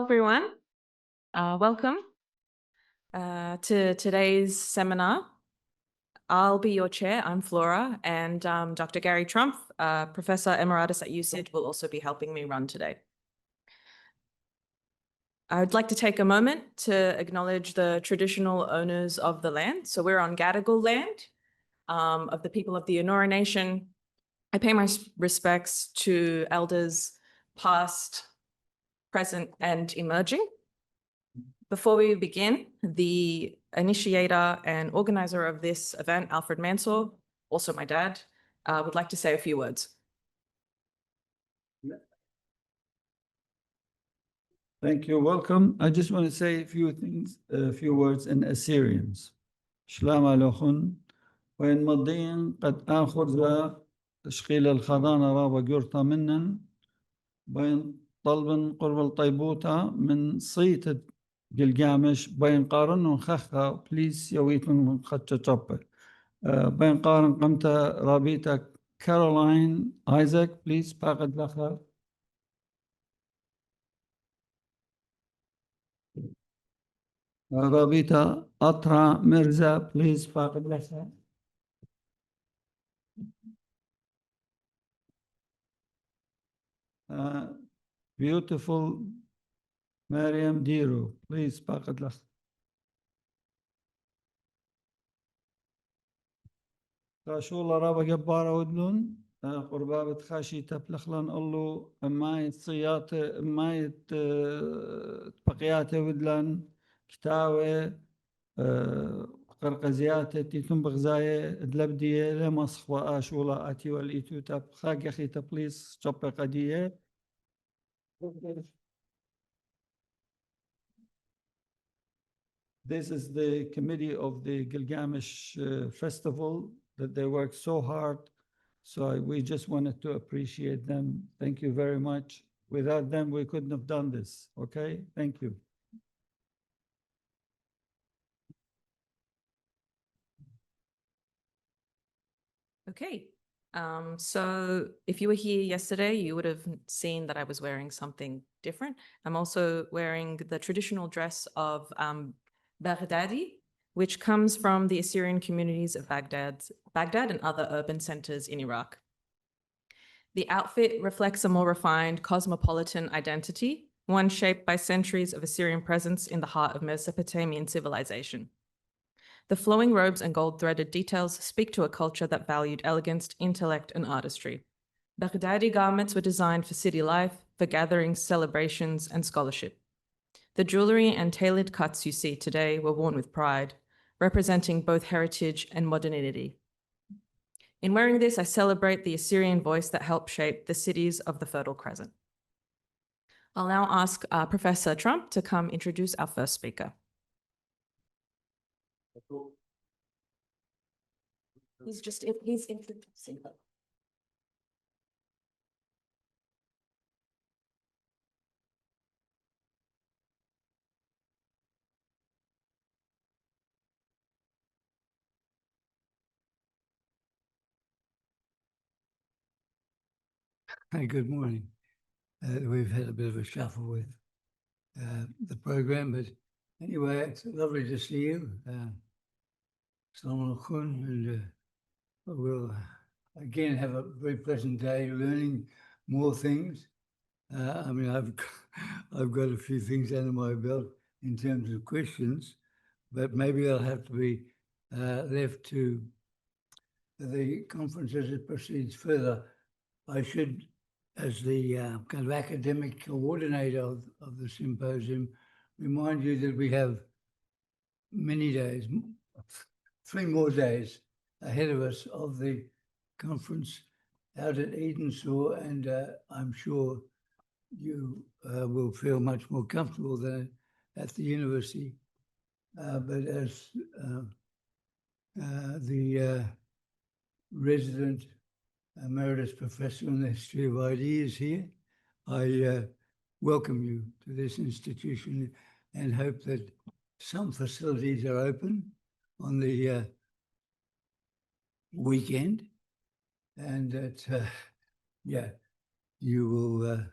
Hello, everyone. Welcome to today's seminar. I'll be your chair. I'm Flora, and Dr. Gary Trump, Professor Emeritus at UCID, will also be helping me run today. I would like to take a moment to acknowledge the traditional owners of the land. So we're on Gadigal land of the people of the Eora Nation. I pay my respects to elders past, present, and emerging. Before we begin, the initiator and organizer of this event, Alfred Mansour, also my dad, would like to say a few words. Thank you. Welcome. I just want to say a few things, a few words in Assyrians. Shalom aleichem. وإن مضين قد آخذ تشغيل الخضانة رابا جرطة منن بين طلب قرب الطيبوتة من صيت Gilgamesh بين قارن خخة بليس يويت من خدشة طبة بين قارن قمت رابيتا كارولاين آيزاك بليس باقد لخا رابيتا أطرا مرزا بليس باقد لخا beautiful Mariam Diru, please باقد لخا شو رابا جبارة ودلون قربابة خاشي تبلخلن الله مايت صيات مايت بقيات ودلن كتاوة قرقزيات تيتم بغزاية دلبدية لمصخوة آشولا آتي والإيتو تب خاق يخي تبليس شبه قدية This is the committee of the Gilgamesh Festival that they worked so hard. So we just wanted to appreciate them. Thank you very much. Without them, we couldn't have done this. Okay, thank you. Okay, so if you were here yesterday, you would have seen that I was wearing something different. I'm also wearing the traditional dress of Baghdadi, which comes from the Assyrian communities of Baghdad and other urban centers in Iraq. The outfit reflects a more refined cosmopolitan identity, one shaped by centuries of Assyrian presence in the heart of Mesopotamian civilization. The flowing robes and gold-threaded details speak to a culture that valued elegance, intellect, and artistry. Baghdadi garments were designed for city life, for gatherings, celebrations, and scholarship. The jewelry and tailored cuts you see today were worn with pride, representing both heritage and modernity. In wearing this, I celebrate the Assyrian voice that helped shape the cities of the Fertile Crescent. I'll now ask Professor Trump to come introduce our first speaker. He's introducing her. Hi, good morning. We've had a bit of a shuffle with the program, but anyway, it's lovely to see you. Assalamu alaikum, and we'll again have a very pleasant day learning more things. I mean, I've got a few things under my belt in terms of questions, but maybe I'll have to be left to the conference as it proceeds further. I should, as the kind of academic coordinator of the symposium, remind you that we have many days, 3 more days ahead of us of the conference out at Edenshaw, and I'm sure you will feel much more comfortable than at the university. But as the resident Emeritus Professor in the History of Ideas here, I welcome you to this institution and hope that some facilities are open on the weekend, and that, yeah, you will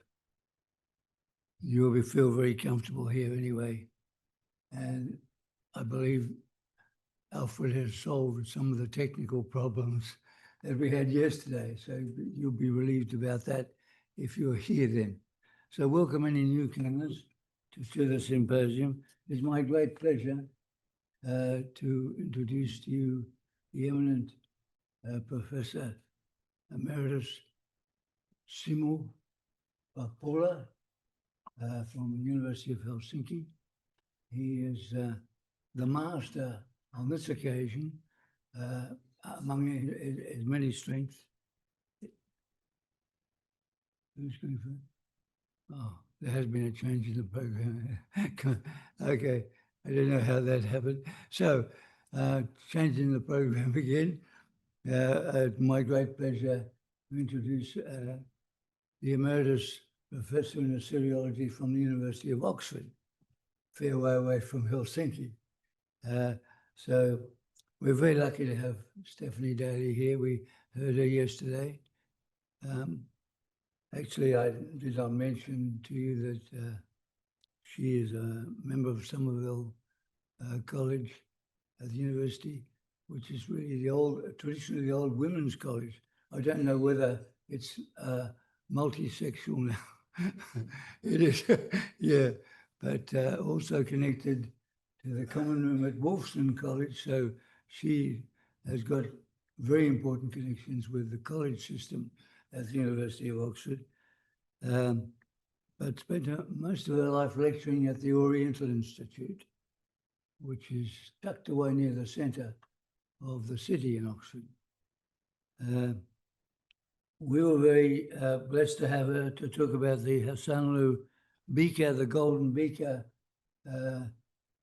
you'll feel very comfortable here anyway. And I believe Alfred has solved some of the technical problems that we had yesterday. So you'll be relieved about that if you're here then. So welcome any newcomers to the symposium. It's my great pleasure to introduce to you the eminent Professor Emeritus Simo Parpola from the University of Helsinki. He is the master on this occasion, among his many strengths. Who's going first? Oh, there has been a change in the program. Okay, I don't know how that happened. So, changing the program again, my great pleasure to introduce the Emeritus Professor in Assyriology from the University of Oxford, fair way away from Helsinki. So we're very lucky to have Stephanie Dalley here. We heard her yesterday. Actually, did I mention to you that she is a member of Somerville College at the university, which is really traditionally the old women's college. I don't know whether it's multi-sexual now. It is, yeah, but also connected to the common room at Wolfson College. So she has got very important connections with the college system at the University of Oxford, but spent most of her life lecturing at the Oriental Institute, which is tucked away near the centre of the city in Oxford. We were very blessed to have her to talk about the Hassanlu beaker, the golden beaker,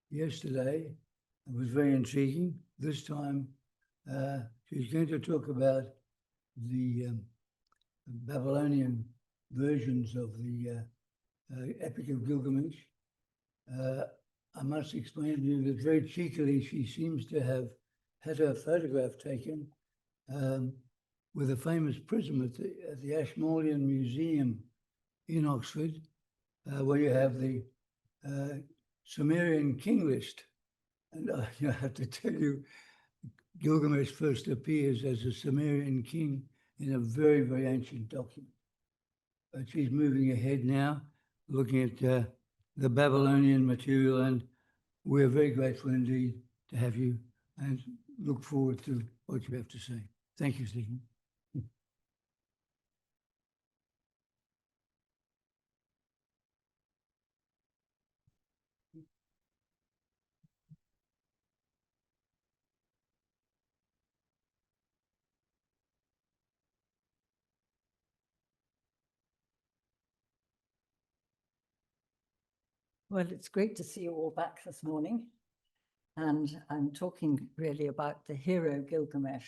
yesterday. It was very intriguing. This time, she's going to talk about the Babylonian versions of the Epic of Gilgamesh. I must explain to you that very cheekily she seems to have had her photograph taken with a famous prism at the Ashmolean Museum in Oxford, where you have the Sumerian king list. And I have to tell you, Gilgamesh first appears as a Sumerian king in a very, very ancient document. But she's moving ahead now, looking at the Babylonian material, and we're very grateful indeed to have you and look forward to what you have to say. Thank you, Stephen. Well, it's great to see you all back this morning. And I'm talking really about the hero Gilgamesh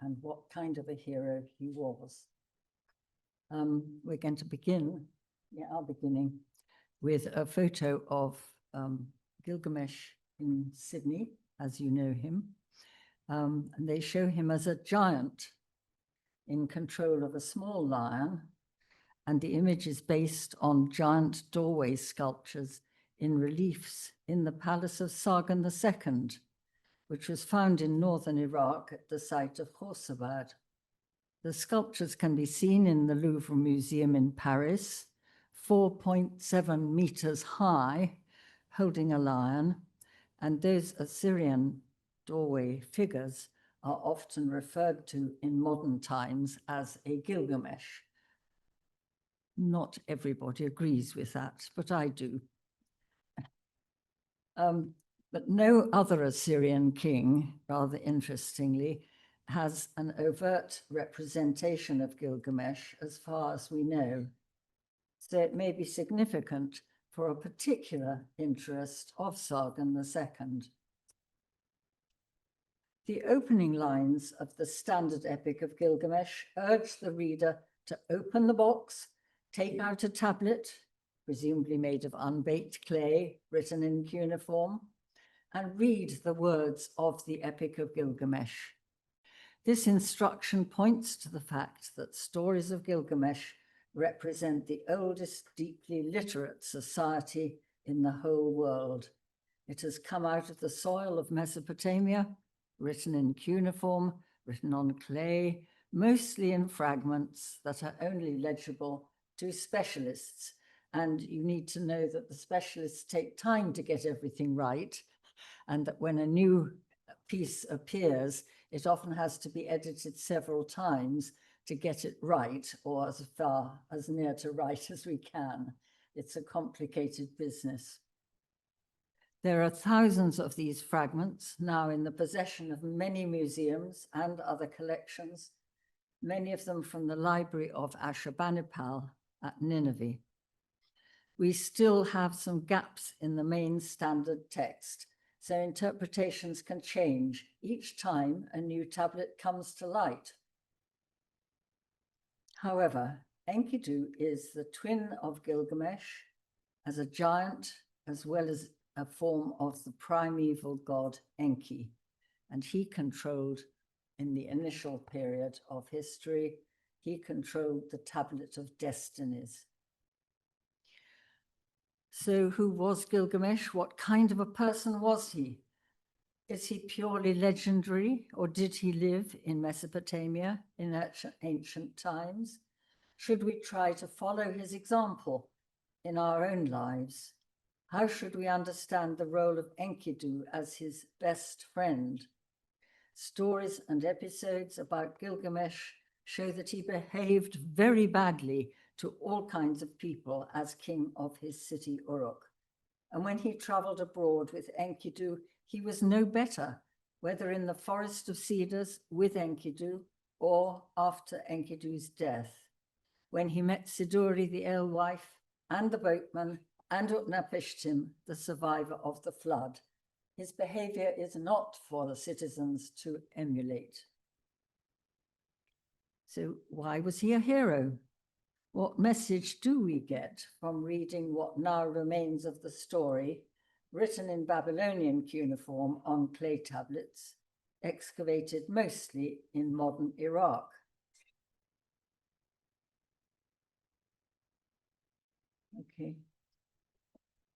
and what kind of a hero he was. We're going to begin, our beginning, with a photo of Gilgamesh in Sydney, as you know him. And they show him as a giant in control of a small lion. And the image is based on giant doorway sculptures in reliefs in the palace of Sargon II, which was found in northern Iraq at the site of Khorsabad. The sculptures can be seen in the Louvre Museum in Paris, 4.7 meters high, holding a lion, and those Assyrian doorway figures are often referred to in modern times as a Gilgamesh. Not everybody agrees with that, but I do. But no other Assyrian king, rather interestingly, has an overt representation of Gilgamesh as far as we know. So it may be significant for a particular interest of Sargon II. The opening lines of the standard epic of Gilgamesh urge the reader to open the box, take out a tablet, presumably made of unbaked clay, written in cuneiform, and read the words of the Epic of Gilgamesh. This instruction points to the fact that stories of Gilgamesh represent the oldest deeply literate society in the whole world. It has come out of the soil of Mesopotamia, written in cuneiform, written on clay, mostly in fragments that are only legible to specialists. And you need to know that the specialists take time to get everything right, and that when a new piece appears, it often has to be edited several times to get it right, or as far as near to right as we can. It's a complicated business. There are thousands of these fragments now in the possession of many museums and other collections, many of them from the library of Ashurbanipal at Nineveh. We still have some gaps in the main standard text, so interpretations can change each time a new tablet comes to light. However, Enkidu is the twin of Gilgamesh as a giant, as well as a form of the primeval god Enki, and he controlled, in the initial period of history, he controlled the tablet of destinies. So who was Gilgamesh? What kind of a person was he? Is he purely legendary, or did he live in Mesopotamia in ancient times? Should we try to follow his example in our own lives? How should we understand the role of Enkidu as his best friend? Stories and episodes about Gilgamesh show that he behaved very badly to all kinds of people as king of his city Uruk. And when he traveled abroad with Enkidu, he was no better, whether in the forest of cedars with Enkidu or after Enkidu's death. When he met Siduri, the alewife, and the boatman, and Utnapishtim, the survivor of the flood, his behavior is not for the citizens to emulate. So why was he a hero? What message do we get from reading what now remains of the story, written in Babylonian cuneiform on clay tablets, excavated mostly in modern Iraq? Okay.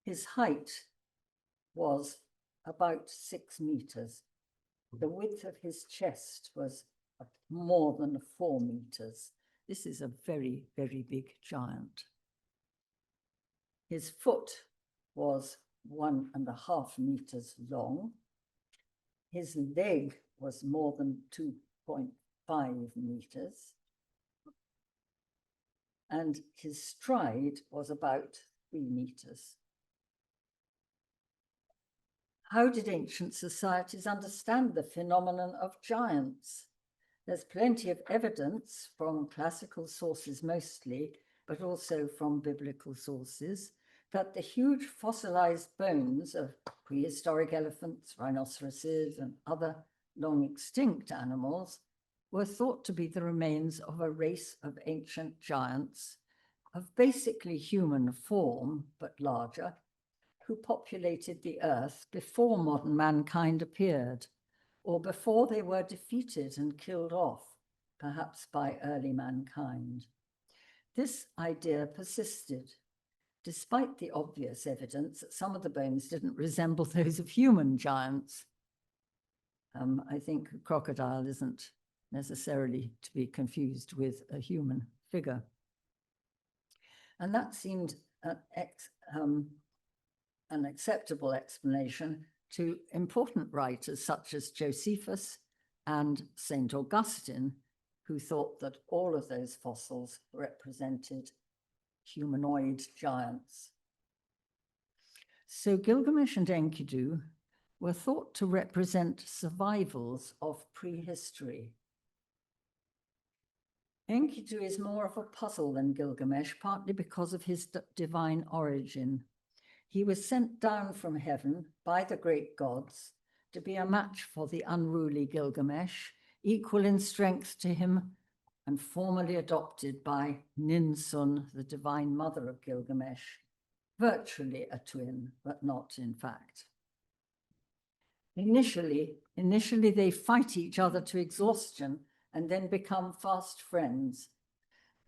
His height was about 6 meters. The width of his chest was more than 4 meters. This is a very, very big giant. His foot was 1.5 meters long. His leg was more than 2.5 meters. And his stride was about 3 meters. How did ancient societies understand the phenomenon of giants? There's plenty of evidence from classical sources mostly, but also from biblical sources, that the huge fossilized bones of prehistoric elephants, rhinoceroses, and other long extinct animals were thought to be the remains of a race of ancient giants of basically human form, but larger, who populated the earth before modern mankind appeared, or before they were defeated and killed off, perhaps by early mankind. This idea persisted, despite the obvious evidence that some of the bones didn't resemble those of human giants. I think a crocodile isn't necessarily to be confused with a human figure. And that seemed an acceptable explanation to important writers such as Josephus and St. Augustine, who thought that all of those fossils represented humanoid giants. So Gilgamesh and Enkidu were thought to represent survivals of prehistory. Enkidu is more of a puzzle than Gilgamesh, partly because of his divine origin. He was sent down from heaven by the great gods to be a match for the unruly Gilgamesh, equal in strength to him, and formally adopted by Ninsun, the divine mother of Gilgamesh, virtually a twin, but not in fact. Initially they fight each other to exhaustion and then become fast friends.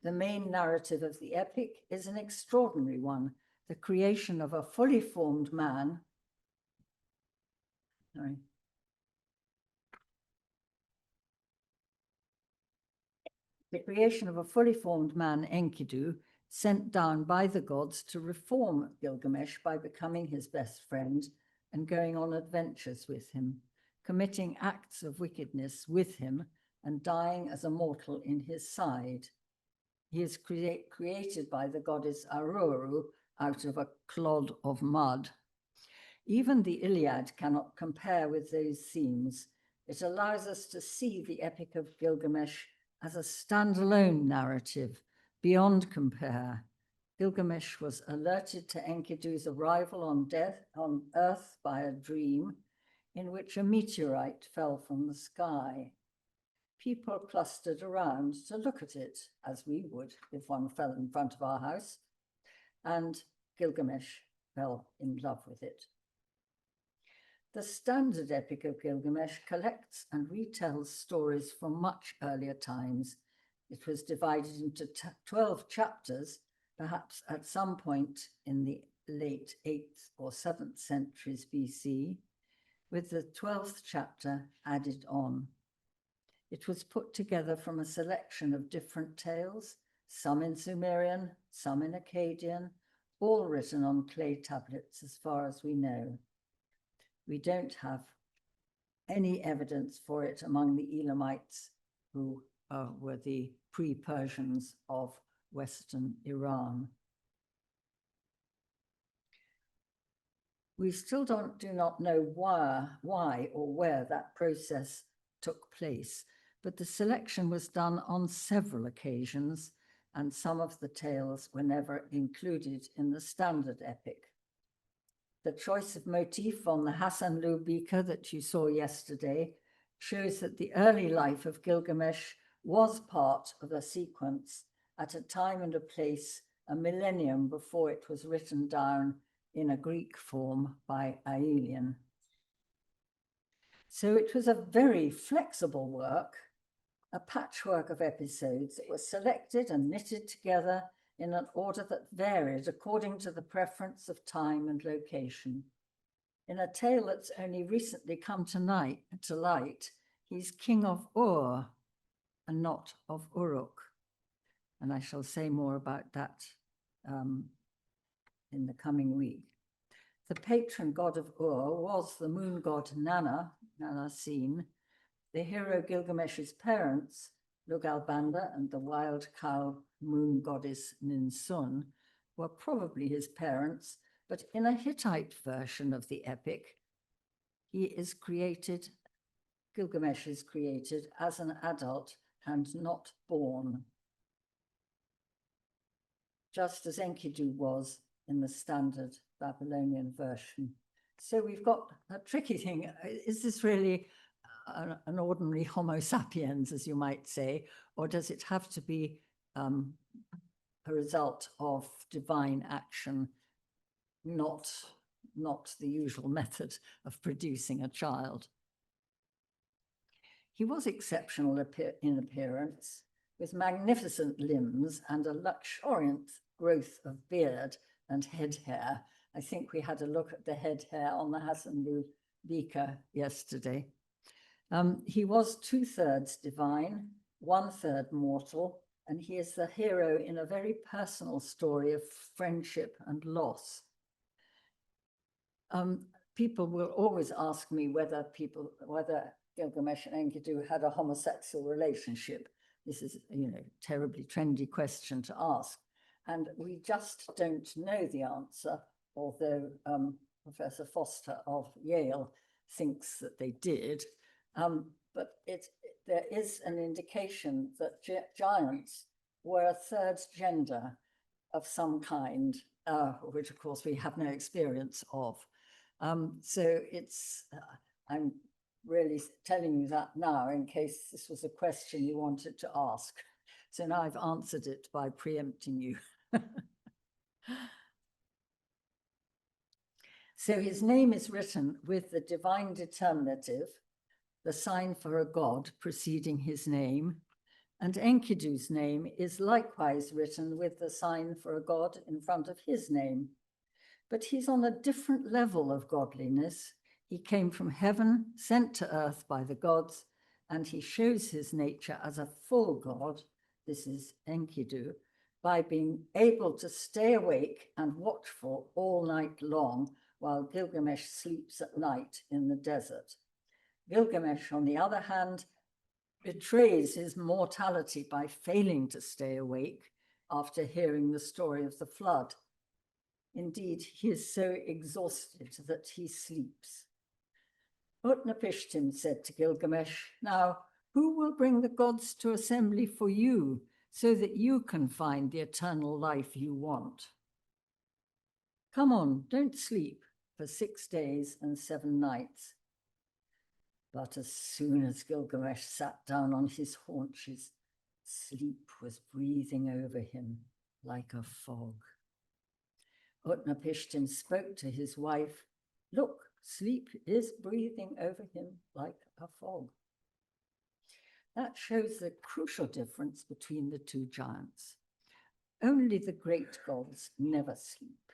The main narrative of the epic is an extraordinary one, the creation of a fully formed man. Sorry. The creation of a fully formed man, Enkidu, sent down by the gods to reform Gilgamesh by becoming his best friend and going on adventures with him, committing acts of wickedness with him and dying as a mortal in his side. He is created by the goddess Aruru out of a clod of mud. Even the Iliad cannot compare with those themes. It allows us to see the Epic of Gilgamesh as a standalone narrative, beyond compare. Gilgamesh was alerted to Enkidu's arrival on Earth by a dream in which a meteorite fell from the sky. People clustered around to look at it, as we would if one fell in front of our house, and Gilgamesh fell in love with it. The standard Epic of Gilgamesh collects and retells stories from much earlier times. It was divided into 12 chapters, perhaps at some point in the late 8th or 7th centuries BC, with the 12th chapter added on. It was put together from a selection of different tales, some in Sumerian, some in Akkadian, all written on clay tablets as far as we know. We don't have any evidence for it among the Elamites, who were the pre-Persians of Western Iran. We still do not know why or where that process took place, but the selection was done on several occasions, and some of the tales were never included in the standard epic. The choice of motif on the Hasanlu beaker that you saw yesterday shows that the early life of Gilgamesh was part of a sequence at a time and a place, a millennium before it was written down in a Greek form by Aelian. So it was a very flexible work, a patchwork of episodes that was selected and knitted together in an order that varied according to the preference of time and location. In a tale that's only recently come to light, he's king of Ur and not of Uruk. And I shall say more about that in the coming week. The patron god of Ur was the moon god Nana Sin. The hero Gilgamesh's parents, Lugalbanda and the wild cow moon goddess Ninsun, were probably his parents, but in a Hittite version of the epic, Gilgamesh is created as an adult and not born, just as Enkidu was in the standard Babylonian version. So we've got a tricky thing. Is this really an ordinary Homo sapiens, as you might say, or does it have to be a result of divine action, not the usual method of producing a child? He was exceptional in appearance, with magnificent limbs and a luxuriant growth of beard and head hair. I think we had a look at the head hair on the Hasanlu beaker yesterday. He was 2/3 divine, 1/3 mortal, and he is the hero in a very personal story of friendship and loss. People will always ask me whether Gilgamesh and Enkidu had a homosexual relationship. This is, terribly trendy question to ask. And we just don't know the answer, although Professor Foster of Yale thinks that they did. But there is an indication that giants were a third gender of some kind, which of course we have no experience of. So I'm really telling you that now in case this was a question you wanted to ask. So now I've answered it by preempting you. So his name is written with the divine determinative, the sign for a god preceding his name, And Enkidu's name is likewise written with the sign for a god in front of his name. But he's on a different level of godliness. He came from heaven, sent to earth by the gods, and he shows his nature as a full god, this is Enkidu, by being able to stay awake and watchful all night long while Gilgamesh sleeps at night in the desert. Gilgamesh, on the other hand, betrays his mortality by failing to stay awake after hearing the story of the flood. Indeed, he is so exhausted that he sleeps. Utnapishtim said to Gilgamesh, "Now, who will bring the gods to assembly for you so that you can find the eternal life you want? Come on, don't sleep for 6 days and 7 nights." But as soon as Gilgamesh sat down on his haunches, sleep was breathing over him like a fog. Utnapishtim spoke to his wife, "Look, sleep is breathing over him like a fog." That shows the crucial difference between the two giants. Only the great gods never sleep.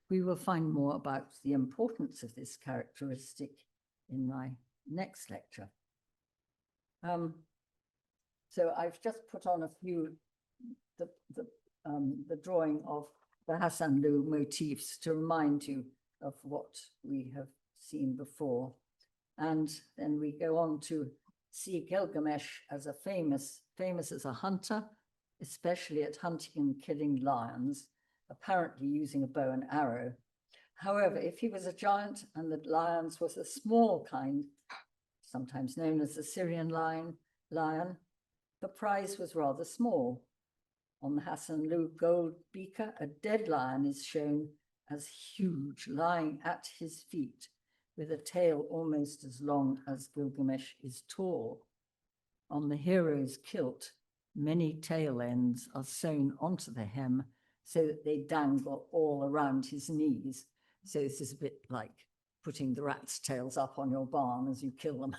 We will find more about the importance of this characteristic in my next lecture. So I've just put on a few, the drawing of the Hassanlu motifs to remind you of what we have seen before. And then we go on to see Gilgamesh as a famous as a hunter, especially at hunting and killing lions, apparently using a bow and arrow. However, if he was a giant and the lions was a small kind, sometimes known as the Assyrian lion, the prize was rather small. On the Hassanlu gold beaker, a dead lion is shown as huge, lying at his feet, with a tail almost as long as Gilgamesh is tall. On the hero's kilt, many tail ends are sewn onto the hem so that they dangle all around his knees. So this is a bit like putting the rat's tails up on your barn as you kill them.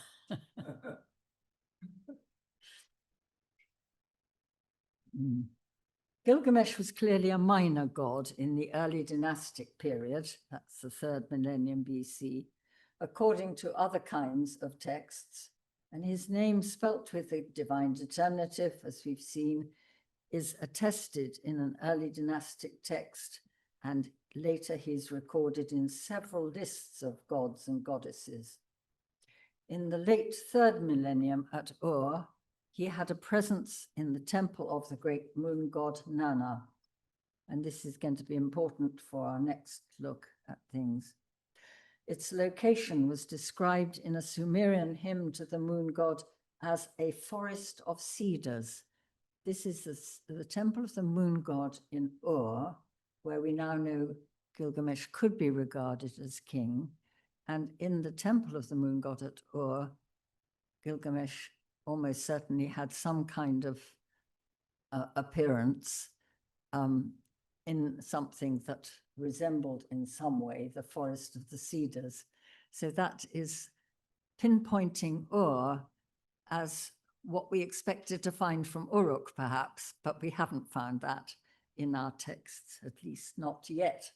Gilgamesh was clearly a minor god in the early dynastic period, that's the 3rd millennium BC, according to other kinds of texts, and his name, spelt with the divine determinative, as we've seen, is attested in an early dynastic text, and later he's recorded in several lists of gods and goddesses. In the late 3rd millennium at Ur, he had a presence in the temple of the great moon god Nana, and this is going to be important for our next look at things. Its location was described in a Sumerian hymn to the moon god as a forest of cedars. This is the temple of the moon god in Ur, where we now know Gilgamesh could be regarded as king. And in the temple of the moon god at Ur, Gilgamesh almost certainly had some kind of appearance in something that resembled in some way the forest of the cedars. So that is pinpointing Ur as what we expected to find from Uruk, perhaps, but we haven't found that in our texts, at least not yet.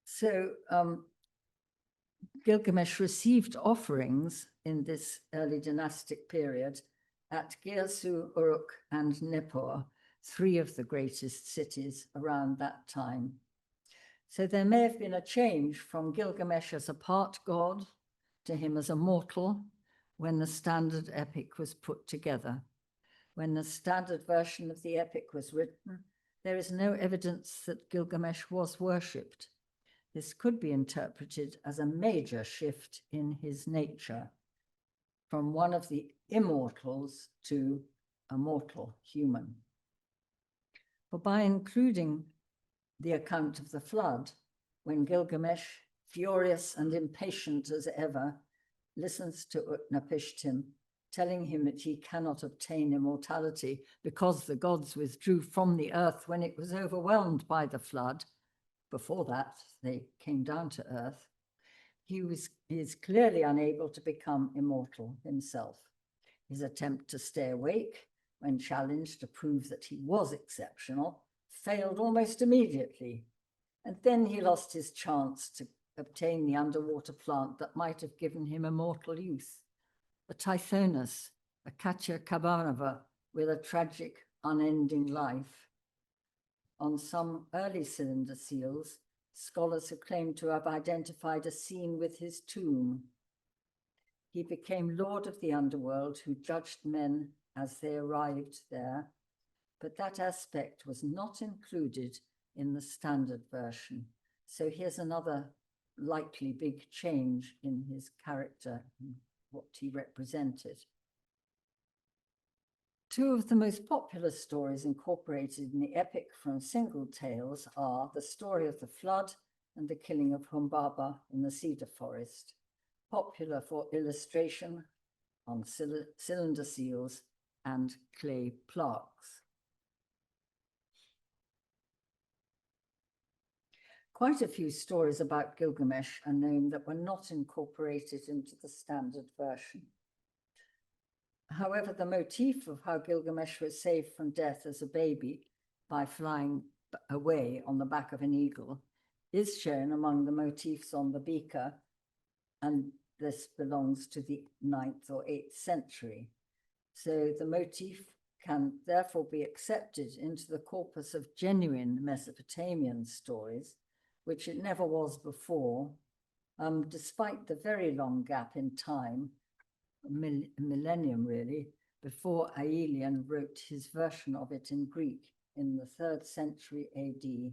So Gilgamesh received offerings in this early dynastic period at Girsu, Uruk, and Nippur, 3 of the greatest cities around that time. So there may have been a change from Gilgamesh as a part god to him as a mortal when the standard epic was put together. When the standard version of the epic was written, there is no evidence that Gilgamesh was worshipped. This could be interpreted as a major shift in his nature, from one of the immortals to a mortal human. For by including the account of the flood, when Gilgamesh, furious and impatient as ever, listens to Utnapishtim, telling him that he cannot obtain immortality because the gods withdrew from the earth when it was overwhelmed by the flood. Before that, they came down to earth. He is clearly unable to become immortal himself. His attempt to stay awake, when challenged to prove that he was exceptional, failed almost immediately. And then he lost his chance to obtain the underwater plant that might have given him immortal youth. The Tithonus, Acacia cabanova, with a tragic, unending life. On some early cylinder seals, scholars have claimed to have identified a scene with his tomb. He became lord of the underworld who judged men as they arrived there, but that aspect was not included in the standard version. So here's another likely big change in his character and what he represented. Two of the most popular stories incorporated in the epic from single tales are the story of the flood and the killing of Humbaba in the cedar forest, popular for illustration on cylinder seals and clay plaques. Quite a few stories about Gilgamesh are known that were not incorporated into the standard version. However, the motif of how Gilgamesh was saved from death as a baby by flying away on the back of an eagle is shown among the motifs on the beaker, and this belongs to the 9th or 8th century. So the motif can therefore be accepted into the corpus of genuine Mesopotamian stories, which it never was before, despite the very long gap in time, a millennium really, before Aelian wrote his version of it in Greek in the 3rd century AD.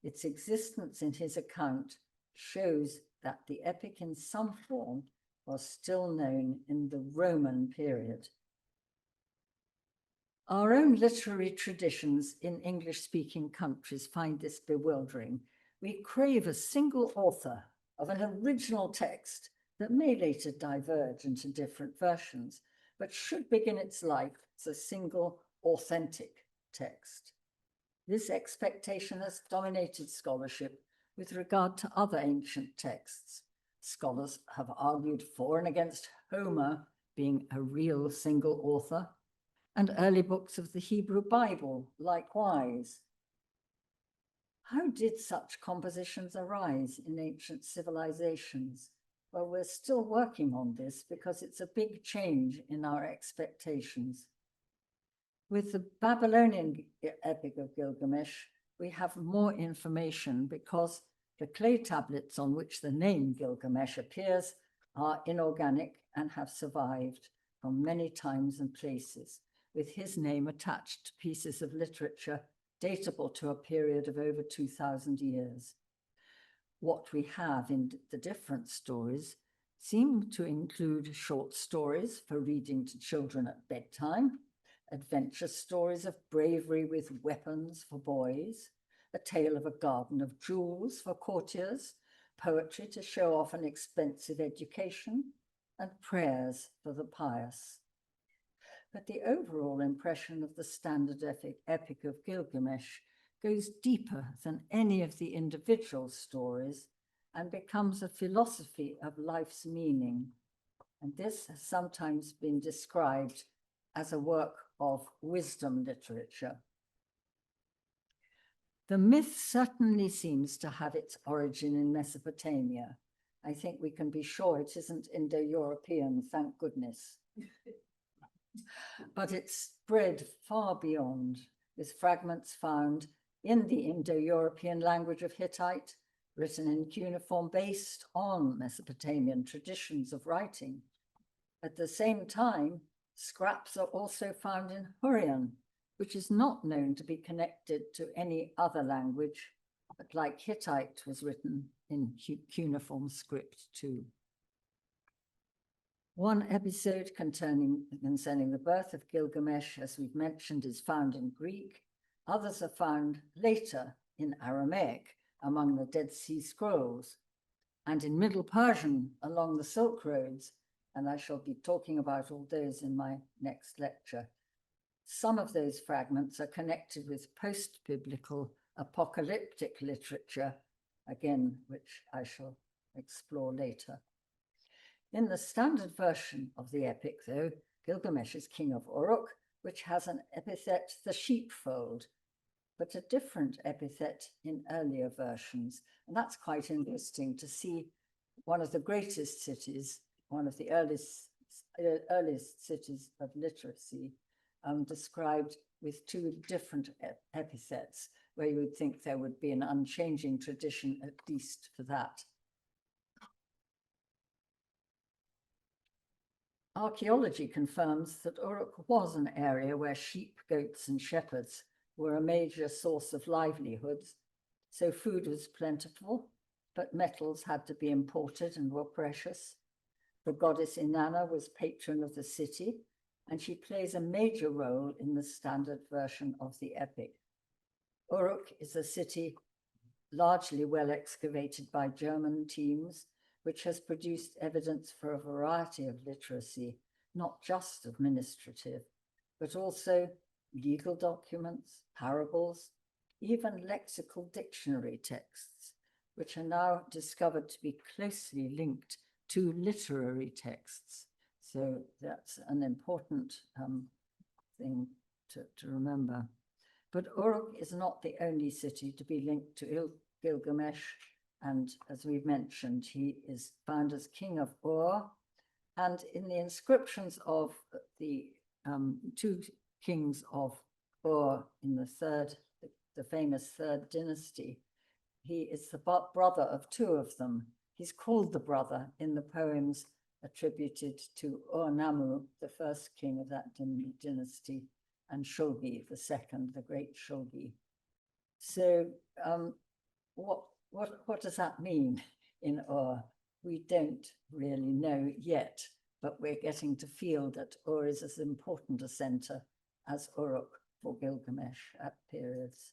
Its existence in his account shows that the epic in some form was still known in the Roman period. Our own literary traditions in English-speaking countries find this bewildering. We crave a single author of an original text that may later diverge into different versions, but should begin its life as a single authentic text. This expectation has dominated scholarship with regard to other ancient texts. Scholars have argued for and against Homer being a real single author, and early books of the Hebrew Bible likewise. How did such compositions arise in ancient civilizations? Well, we're still working on this because it's a big change in our expectations. With the Babylonian epic of Gilgamesh, we have more information because the clay tablets on which the name Gilgamesh appears are inorganic and have survived from many times and places, with his name attached to pieces of literature datable to a period of over 2,000 years. What we have in the different stories seem to include short stories for reading to children at bedtime, adventure stories of bravery with weapons for boys, a tale of a garden of jewels for courtiers, poetry to show off an expensive education, and prayers for the pious. But the overall impression of the standard epic of Gilgamesh goes deeper than any of the individual stories and becomes a philosophy of life's meaning. And this has sometimes been described as a work of wisdom literature. The myth certainly seems to have its origin in Mesopotamia. I think we can be sure it isn't Indo-European, thank goodness. But it's spread far beyond, with fragments found in the Indo-European language of Hittite, written in cuneiform based on Mesopotamian traditions of writing. At the same time, scraps are also found in Hurrian, which is not known to be connected to any other language, but like Hittite was written in cuneiform script too. One episode concerning the birth of Gilgamesh, as we've mentioned, is found in Greek. Others are found later in Aramaic among the Dead Sea Scrolls, and in Middle Persian along the Silk Roads, and I shall be talking about all those in my next lecture. Some of those fragments are connected with post-biblical apocalyptic literature, again, which I shall explore later. In the standard version of the epic, though, Gilgamesh is king of Uruk, which has an epithet, the sheepfold, but a different epithet in earlier versions. And that's quite interesting to see one of the greatest cities, one of the earliest cities of literacy, described with two different epithets, where you would think there would be an unchanging tradition, at least for that. Archaeology confirms that Uruk was an area where sheep, goats, and shepherds were a major source of livelihoods, so food was plentiful, but metals had to be imported and were precious. The goddess Inanna was patron of the city, and she plays a major role in the standard version of the epic. Uruk is a city largely well excavated by German teams, which has produced evidence for a variety of literacy, not just administrative, but also legal documents, parables, even lexical dictionary texts, which are now discovered to be closely linked to literary texts. So that's an important thing to remember. But Uruk is not the only city to be linked to Gilgamesh. And as we've mentioned, he is found as king of Ur. And in the inscriptions of the two kings of Ur in the famous third dynasty, he is the brother of two of them. He's called the brother in the poems attributed to Ur-Nammu, the first king of that dynasty, and Shulgi, the second, the great Shulgi. So what does that mean in Ur? We don't really know yet, but we're getting to feel that Ur is as important a center as Uruk for Gilgamesh at periods.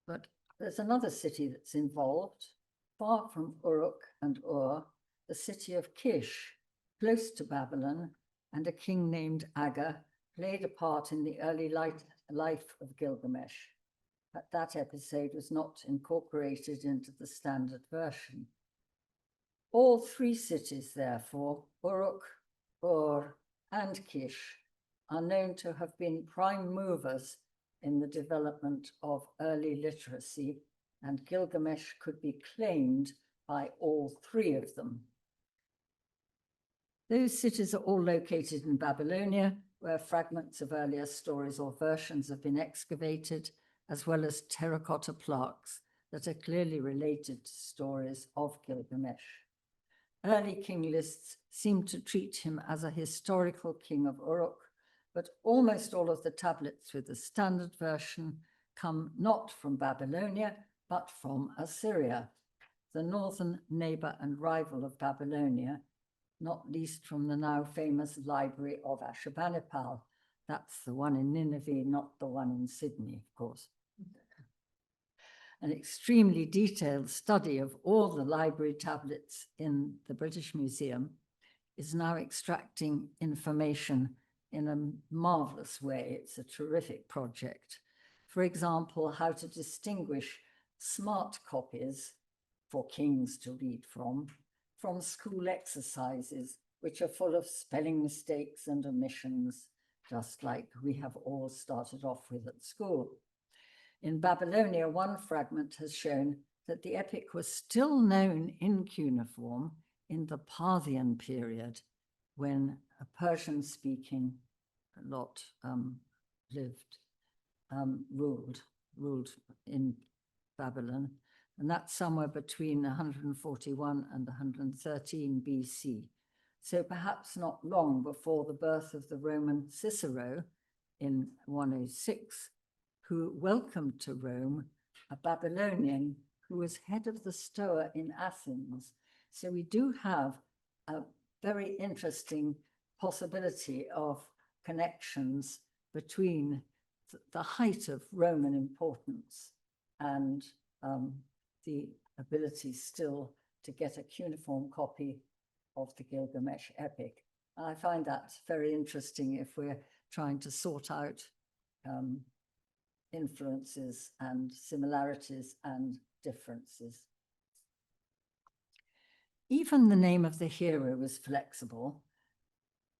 But there's another city that's involved, far from Uruk and Ur, the city of Kish, close to Babylon, and a king named Aga played a part in the early life of Gilgamesh. But that episode was not incorporated into the standard version. All three cities, therefore, Uruk, Ur, and Kish, are known to have been prime movers in the development of early literacy, and Gilgamesh could be claimed by all three of them. Those cities are all located in Babylonia, where fragments of earlier stories or versions have been excavated, as well as terracotta plaques that are clearly related to stories of Gilgamesh. Early king lists seem to treat him as a historical king of Uruk, but almost all of the tablets with the standard version come not from Babylonia, but from Assyria, the northern neighbor and rival of Babylonia, not least from the now famous library of Ashurbanipal. That's the one in Nineveh, not the one in Sydney, of course. An extremely detailed study of all the library tablets in the British Museum is now extracting information in a marvelous way. It's a terrific project. For example, how to distinguish smart copies for kings to read from school exercises, which are full of spelling mistakes and omissions, just like we have all started off with at school. In Babylonia, one fragment has shown that the epic was still known in cuneiform in the Parthian period, when a Persian-speaking lot ruled in Babylon, and that's somewhere between 141 and 113 BC. So perhaps not long before the birth of the Roman Cicero in 106, who welcomed to Rome a Babylonian who was head of the Stoa in Athens. So we do have a very interesting possibility of connections between the height of Roman importance and the ability still to get a cuneiform copy of the Gilgamesh epic. And I find that very interesting if we're trying to sort out influences and similarities and differences. Even the name of the hero was flexible,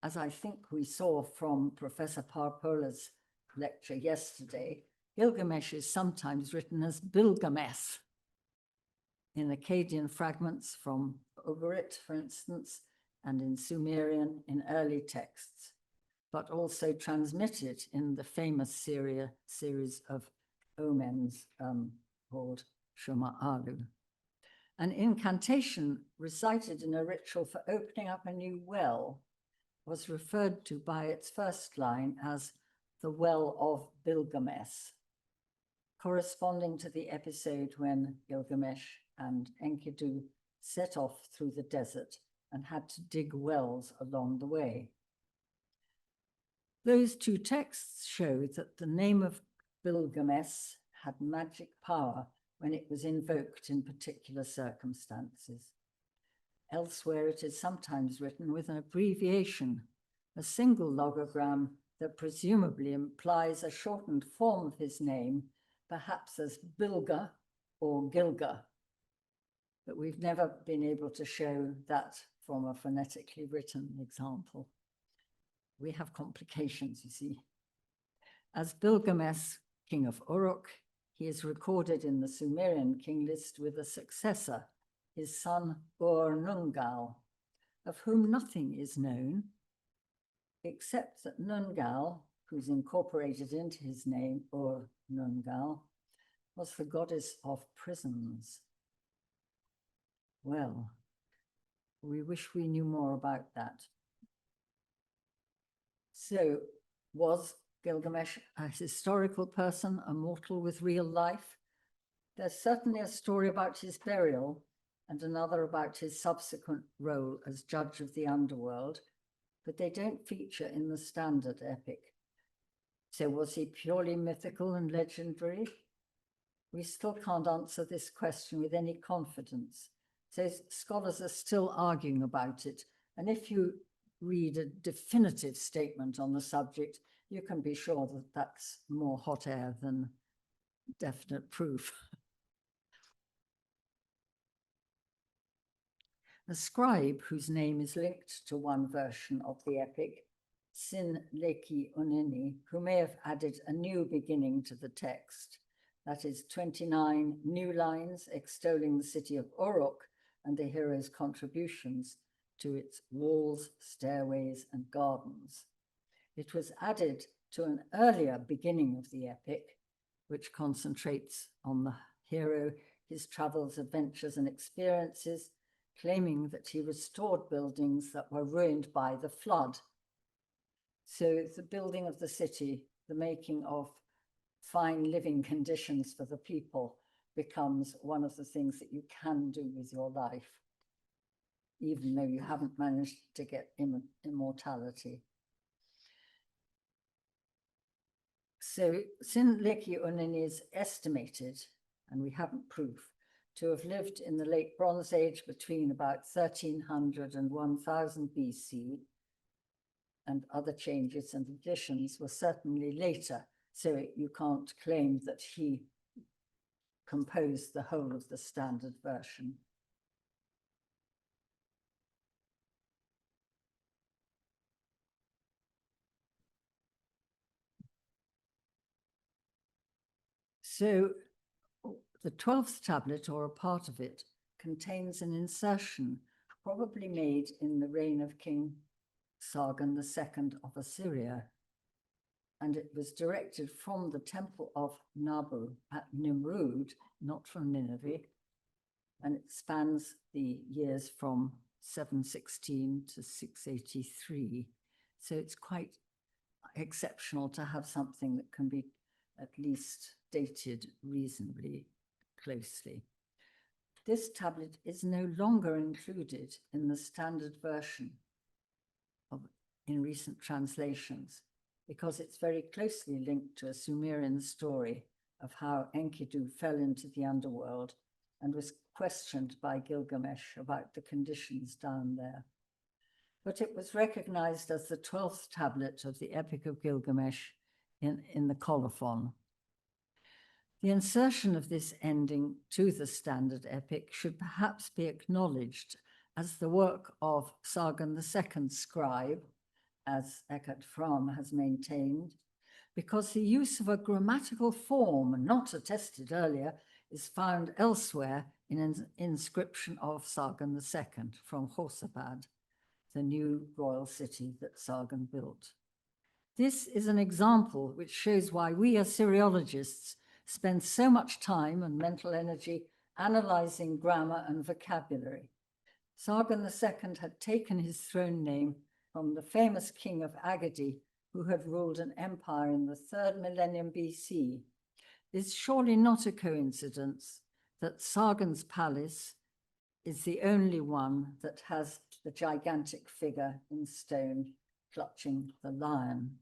as I think we saw from Professor Parpola's lecture yesterday. Gilgamesh is sometimes written as Bilgamesh in Akkadian fragments from Ugarit, for instance, and in Sumerian in early texts, but also transmitted in the famous series of omens called Shuma'alu. An incantation recited in a ritual for opening up a new well was referred to by its first line as the Well of Bilgamesh, corresponding to the episode when Gilgamesh and Enkidu set off through the desert and had to dig wells along the way. Those two texts show that the name of Gilgamesh had magic power when it was invoked in particular circumstances. Elsewhere, it is sometimes written with an abbreviation, a single logogram that presumably implies a shortened form of his name, perhaps as Bilga or Gilga. But we've never been able to show that from a phonetically written example. We have complications, you see. As Gilgamesh, king of Uruk, he is recorded in the Sumerian king list with a successor, his son Ur-Nungal, of whom nothing is known, except that Nungal, who's incorporated into his name, Ur-Nungal, was the goddess of prisons. Well, we wish we knew more about that. So, was Gilgamesh a historical person, a mortal with real life? There's certainly a story about his burial and another about his subsequent role as judge of the underworld, but they don't feature in the standard epic. So was he purely mythical and legendary? We still can't answer this question with any confidence. So scholars are still arguing about it. And if you read a definitive statement on the subject, you can be sure that that's more hot air than definite proof. A scribe whose name is linked to one version of the epic, Sin Leki Unini, who may have added a new beginning to the text, that is 29 new lines extolling the city of Uruk and the hero's contributions to its walls, stairways, and gardens. It was added to an earlier beginning of the epic, which concentrates on the hero, his travels, adventures, and experiences, claiming that he restored buildings that were ruined by the flood. So the building of the city, the making of fine living conditions for the people, becomes one of the things that you can do with your life, even though you haven't managed to get immortality. So Sin Leki Unini is estimated, and we haven't proof, to have lived in the late Bronze Age between about 1300 and 1000 BC, and other changes and additions were certainly later, so you can't claim that he composed the whole of the standard version. So the 12th tablet, or a part of it, contains an insertion probably made in the reign of King Sargon II of Assyria, and it was directed from the temple of Nabu at Nimrud, not from Nineveh, and it spans the years from 716 to 683. So it's quite exceptional to have something that can be at least dated reasonably closely. This tablet is no longer included in the standard version in recent translations, because it's very closely linked to a Sumerian story of how Enkidu fell into the underworld and was questioned by Gilgamesh about the conditions down there. But it was recognized as the 12th tablet of the Epic of Gilgamesh in the colophon. The insertion of this ending to the standard epic should perhaps be acknowledged as the work of Sargon II scribe, as Eckhart Fromm has maintained, because the use of a grammatical form not attested earlier is found elsewhere in an inscription of Sargon II from Khorsabad, the new royal city that Sargon built. This is an example which shows why we Assyriologists spend so much time and mental energy analyzing grammar and vocabulary. Sargon II had taken his throne name from the famous king of Agadi, who had ruled an empire in the 3rd millennium BC. It's surely not a coincidence that Sargon's palace is the only one that has the gigantic figure in stone clutching the lion.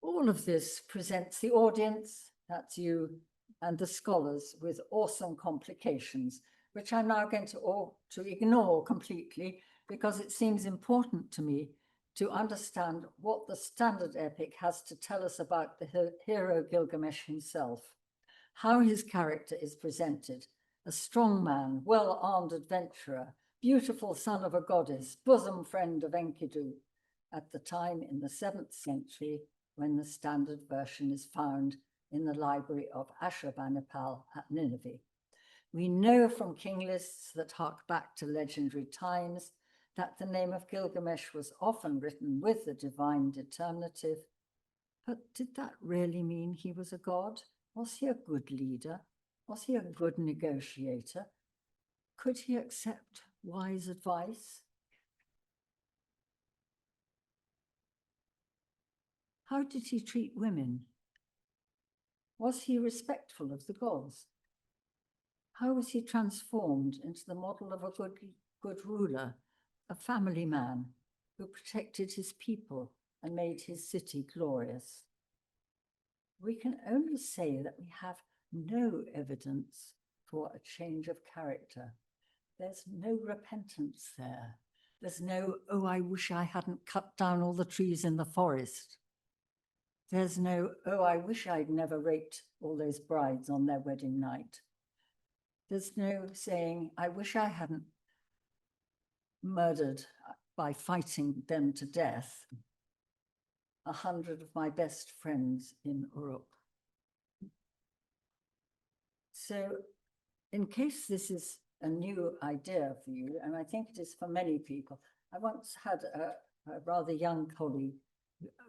All of this presents the audience, that's you, and the scholars with awesome complications, which I'm now going to ignore completely because it seems important to me to understand what the standard epic has to tell us about the hero Gilgamesh himself, how his character is presented, a strong man, well-armed adventurer, beautiful son of a goddess, bosom friend of Enkidu, at the time in the 7th century when the standard version is found in the library of Ashurbanipal at Nineveh. We know from king lists that hark back to legendary times that the name of Gilgamesh was often written with the divine determinative. But did that really mean he was a god? Was he a good leader? Was he a good negotiator? Could he accept wise advice? How did he treat women? Was he respectful of the gods? How was he transformed into the model of a good ruler, a family man who protected his people and made his city glorious? We can only say that we have no evidence for a change of character. There's no repentance there. There's no, oh, I wish I hadn't cut down all the trees in the forest. There's no, oh, I wish I'd never raped all those brides on their wedding night. There's no saying, I wish I hadn't murdered by fighting them to death 100 of my best friends in Uruk. So in case this is a new idea for you, and I think it is for many people, I once had a rather young colleague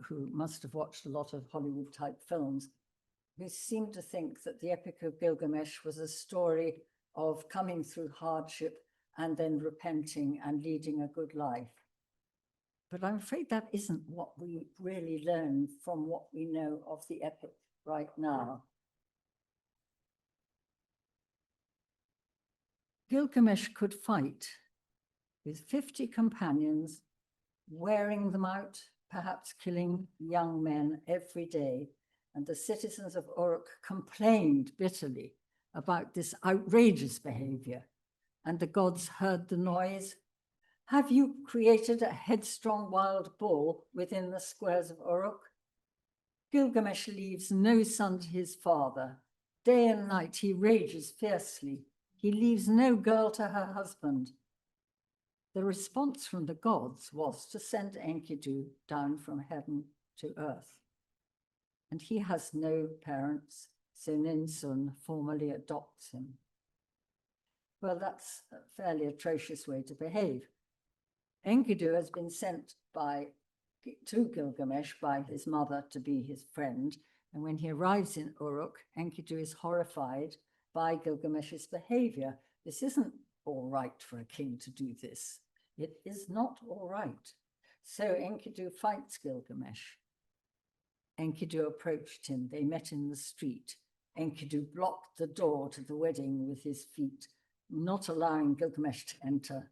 who must have watched a lot of Hollywood type films, who seemed to think that the Epic of Gilgamesh was a story of coming through hardship and then repenting and leading a good life. But I'm afraid that isn't what we really learn from what we know of the epic right now. Gilgamesh could fight with 50 companions, wearing them out, perhaps killing young men every day. And the citizens of Uruk complained bitterly about this outrageous behavior. And the gods heard the noise. Have you created a headstrong wild bull within the squares of Uruk? Gilgamesh leaves no son to his father. Day and night he rages fiercely. He leaves no girl to her husband. The response from the gods was to send Enkidu down from heaven to earth. And he has no parents, so Ninsun formally adopts him. Well, that's a fairly atrocious way to behave. Enkidu has been sent to Gilgamesh by his mother to be his friend, and when he arrives in Uruk, Enkidu is horrified by Gilgamesh's behavior. This isn't all right for a king to do this. It is not all right. So Enkidu fights Gilgamesh. Enkidu approached him. They met in the street. Enkidu blocked the door to the wedding with his feet, not allowing Gilgamesh to enter.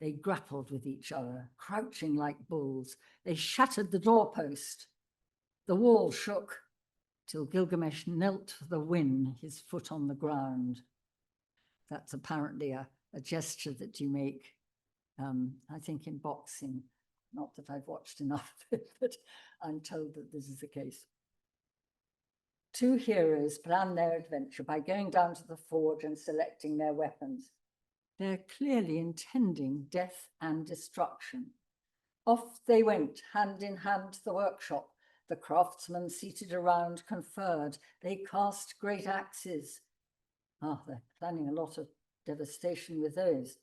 They grappled with each other, crouching like bulls. They shattered the doorpost. The wall shook till Gilgamesh knelt for the win, his foot on the ground. That's apparently a gesture that you make, I think, in boxing. Not that I've watched enough of it, but I'm told that this is the case. Two heroes plan their adventure by going down to the forge and selecting their weapons. They're clearly intending death and destruction. Off they went, hand in hand to the workshop. The craftsmen seated around conferred. They cast great axes. They're planning a lot of devastation with those.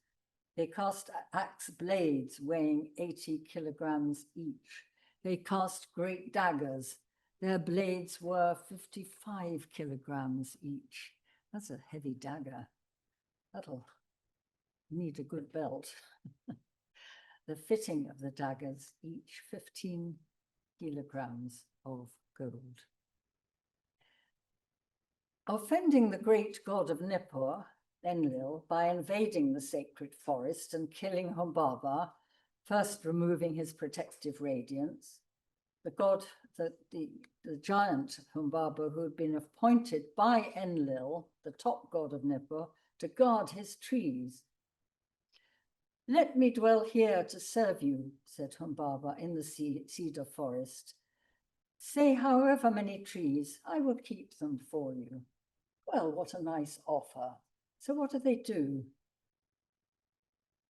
They cast axe blades weighing 80 kilograms each. They cast great daggers. Their blades were 55 kilograms each. That's a heavy dagger. That'll need a good belt. The fitting of the daggers, each 15 kilograms of gold. Offending the great god of Nippur, Enlil, by invading the sacred forest and killing Humbaba, first removing his protective radiance, the god, the giant Humbaba, who had been appointed by Enlil, the top god of Nippur, to guard his trees. "Let me dwell here to serve you," said Humbaba, "in the cedar forest. Say however many trees, I will keep them for you." Well, what a nice offer. So what do they do?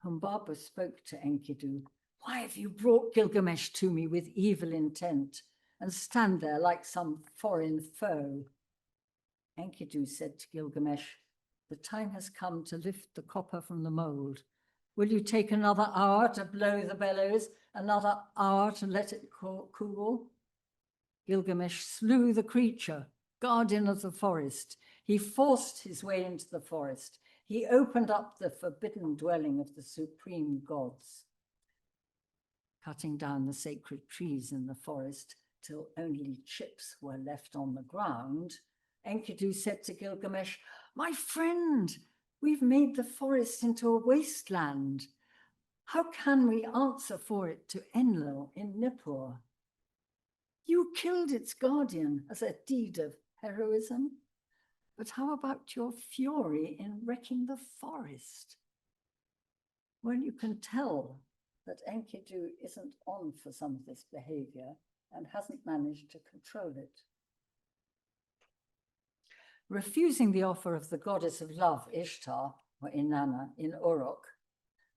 Humbaba spoke to Enkidu. "Why have you brought Gilgamesh to me with evil intent and stand there like some foreign foe?" Enkidu said to Gilgamesh, "The time has come to lift the copper from the mold. Will you take another hour to blow the bellows, another hour to let it cool?" Gilgamesh slew the creature, guardian of the forest. He forced his way into the forest. He opened up the forbidden dwelling of the supreme gods, cutting down the sacred trees in the forest till only chips were left on the ground. Enkidu said to Gilgamesh, "My friend, we've made the forest into a wasteland. How can we answer for it to Enlil in Nippur? You killed its guardian as a deed of heroism. But how about your fury in wrecking the forest?" Well, you can tell that Enkidu isn't on for some of this behavior and hasn't managed to control it. Refusing the offer of the goddess of love, Ishtar, or Inanna, in Uruk,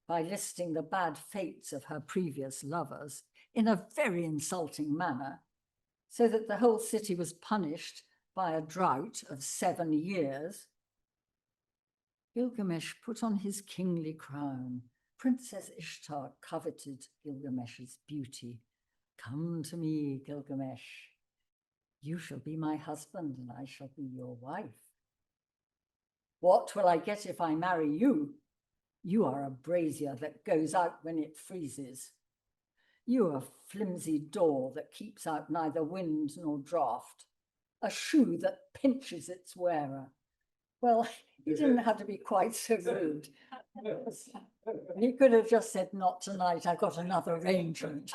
by listing the bad fates of her previous lovers in a very insulting manner, so that the whole city was punished by a drought of 7 years, Gilgamesh put on his kingly crown. Princess Ishtar coveted Gilgamesh's beauty. "Come to me, Gilgamesh. You shall be my husband and I shall be your wife." "What will I get if I marry you? You are a brazier that goes out when it freezes. You are a flimsy door that keeps out neither wind nor draught. A shoe that pinches its wearer." Well, he didn't have to be quite so rude. He could have just said, "Not tonight, I've got another arrangement."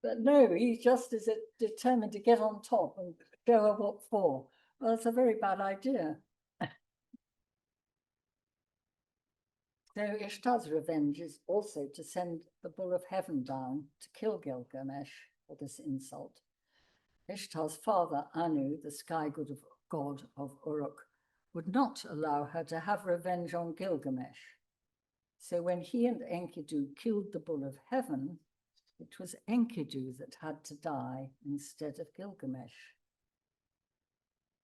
But no, he just is determined to get on top and show her what for. Well, it's a very bad idea. So Ishtar's revenge is also to send the bull of heaven down to kill Gilgamesh for this insult. Ishtar's father, Anu, the sky god of Uruk, would not allow her to have revenge on Gilgamesh. So when he and Enkidu killed the bull of heaven, it was Enkidu that had to die instead of Gilgamesh.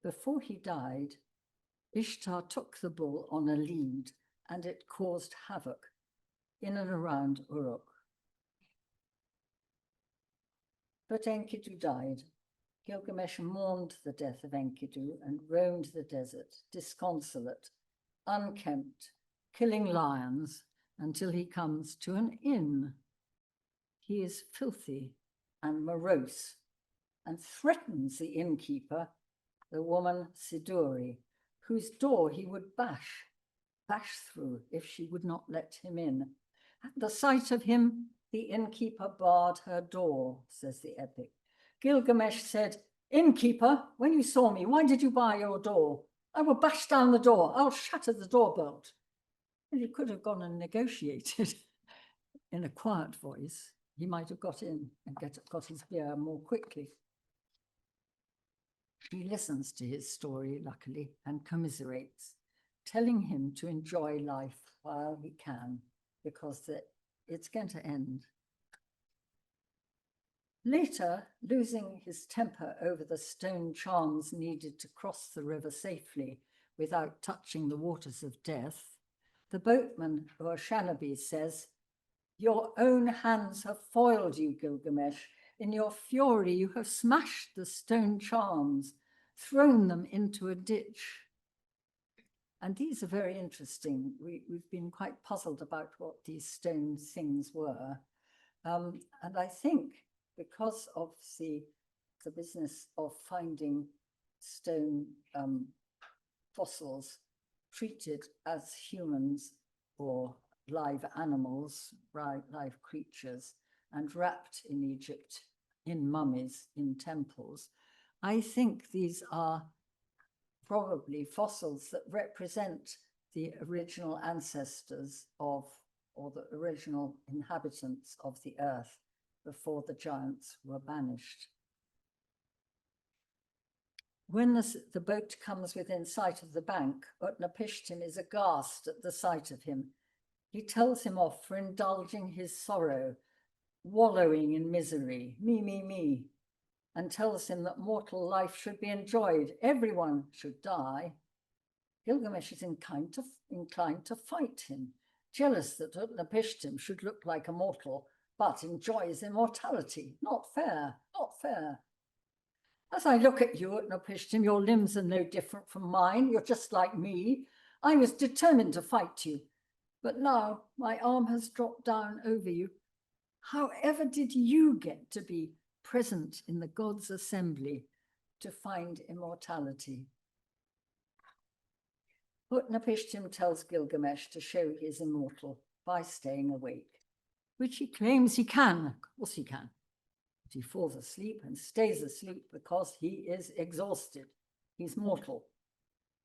Before he died, Ishtar took the bull on a lead and it caused havoc in and around Uruk. But Enkidu died. Gilgamesh mourned the death of Enkidu and roamed the desert, disconsolate, unkempt, killing lions until he comes to an inn. He is filthy and morose and threatens the innkeeper, the woman Siduri, whose door he would bash through if she would not let him in. At the sight of him, the innkeeper barred her door, says the epic. Gilgamesh said, "Innkeeper, when you saw me, why did you bar your door? I will bash down the door. I'll shatter the door bolt." Well, he could have gone and negotiated in a quiet voice. He might have got in and got his beer more quickly. She listens to his story, luckily, and commiserates, telling him to enjoy life while he can, because it's going to end. Later, losing his temper over the stone charms needed to cross the river safely without touching the waters of death, the boatman, Hammurabi, says, "Your own hands have foiled you, Gilgamesh. In your fury, you have smashed the stone charms, thrown them into a ditch." And these are very interesting. We've been quite puzzled about what these stone things were. And I think because of the business of finding stone fossils treated as humans or live animals, live creatures, and wrapped in Egypt in mummies in temples, I think these are probably fossils that represent the original ancestors of, or the original inhabitants of the earth before the giants were banished. When the boat comes within sight of the bank, Utnapishtim is aghast at the sight of him. He tells him off for indulging his sorrow, wallowing in misery, me, and tells him that mortal life should be enjoyed. Everyone should die. Gilgamesh is inclined to fight him, jealous that Utnapishtim should look like a mortal, but enjoys immortality. Not fair, not fair. "As I look at you, Utnapishtim, your limbs are no different from mine. You're just like me. I was determined to fight you, but now my arm has dropped down over you. However did you get to be present in the gods' assembly to find immortality?" Utnapishtim tells Gilgamesh to show he is immortal by staying awake, which he claims he can. Of course he can. But he falls asleep and stays asleep because he is exhausted. He's mortal.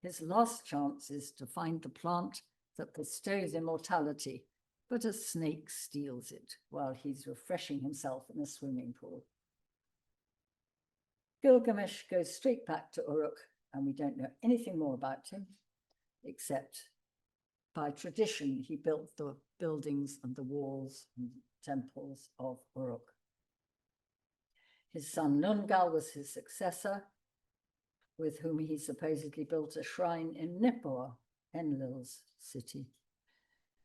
His last chance is to find the plant that bestows immortality, but a snake steals it while he's refreshing himself in a swimming pool. Gilgamesh goes straight back to Uruk, and we don't know anything more about him, except by tradition, he built the buildings and the walls and temples of Uruk. His son Nungal was his successor, with whom he supposedly built a shrine in Nippur, Enlil's city.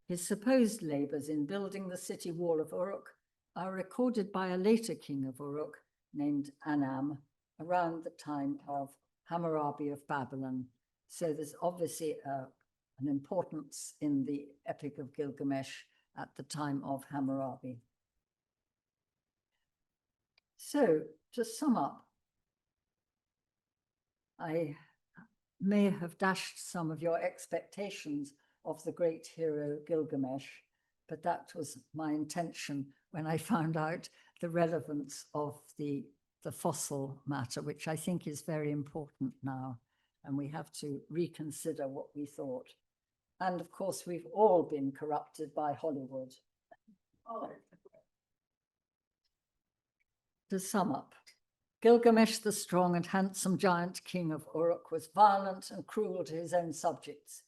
His supposed labors in building the city wall of Uruk are recorded by a later king of Uruk named Anam around the time of Hammurabi of Babylon. So there's obviously an importance in the Epic of Gilgamesh at the time of Hammurabi. So to sum up, I may have dashed some of your expectations of the great hero Gilgamesh, but that was my intention when I found out the relevance of the fossil matter, which I think is very important now, and we have to reconsider what we thought. And of course, we've all been corrupted by Hollywood. To sum up, Gilgamesh, the strong and handsome giant king of Uruk, was violent and cruel to his own subjects.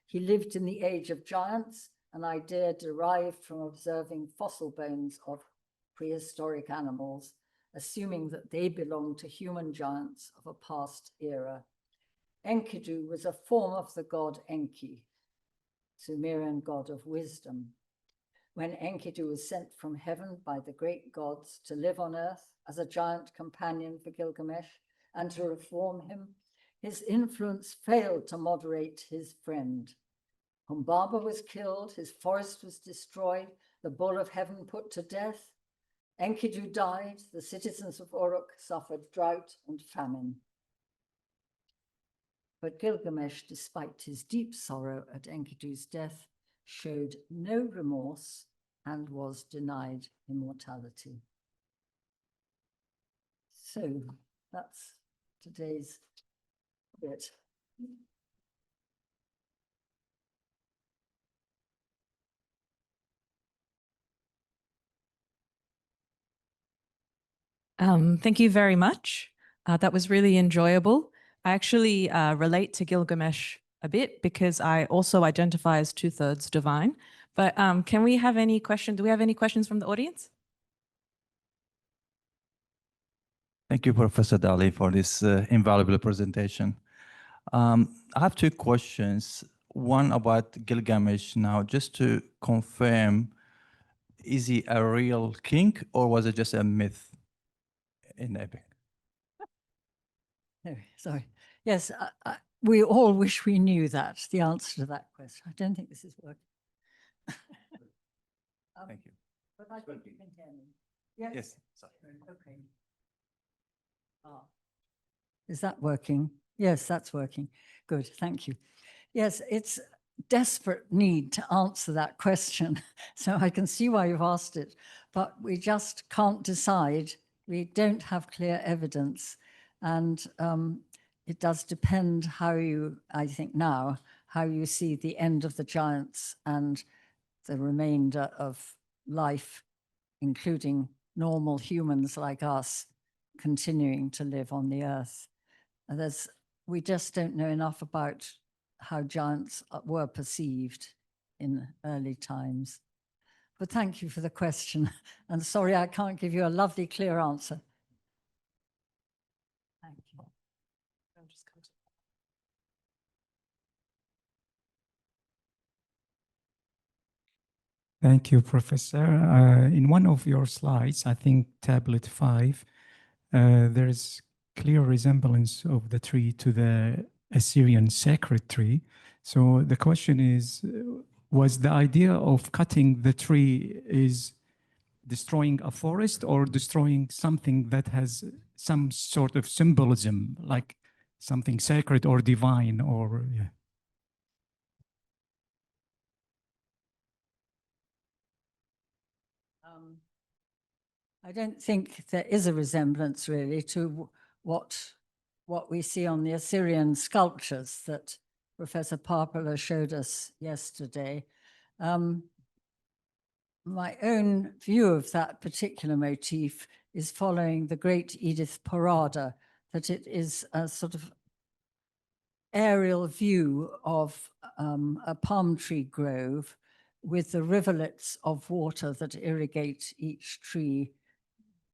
He lived in the age of giants, an idea derived from observing fossil bones of prehistoric animals, assuming that they belonged to human giants of a past era. Enkidu was a form of the god Enki, Sumerian god of wisdom. When Enkidu was sent from heaven by the great gods to live on earth as a giant companion for Gilgamesh and to reform him, his influence failed to moderate his friend. Humbaba was killed, his forest was destroyed, the bull of heaven put to death. Enkidu died, the citizens of Uruk suffered drought and famine. But Gilgamesh, despite his deep sorrow at Enkidu's death, showed no remorse and was denied immortality. So that's today's bit. Thank you very much. That was really enjoyable. I actually relate to Gilgamesh a bit because I also identify as 2/3 divine. But can we have any questions? Do we have any questions from the audience? Thank you, Professor Dalley, for this invaluable presentation. I have two questions. One about Gilgamesh now, just to confirm, is he a real king or was it just a myth in the epic? No, sorry. Yes, we all wish we knew that, the answer to that question. I don't think this is working. Thank you. But I think you can hear me. Yes. Sorry. Okay. Is that working? Yes, that's working. Good, thank you. Yes, it's desperate need to answer that question. So I can see why you've asked it, but we just can't decide. We don't have clear evidence. And it does depend how you, I think now, how you see the end of the giants and the remainder of life, including normal humans like us, continuing to live on the earth. We just don't know enough about how giants were perceived in early times. But thank you for the question. And sorry, I can't give you a lovely, clear answer. Thank you. Thank you, Professor. In one of your slides, I think tablet 5, there is clear resemblance of the tree to the Assyrian sacred tree. So the question is, was the idea of cutting the tree is destroying a forest or destroying something that has some sort of symbolism, like something sacred or divine or, yeah. I don't think there is a resemblance really to what we see on the Assyrian sculptures that Professor Parpola showed us yesterday. My own view of that particular motif is following the great Edith Parada, that it is a sort of aerial view of a palm tree grove with the rivulets of water that irrigate each tree,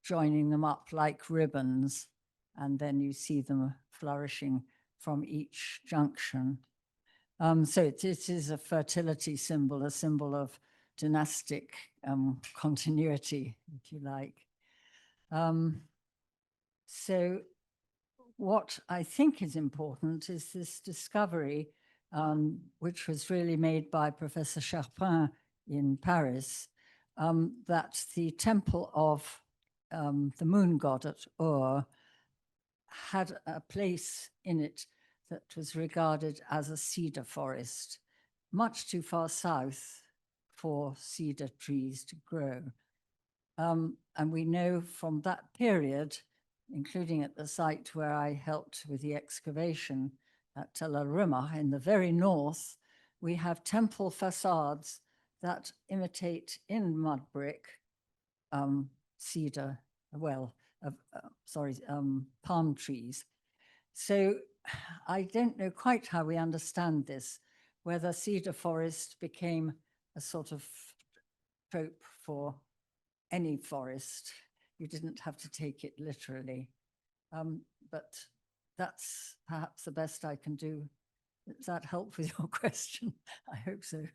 joining them up like ribbons, and then you see them flourishing from each junction. So it is a fertility symbol, a symbol of dynastic continuity, if you like. So what I think is important is this discovery, which was really made by Professor Charpin in Paris, that the temple of the moon god at Ur had a place in it that was regarded as a cedar forest, much too far south for cedar trees to grow. And we know from that period, including at the site where I helped with the excavation at Tel el-Rimah in the very north, we have temple facades that imitate in mud brick cedar, palm trees. So I don't know quite how we understand this, whether cedar forest became a sort of trope for any forest. You didn't have to take it literally. But that's perhaps the best I can do. Does that help with your question? I hope so.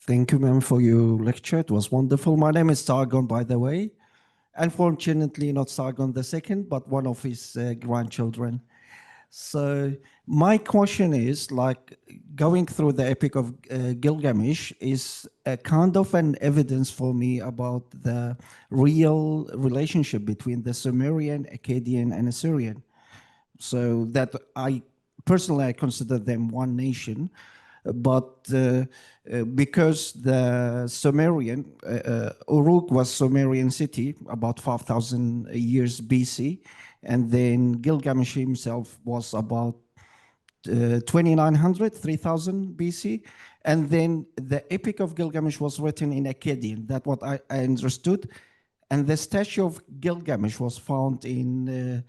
Thank you, ma'am, for your lecture. It was wonderful. My name is Sargon, by the way. Unfortunately, not Sargon II, but one of his grandchildren. So my question is, like, going through the Epic of Gilgamesh is a kind of an evidence for me about the real relationship between the Sumerian, Akkadian, and Assyrian. So that I consider them one nation. But because the Sumerian, Uruk was Sumerian city about 5,000 years BC, and then Gilgamesh himself was about 2,900, 3,000 BC, And then the Epic of Gilgamesh was written in Akkadian. That's what I understood. And the statue of Gilgamesh was found in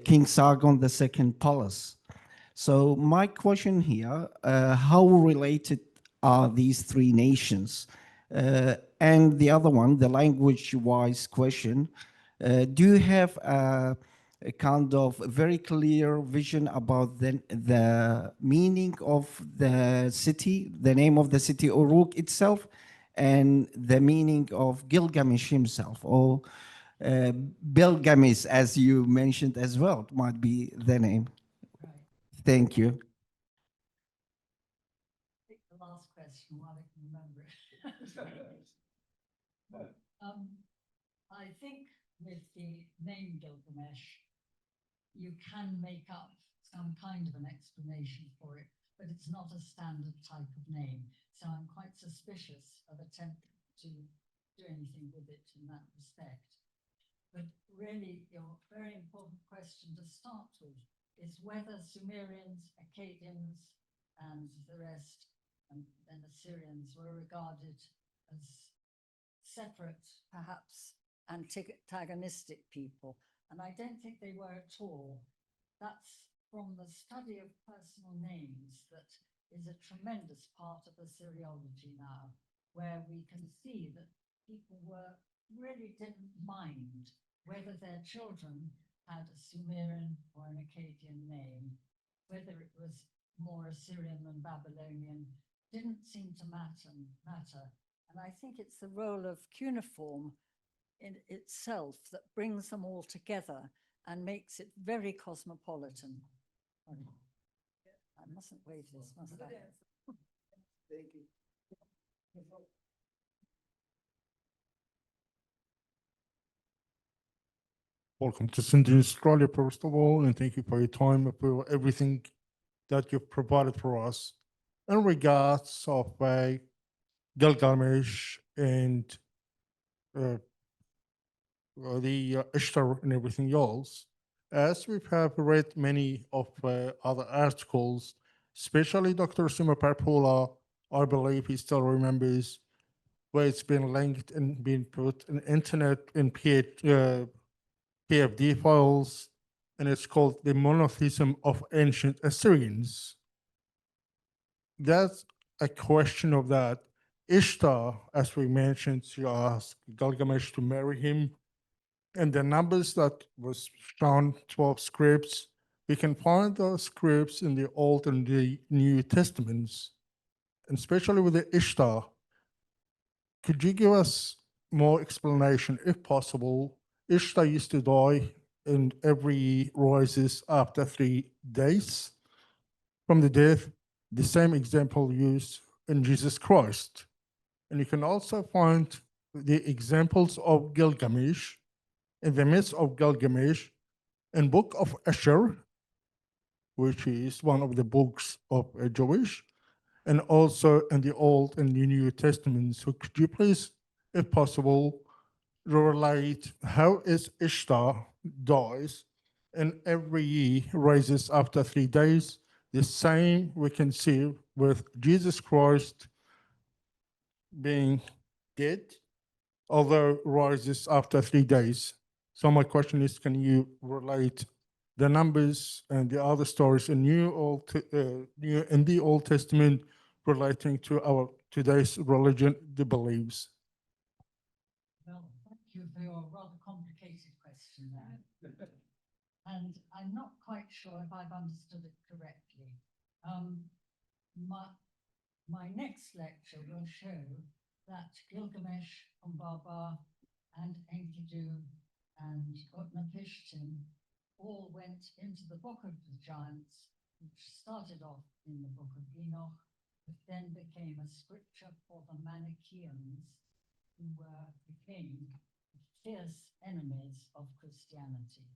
King Sargon II palace. So my question here, how related are these three nations? And the other one, the language-wise question, do you have a kind of very clear vision about the meaning of the city, the name of the city Uruk itself, and the meaning of Gilgamesh himself, or Bilgamesh, as you mentioned as well, might be the name. Thank you. Pick the last question while I can remember it. I think with the name Gilgamesh, you can make up some kind of an explanation for it, but it's not a standard type of name. So I'm quite suspicious of attempting to do anything with it in that respect. But really, your very important question to start with is whether Sumerians, Akkadians, and the rest, and then Assyrians, were regarded as separate, perhaps antagonistic people. And I don't think they were at all. That's from the study of personal names that is a tremendous part of Assyriology now, where we can see that people really didn't mind whether their children had a Sumerian or an Akkadian name, whether it was more Assyrian than Babylonian, didn't seem to matter. And I think it's the role of cuneiform in itself that brings them all together and makes it very cosmopolitan. I mustn't wave this, must I? Thank you. Welcome to Sydney, Australia, first of all, and thank you for your time and for everything that you've provided for us in regards of Gilgamesh and the Ishtar and everything else. As we have read many of other articles, especially Dr. Simo Parpola, I believe he still remembers where it's been linked and been put in internet in PFD files, and it's called The Monotheism of Ancient Assyrians. That's a question of that. Ishtar, as we mentioned, she asked Gilgamesh to marry him, and the numbers that was shown, 12 scripts, we can find those scripts in the Old and the New Testaments, and especially with the Ishtar. Could you give us more explanation, if possible? Ishtar used to die and every year rises after 3 days from the death. The same example used in Jesus Christ. And you can also find the examples of Gilgamesh in the myths of Gilgamesh in Book of Asher, which is one of the books of Jewish, and also in the Old and the New Testament. So could you please, if possible, relate how is Ishtar dies and every year rises after 3 days? The same we can see with Jesus Christ being dead, although rises after 3 days. So my question is, can you relate the numbers and the other stories in New in the Old Testament relating to our today's religion, the beliefs? Well, thank you for your rather complicated question there. And I'm not quite sure if I've understood it correctly. My next lecture will show that Gilgamesh, Humbaba, and Enkidu, and Utnapishtim all went into the Book of the Giants, which started off in the Book of Enoch, but then became a scripture for the Manichaeans, who became fierce enemies of Christianity.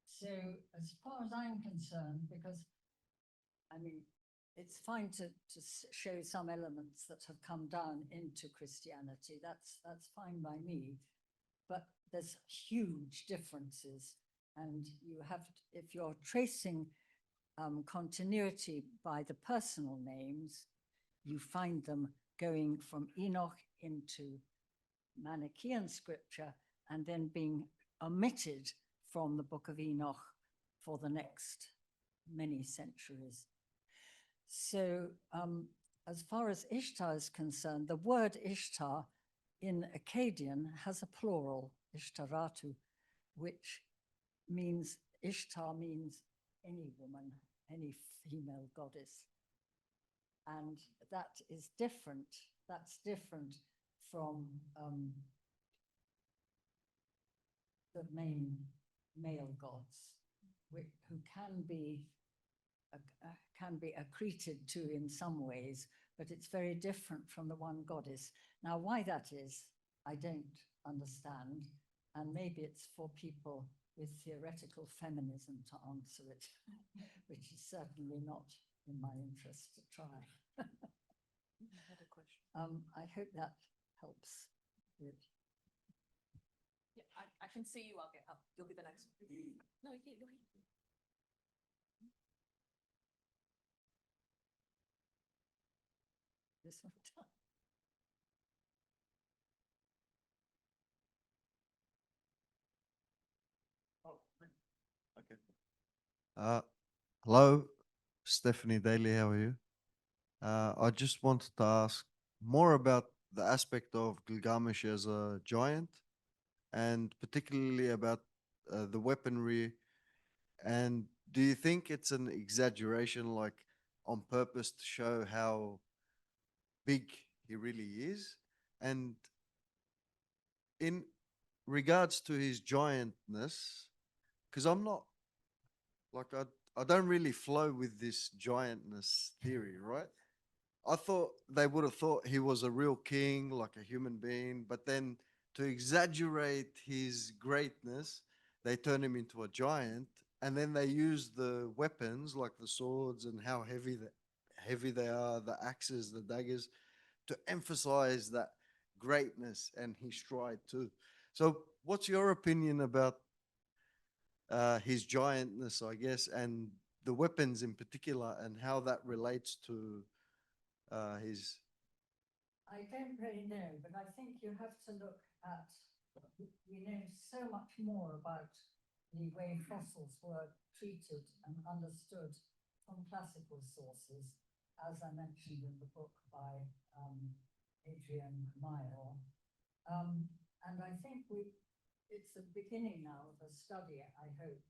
So as far as I'm concerned, because, I mean, it's fine to show some elements that have come down into Christianity. That's fine by me, but there's huge differences. And you have, if you're tracing continuity by the personal names, you find them going from Enoch into Manichaean scripture and then being omitted from the book of Enoch for the next many centuries. So as far as Ishtar is concerned, the word Ishtar in Akkadian has a plural, Ishtaratu, which means, Ishtar means any woman, any female goddess. And that is different. That's different from the main male gods, who can be accreted to in some ways, but it's very different from the one goddess. Now, why that is, I don't understand, and maybe it's for people with theoretical feminism to answer it, which is certainly not in my interest to try. I had a question. I hope that helps. Yeah, I can see you. I'll get up. You'll be the next one. No, you can't. This one. Okay. Hello, Stephanie Daly, how are you? I just wanted to ask more about the aspect of Gilgamesh as a giant, and particularly about the weaponry. And do you think it's an exaggeration, like on purpose to show how big he really is? And in regards to his giantness, because I'm not, like, I don't really flow with this giantness theory, right? I thought they would have thought he was a real king, like a human being, but then to exaggerate his greatness, they turn him into a giant, and then they use the weapons like the swords and how heavy they are, the axes, the daggers, to emphasize that greatness and his stride too. So what's your opinion about his giantness, I guess, and the weapons in particular, and how that relates to his? I don't really know, but I think you have to look at, we know so much more about the way fossils were treated and understood from classical sources, as I mentioned in the book by Adrian Mayer. And I think it's the beginning now of a study, I hope,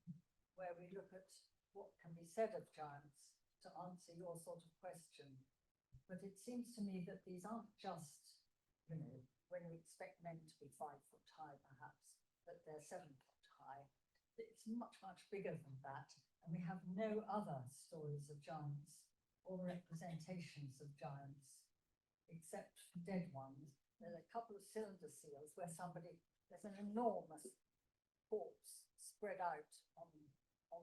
where we look at what can be said of giants to answer your sort of question. But it seems to me that these aren't just, when we expect men to be 5 foot high, perhaps, that they're 7 foot high. It's much, much bigger than that. And we have no other stories of giants or representations of giants, except dead ones. There's a couple of cylinder seals where there's an enormous corpse spread out on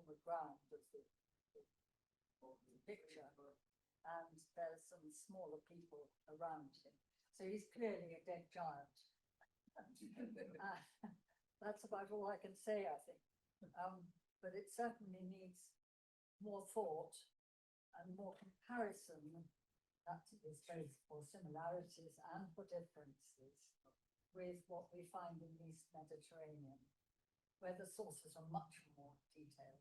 the ground of the picture, and there's some smaller people around him. So he's clearly a dead giant. That's about all I can say, I think. But it certainly needs more thought and more comparison. That is both for similarities and for differences with what we find in the East Mediterranean, where the sources are much more detailed.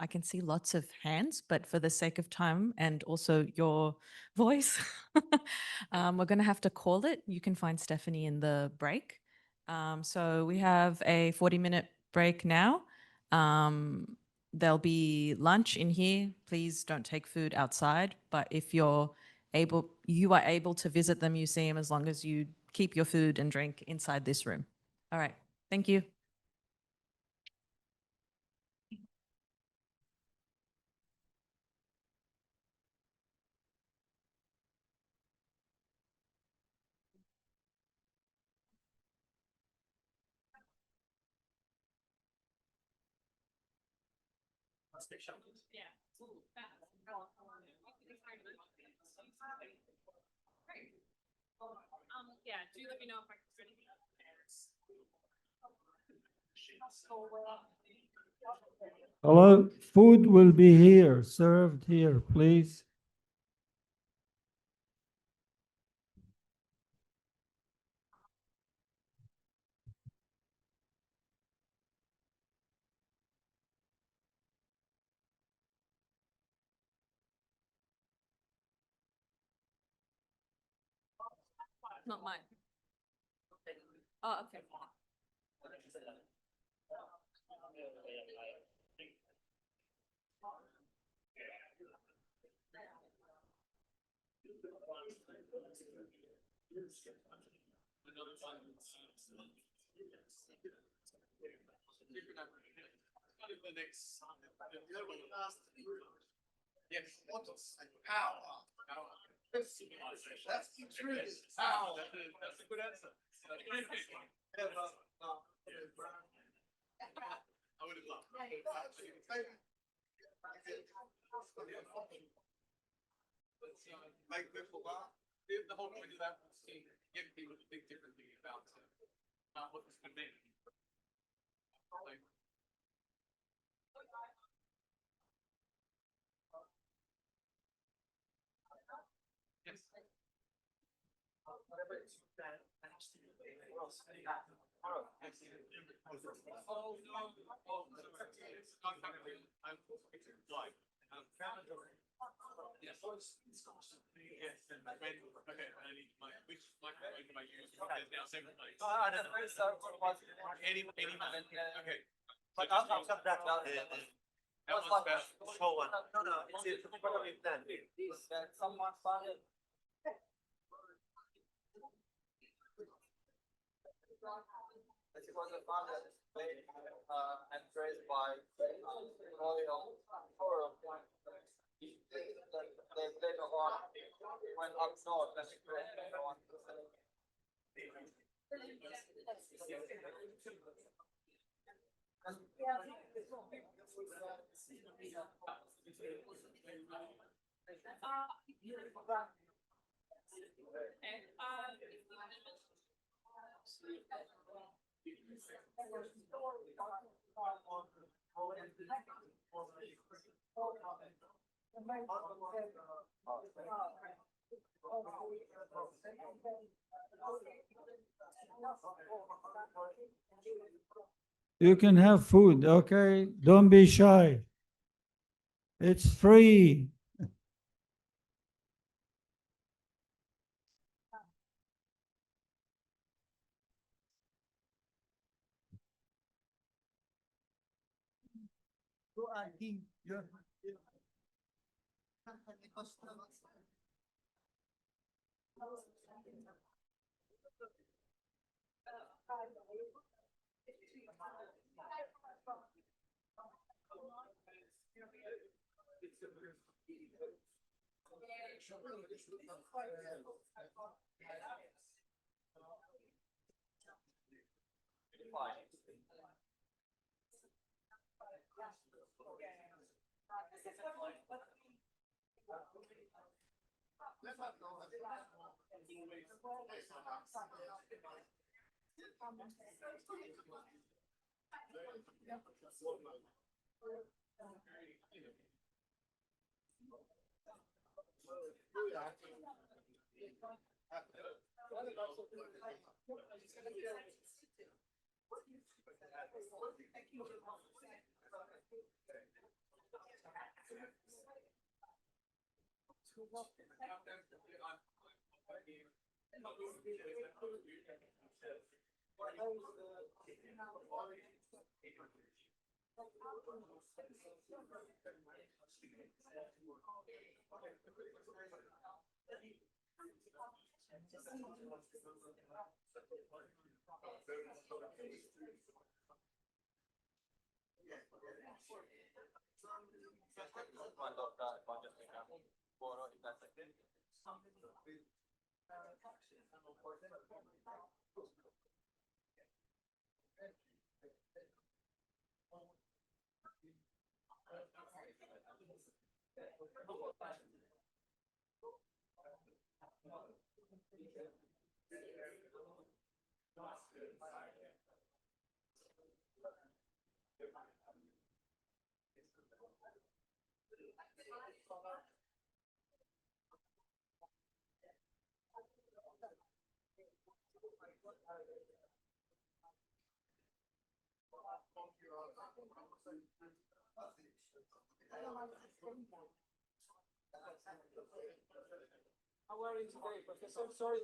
I can see lots of hands, but for the sake of time and also your voice, we're going to have to call it. You can find Stephanie in the break. So we have a 40-minute break now. There'll be lunch in here. Please don't take food outside. But if you are able to visit the museum as long as you keep your food and drink inside this room. All right. Thank you. Yeah, do let me know if I can fit anything up there. Hello, food will be here, served here, please. Not mine. Oh, okay. Yes, power. That's the truth. Power. That's a good answer. I would have loved. Make people laugh. The whole point of that was to give people to think differently about what this could mean. Like, yes. Oh, no. Oh, it's not happening. I'm like, yes. Yes. Okay, I need which microphone am I using? There's now several names. Any, okay. But after that, That one's better. show one. No, it's probably plan. Someone found it. This was a fund that is made and raised by Royal Forum. They later on went up north and created one. You can have food, okay? Don't be shy. It's free. How are you today, Professor? Sorry,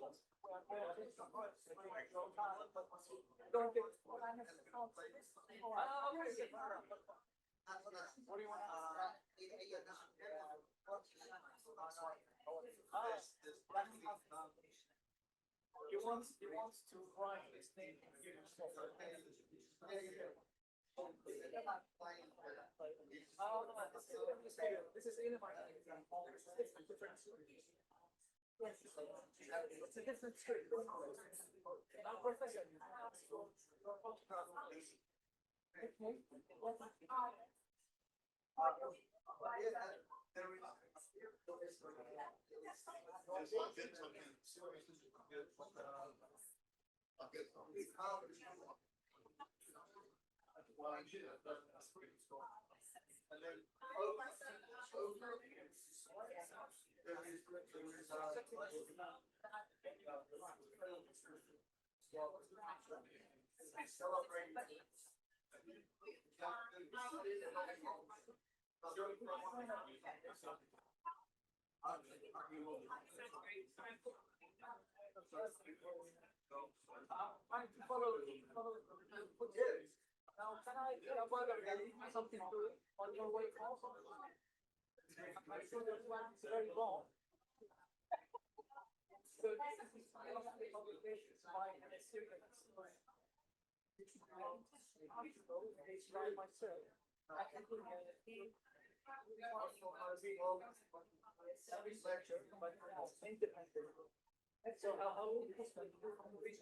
He wants to write his name. This is in my example. It's a different story. Yes, it's a different story. Now, Professor, now, can I something to on your way home? I'm sure this one is very long. So this is publications by an Assyrian it's by myself. I can do service lecture, but independent. So how will this one do from the region?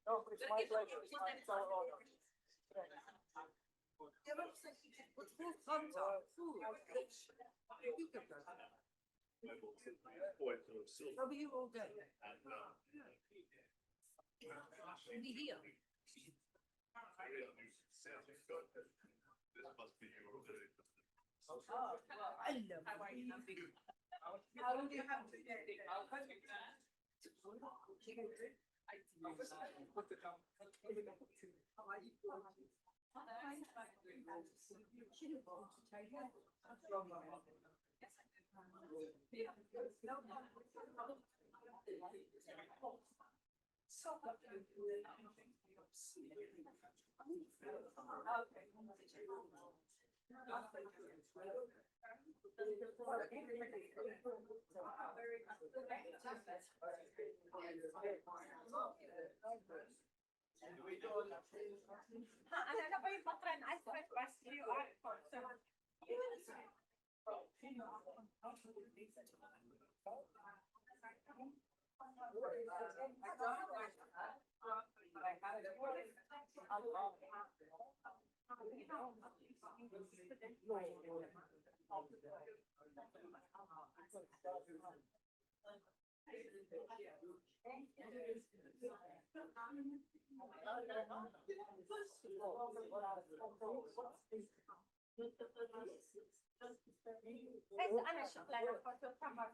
No, it's my pleasure. It's our honor. How are you all day? Only here. Hello. How long do you have to Ano ba yung patran? I sweat past you. Ano siya plano ko to kamar?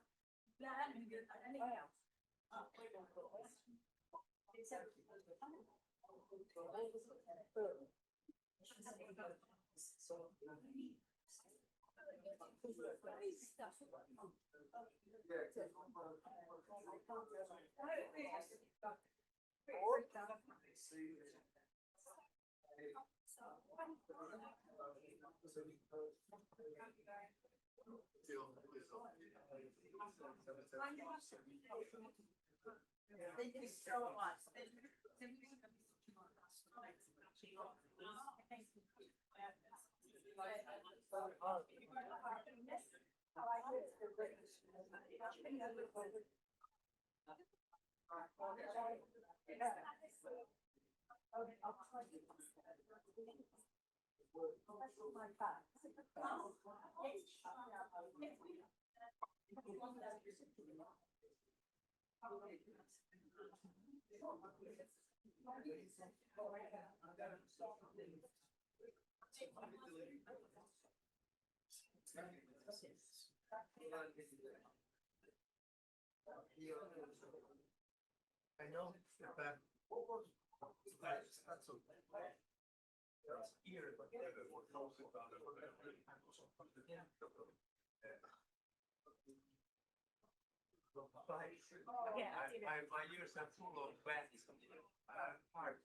Thank you so much. I know. here, but never for close about it. My ears are full of bands. Hard.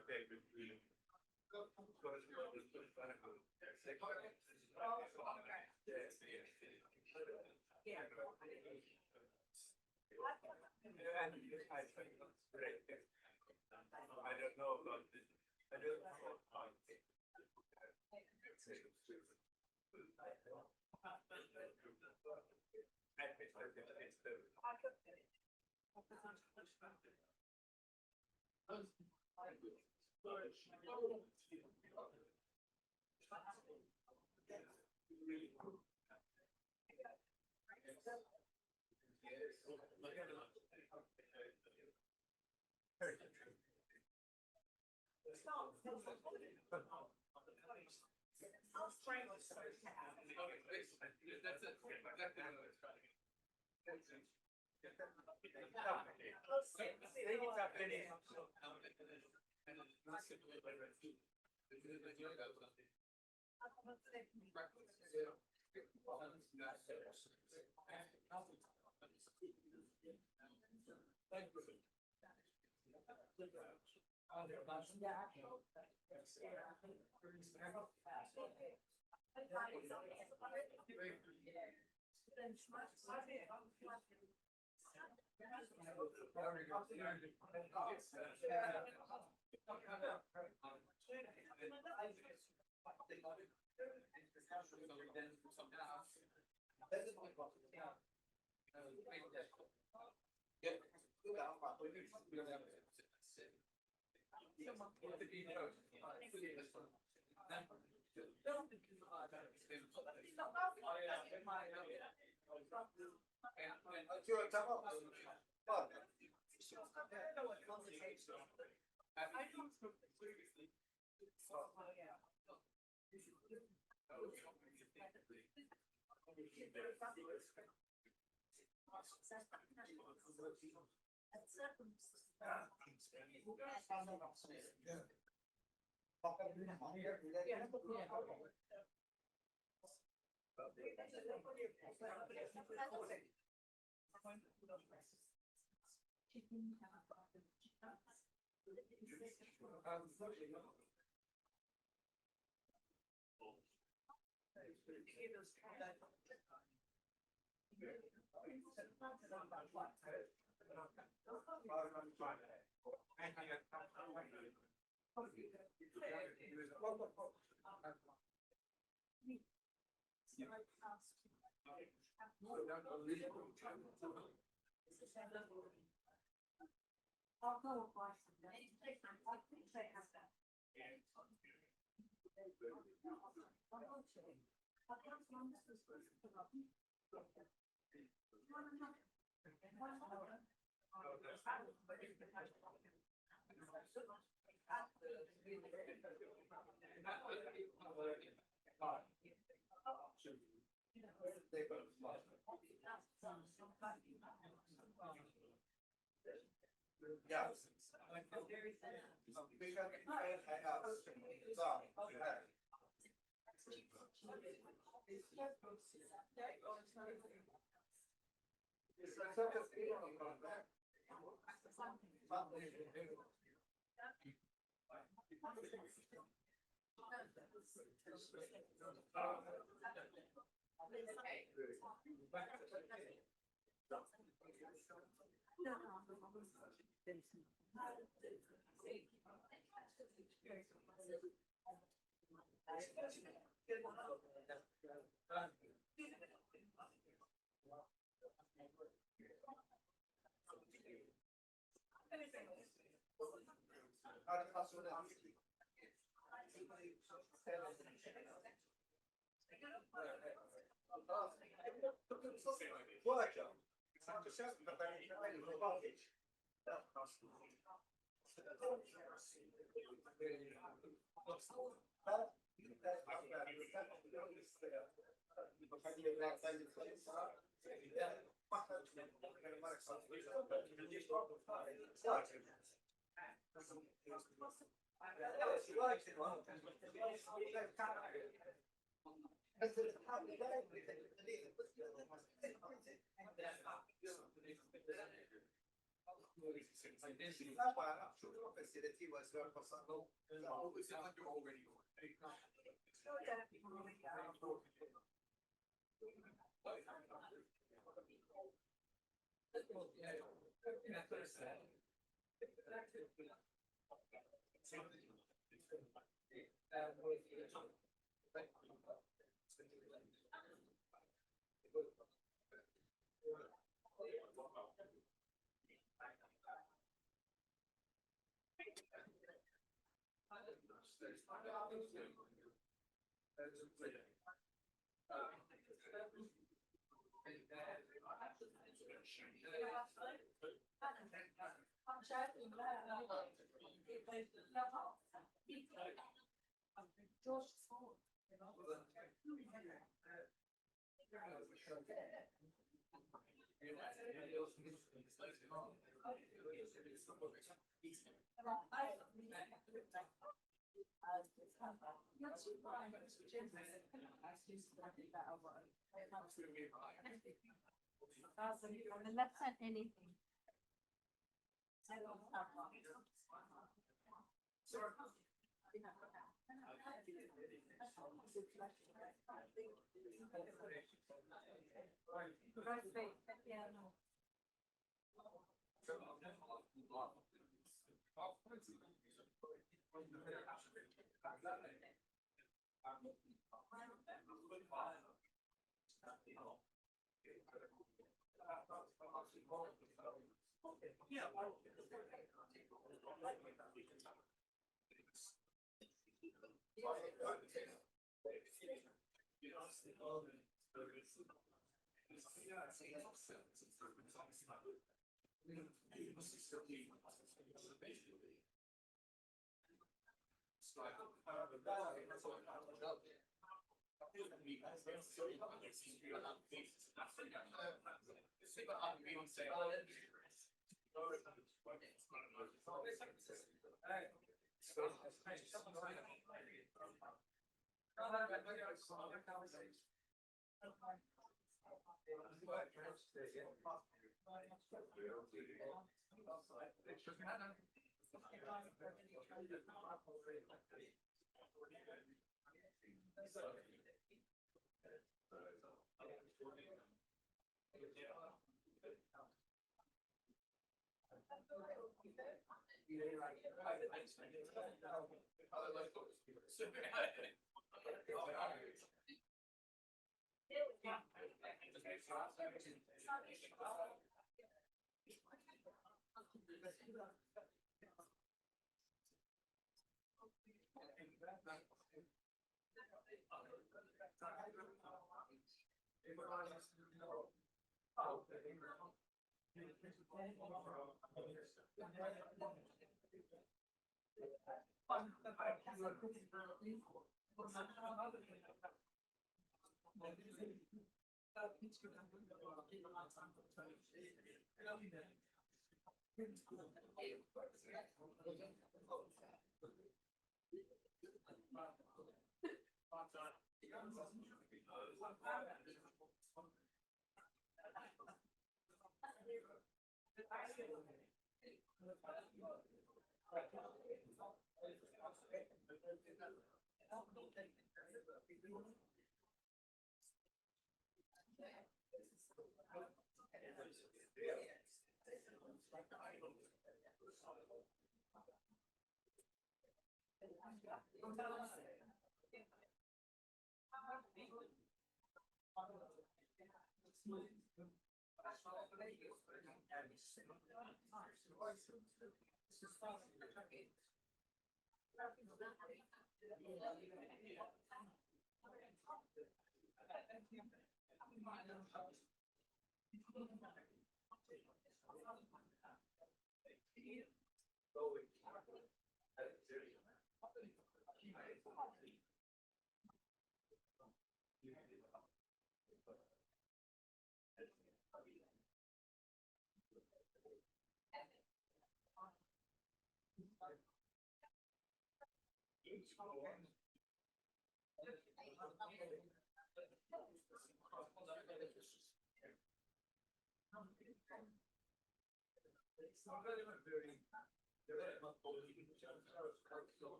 My favorite dream. I don't know about this. I don't know about it. On the left side, anything.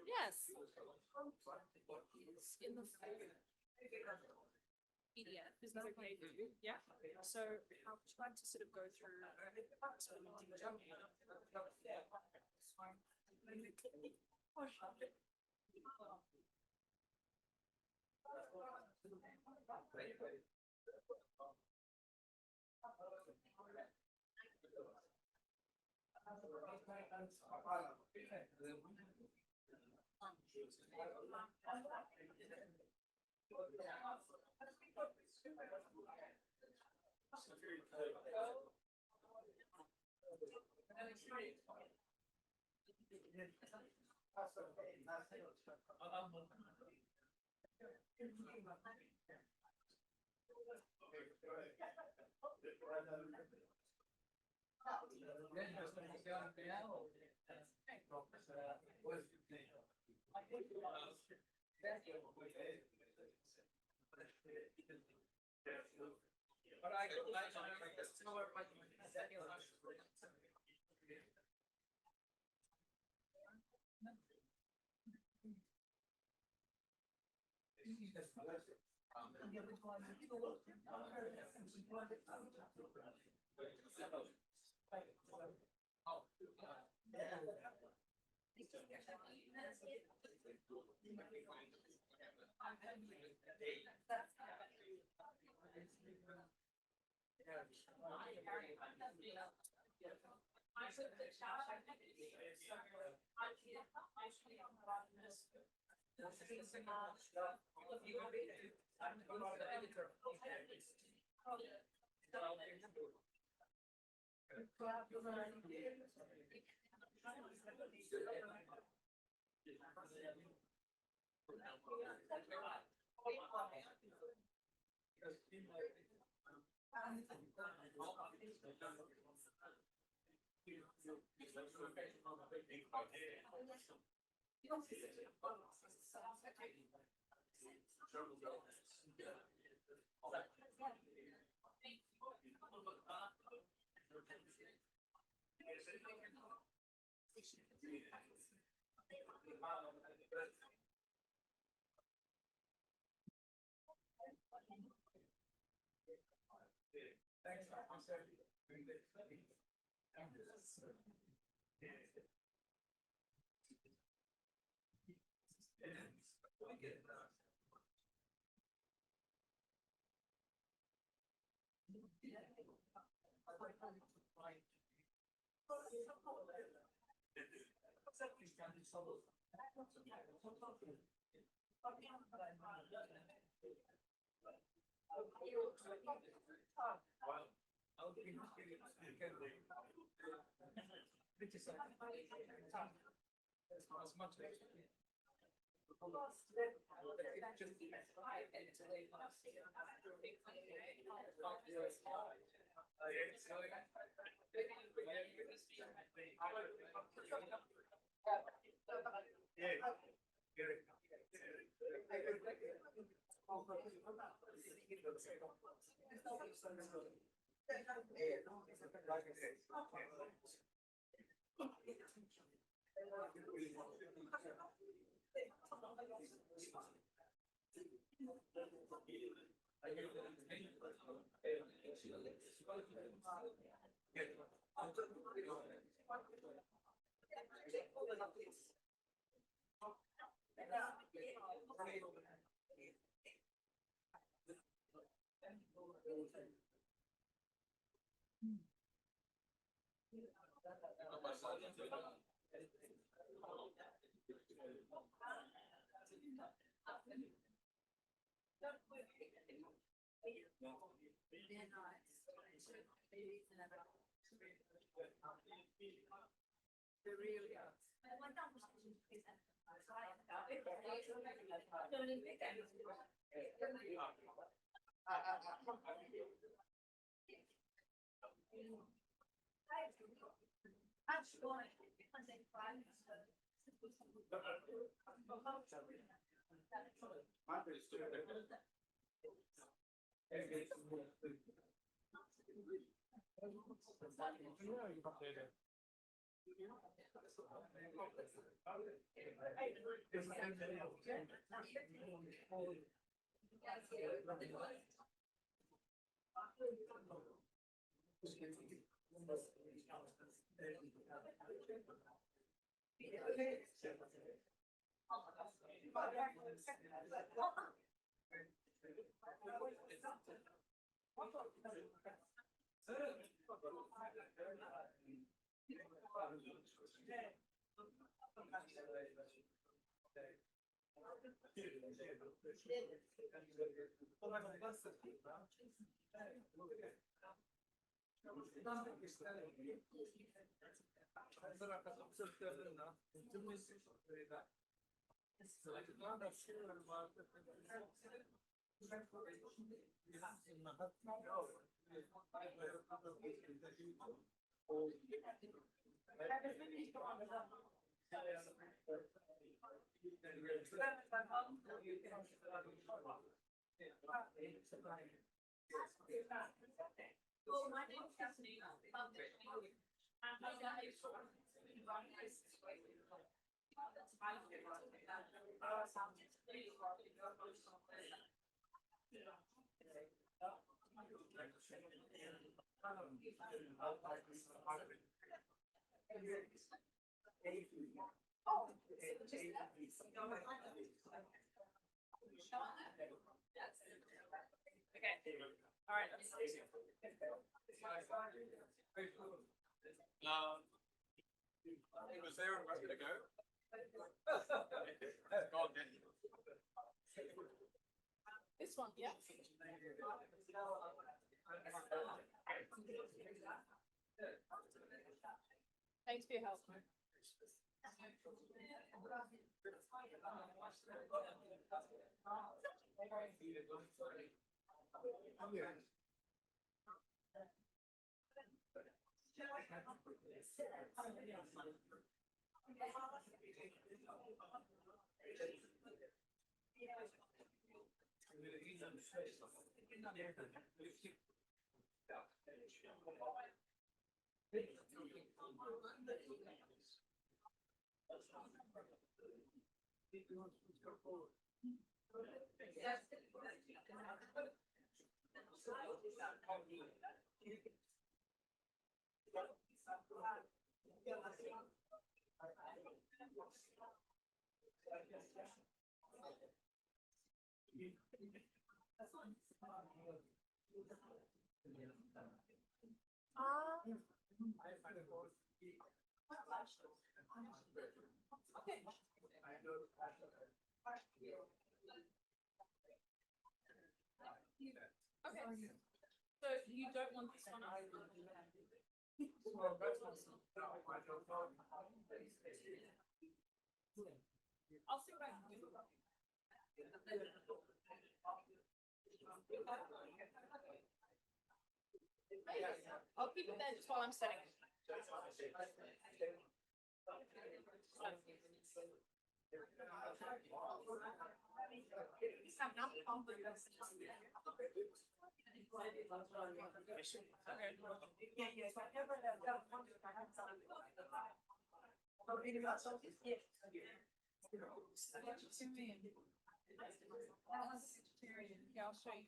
Yes. In the PDF, is that okay? Yeah. So how would you like to sort of go through? It was there and ready to go. Go on, Daniel. This one, yeah. Thanks for your help. Okay, so you don't want this one up? I'll see what I can do. I'll keep it there just while I'm setting it. Yeah, I'll show you.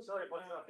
Sorry, what's up?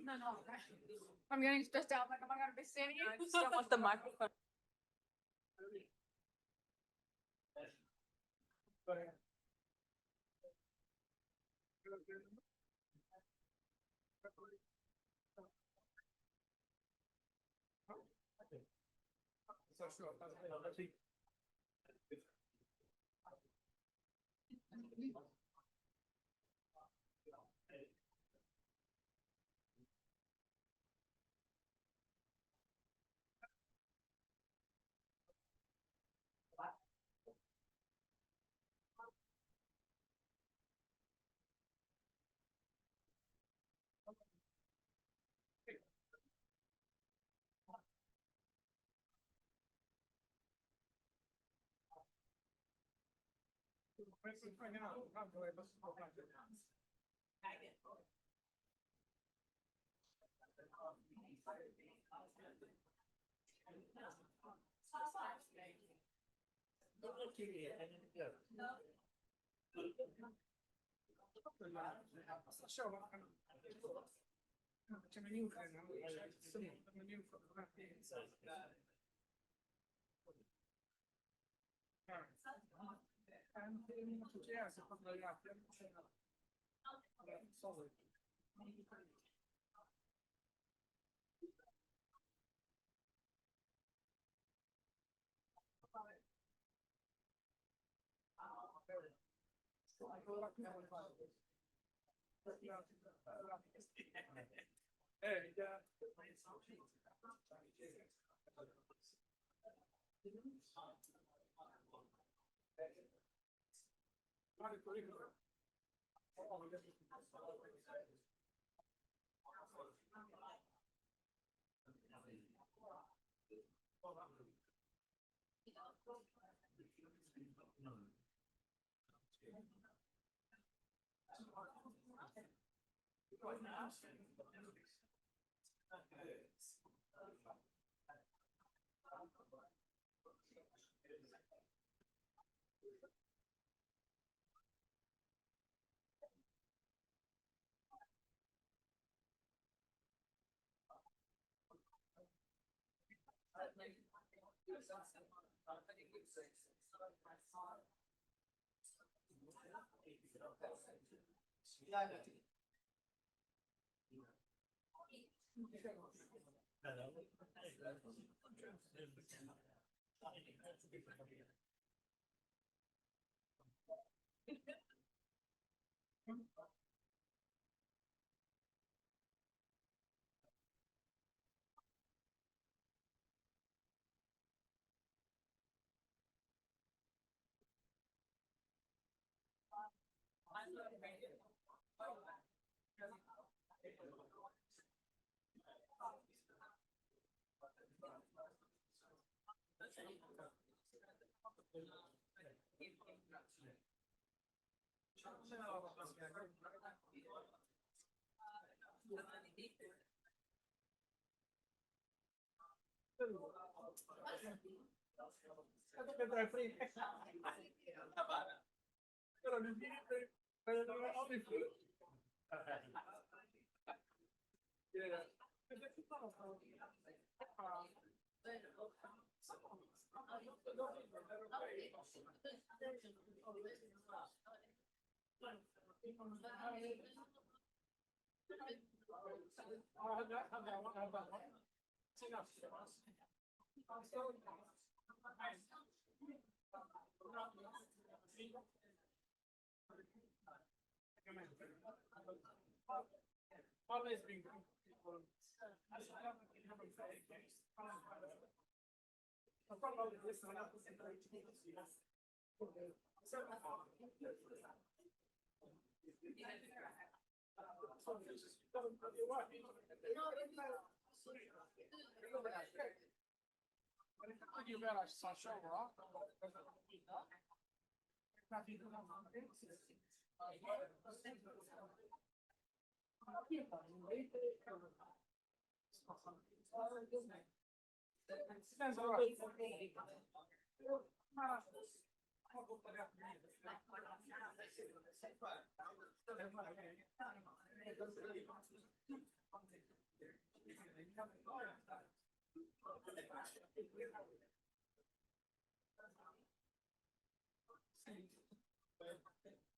No, no. I'm getting stressed out, like, am I gonna be standing here? I just don't want the microphone.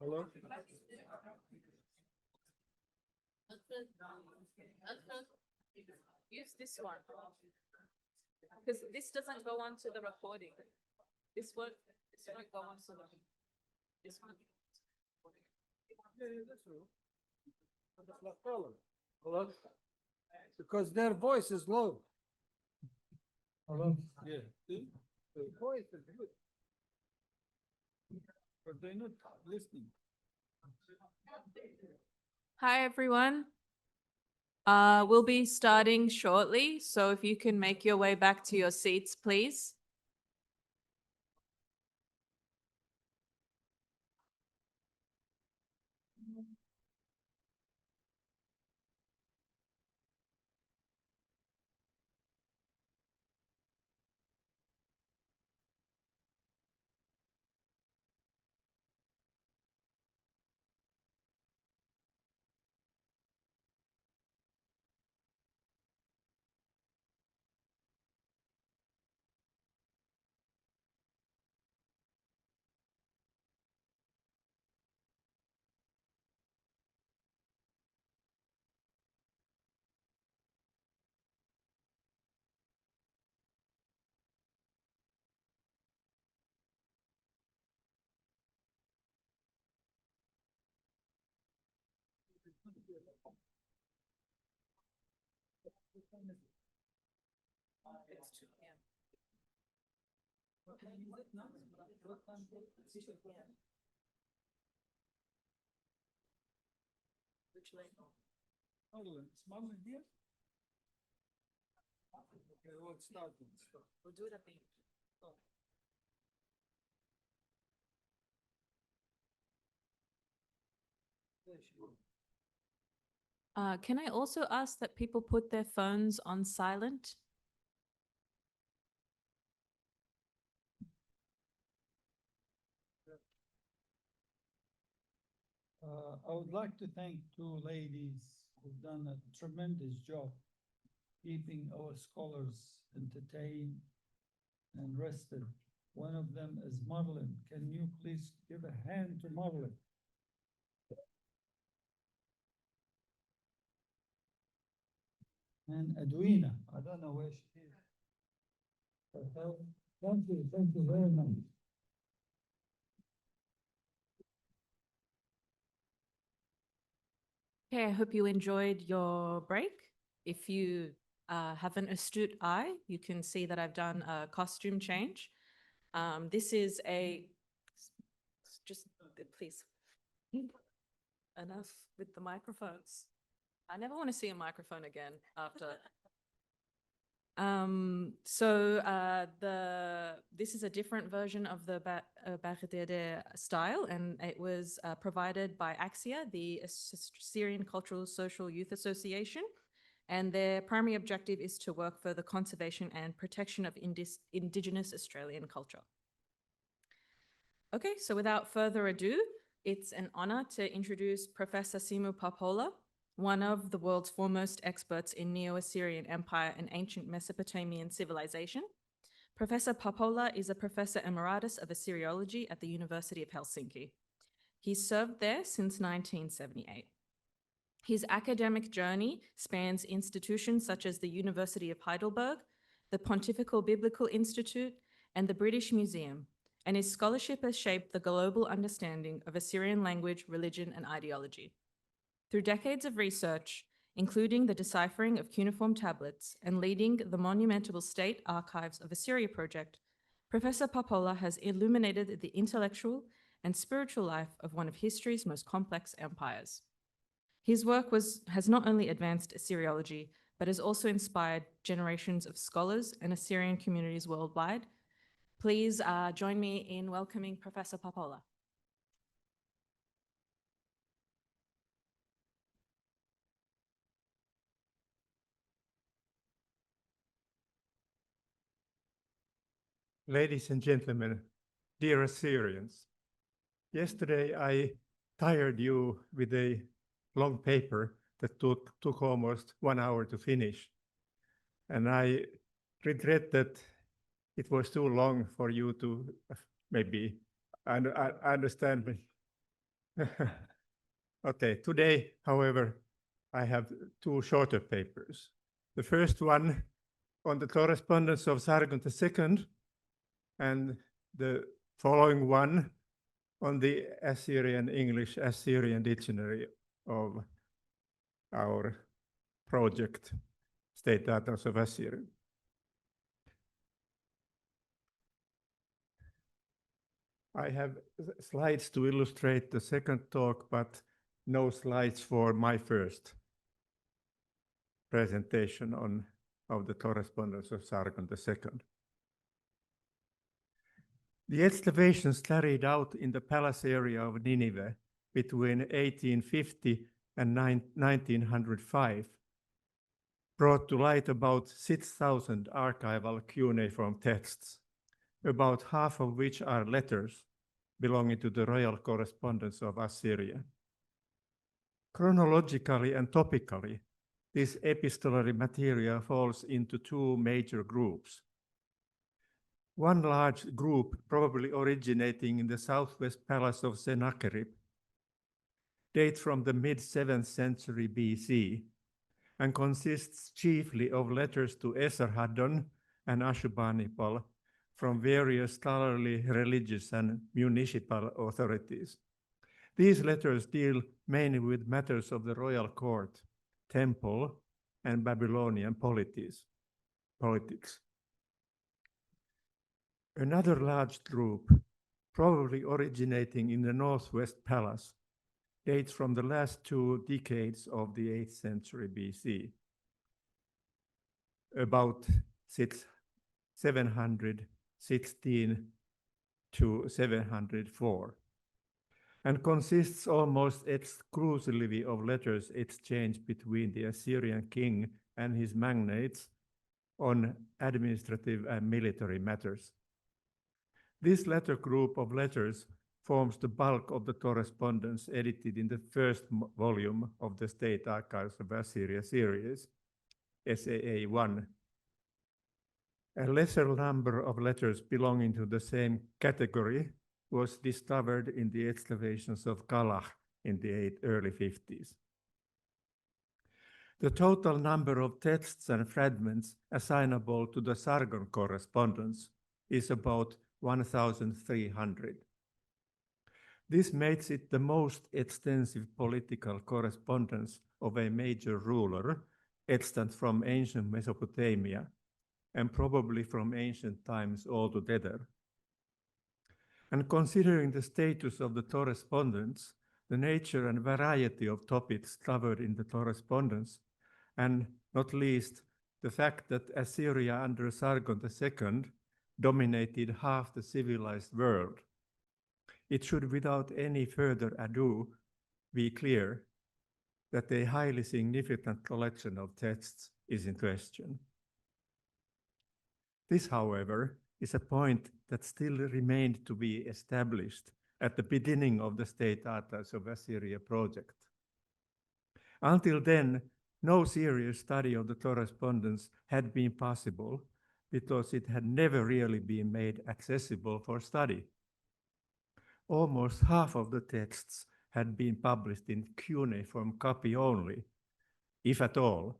Hello? Use this one. Because this doesn't go on to the recording. This won't go on to the, this one. Hello? Because their voice is low. Hello? Yeah. See? The voice is good. But they're not listening. Hi, everyone. We'll be starting shortly, so if you can make your way back to your seats, please. It's 2 p.m. Which lane? Hold on, it's Marlon here? Okay, well, it's starting. We'll do it at the. Can I also ask that people put their phones on silent? I would like to thank two ladies who've done a tremendous job keeping our scholars entertained and rested. One of them is Marlon. Can you please give a hand to Marlon? And Edwina, I don't know where she is. Thank you very much. Okay, I hope you enjoyed your break. If you have an astute eye, you can see that I've done a costume change. This is just please, enough with the microphones. I never want to see a microphone again after. This is a different version of the Baghdadi style, and it was provided by Axia, the Assyrian Cultural Social Youth Association, and their primary objective is to work for the conservation and protection of Indigenous Australian culture. Okay, so without further ado, it's an honor to introduce Professor Simo Parpola, one of the world's foremost experts in Neo-Assyrian Empire and ancient Mesopotamian civilization. Professor Parpola is a Professor Emeritus of Assyriology at the University of Helsinki. He served there since 1978. His academic journey spans institutions such as the University of Heidelberg, the Pontifical Biblical Institute, and the British Museum, and his scholarship has shaped the global understanding of Assyrian language, religion, and ideology. Through decades of research, including the deciphering of cuneiform tablets and leading the monumental State Archives of Assyria project, Professor Parpola has illuminated the intellectual and spiritual life of one of history's most complex empires. His work has not only advanced Assyriology, but has also inspired generations of scholars and Assyrian communities worldwide. Please join me in welcoming Professor Parpola. Ladies and gentlemen, dear Assyrians, yesterday I tired you with a long paper that took almost 1 hour to finish. And I regret that it was too long for you to maybe understand me. Okay, today, however, I have 2 shorter papers. The first one on the correspondence of Sargon II, and the following one on the Assyrian-English-Assyrian dictionary of our project, State Atlas of Assyrian. I have slides to illustrate the second talk, but no slides for my first presentation of the correspondence of Sargon II. The excavations carried out in the palace area of Nineveh between 1850 and 1905 brought to light about 6,000 archival cuneiform texts, about half of which are letters belonging to the royal correspondence of Assyria. Chronologically and topically, this epistolary material falls into 2 major groups. One large group, probably originating in the southwest palace of Sennacherib, dates from the mid-7th century BC and consists chiefly of letters to Esarhaddon and Ashurbanipal from various scholarly, religious, and municipal authorities. These letters deal mainly with matters of the royal court, temple, and Babylonian politics. Another large group, probably originating in the Northwest Palace, dates from the last 2 decades of the 8th century BC, about 716 to 704, and consists almost exclusively of letters exchanged between the Assyrian king and his magnates on administrative and military matters. This latter group of letters forms the bulk of the correspondence edited in the first volume of the State Archives of Assyria series, SAA1. A lesser number of letters belonging to the same category was discovered in the excavations of Kalach in the early 50s. The total number of texts and fragments assignable to the Sargon correspondence is about 1,300. This makes it the most extensive political correspondence of a major ruler extant from ancient Mesopotamia and probably from ancient times altogether. And considering the status of the correspondence, the nature and variety of topics covered in the correspondence, and not least the fact that Assyria under Sargon II dominated half the civilized world, it should without any further ado be clear that a highly significant collection of texts is in question. This, however, is a point that still remained to be established at the beginning of the State Atlas of Assyria project. Until then, no serious study of the correspondence had been possible because it had never really been made accessible for study. Almost half of the texts had been published in cuneiform copy only, if at all,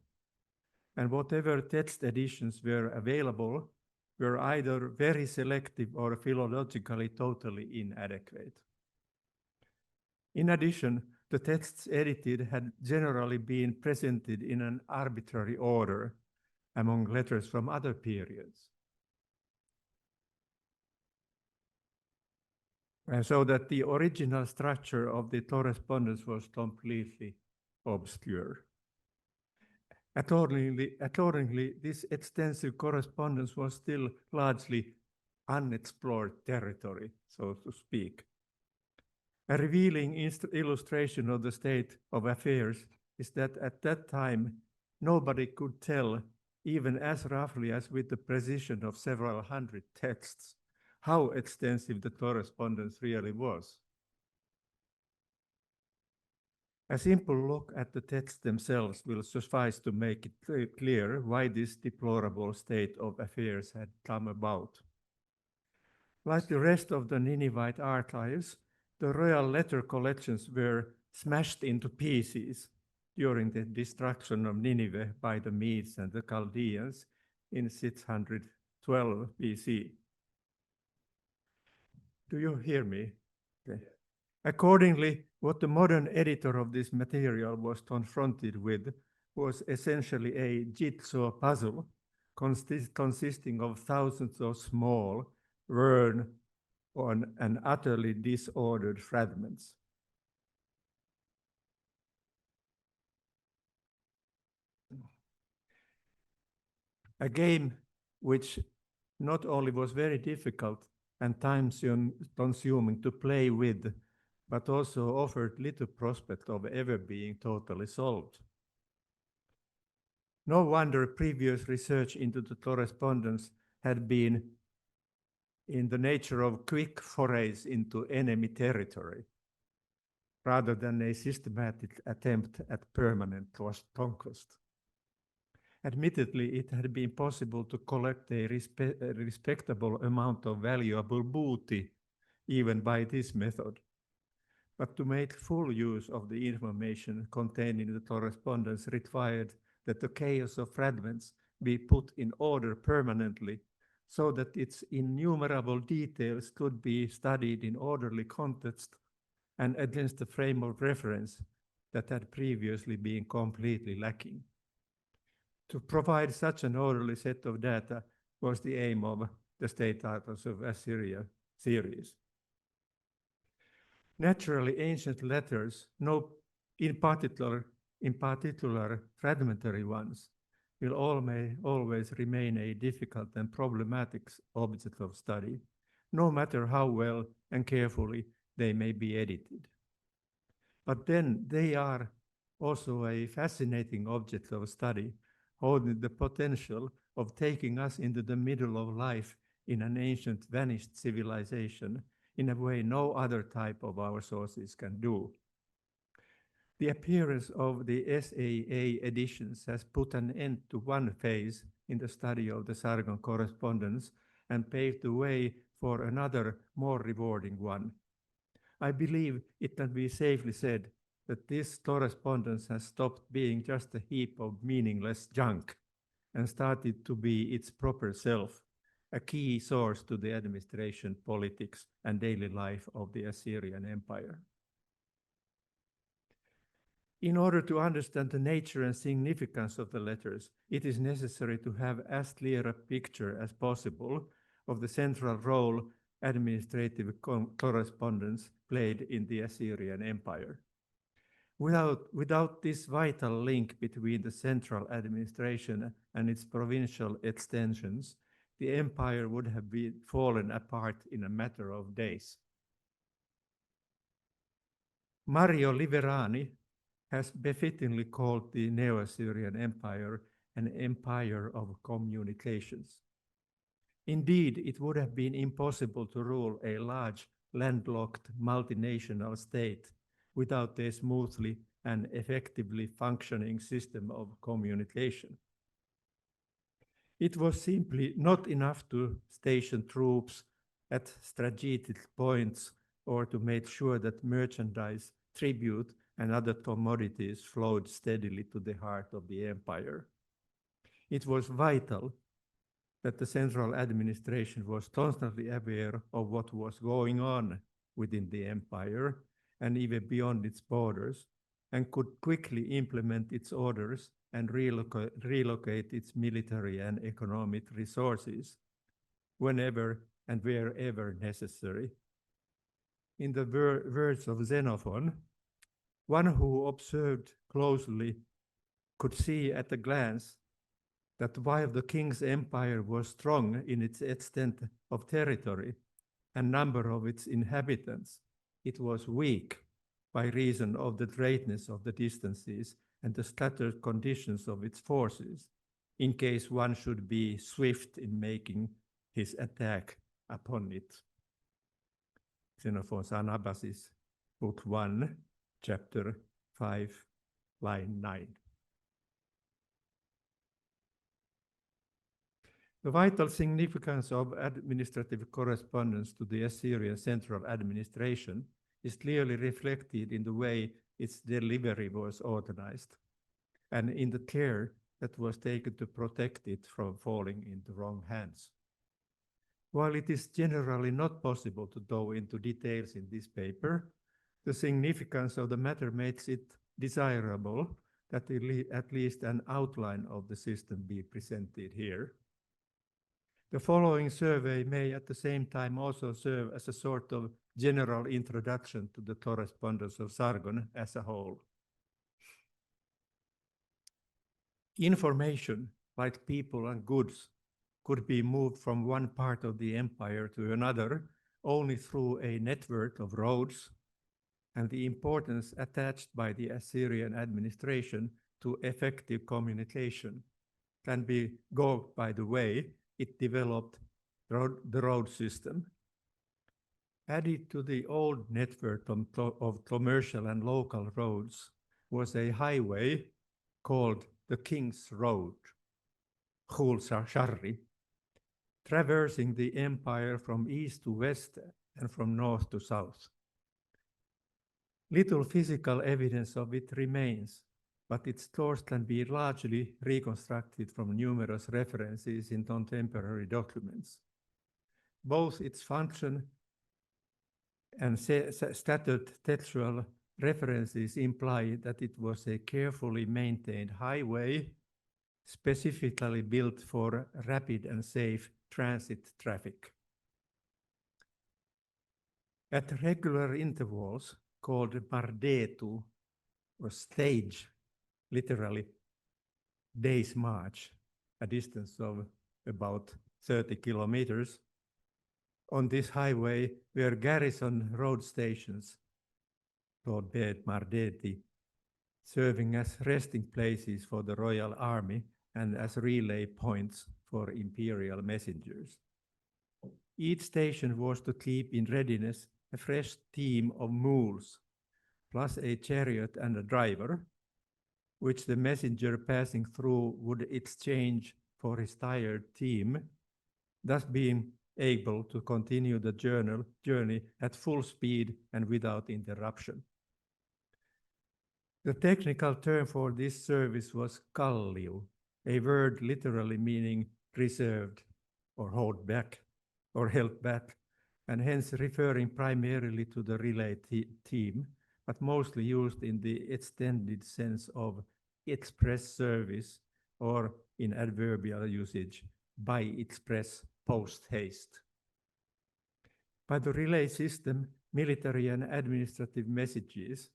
and whatever text editions were available were either very selective or philologically totally inadequate. In addition, the texts edited had generally been presented in an arbitrary order among letters from other periods. And so that the original structure of the correspondence was completely obscure. Accordingly, this extensive correspondence was still largely unexplored territory, so to speak. A revealing illustration of the state of affairs is that at that time, nobody could tell, even as roughly as with the precision of several hundred texts, how extensive the correspondence really was. A simple look at the texts themselves will suffice to make it clear why this deplorable state of affairs had come about. Like the rest of the Ninevite archives, the royal letter collections were smashed into pieces during the destruction of Nineveh by the Medes and the Chaldeans in 612 BC. Do you hear me? Okay. Accordingly, what the modern editor of this material was confronted with was essentially a jigsaw puzzle consisting of thousands of small, worn and utterly disordered fragments. A game which not only was very difficult and time-consuming to play with, but also offered little prospect of ever being totally solved. No wonder previous research into the correspondence had been in the nature of quick forays into enemy territory, rather than a systematic attempt at permanent conquest. Admittedly, it had been possible to collect a respectable amount of valuable booty even by this method. But to make full use of the information contained in the correspondence required that the chaos of fragments be put in order permanently so that its innumerable details could be studied in orderly context and against the frame of reference that had previously been completely lacking. To provide such an orderly set of data was the aim of the State Atlas of Assyria series. Naturally, ancient letters, in particular fragmentary ones, will always remain a difficult and problematic object of study, no matter how well and carefully they may be edited. But then they are also a fascinating object of study, holding the potential of taking us into the middle of life in an ancient vanished civilization in a way no other type of our sources can do. The appearance of the SAA editions has put an end to one phase in the study of the Sargon correspondence and paved the way for another, more rewarding one. I believe it can be safely said that this correspondence has stopped being just a heap of meaningless junk and started to be its proper self, a key source to the administration, politics, and daily life of the Assyrian Empire. In order to understand the nature and significance of the letters, it is necessary to have as clear a picture as possible of the central role administrative correspondence played in the Assyrian Empire. Without this vital link between the central administration and its provincial extensions, the empire would have fallen apart in a matter of days. Mario Liverani has befittingly called the Neo-Assyrian Empire an empire of communications. Indeed, it would have been impossible to rule a large, landlocked, multinational state without a smoothly and effectively functioning system of communication. It was simply not enough to station troops at strategic points or to make sure that merchandise, tribute, and other commodities flowed steadily to the heart of the empire. It was vital that the central administration was constantly aware of what was going on within the empire and even beyond its borders, and could quickly implement its orders and relocate its military and economic resources whenever and wherever necessary. In the words of Xenophon, one who observed closely could see at a glance that while the king's empire was strong in its extent of territory and number of its inhabitants, it was weak by reason of the greatness of the distances and the scattered conditions of its forces, in case one should be swift in making his attack upon it. Xenophon's Anabasis, Book 1, Chapter 5, line 9. The vital significance of administrative correspondence to the Assyrian central administration is clearly reflected in the way its delivery was organized and in the care that was taken to protect it from falling into wrong hands. While it is generally not possible to go into details in this paper, the significance of the matter makes it desirable that at least an outline of the system be presented here. The following survey may at the same time also serve as a sort of general introduction to the correspondence of Sargon as a whole. Information, like people and goods, could be moved from one part of the empire to another only through a network of roads, and the importance attached by the Assyrian administration to effective communication can be gauged by the way it developed the road system. Added to the old network of commercial and local roads was a highway called the King's Road, Khul Sharri, traversing the empire from east to west and from north to south. Little physical evidence of it remains, but its source can be largely reconstructed from numerous references in contemporary documents. Both its function and scattered textual references imply that it was a carefully maintained highway specifically built for rapid and safe transit traffic. At regular intervals, called mardetu, or stage, literally day's march, a distance of about 30 kilometers. On this highway were garrison road stations, called Bed Mardeti, serving as resting places for the royal army and as relay points for imperial messengers. Each station was to keep in readiness a fresh team of mules, plus a chariot and a driver, which the messenger passing through would exchange for his tired team, thus being able to continue the journey at full speed and without interruption. The technical term for this service was kalliu, a word literally meaning reserved or held back, and hence referring primarily to the relay team, but mostly used in the extended sense of express service, or in adverbial usage, by express post haste. By the relay system, military and administrative messages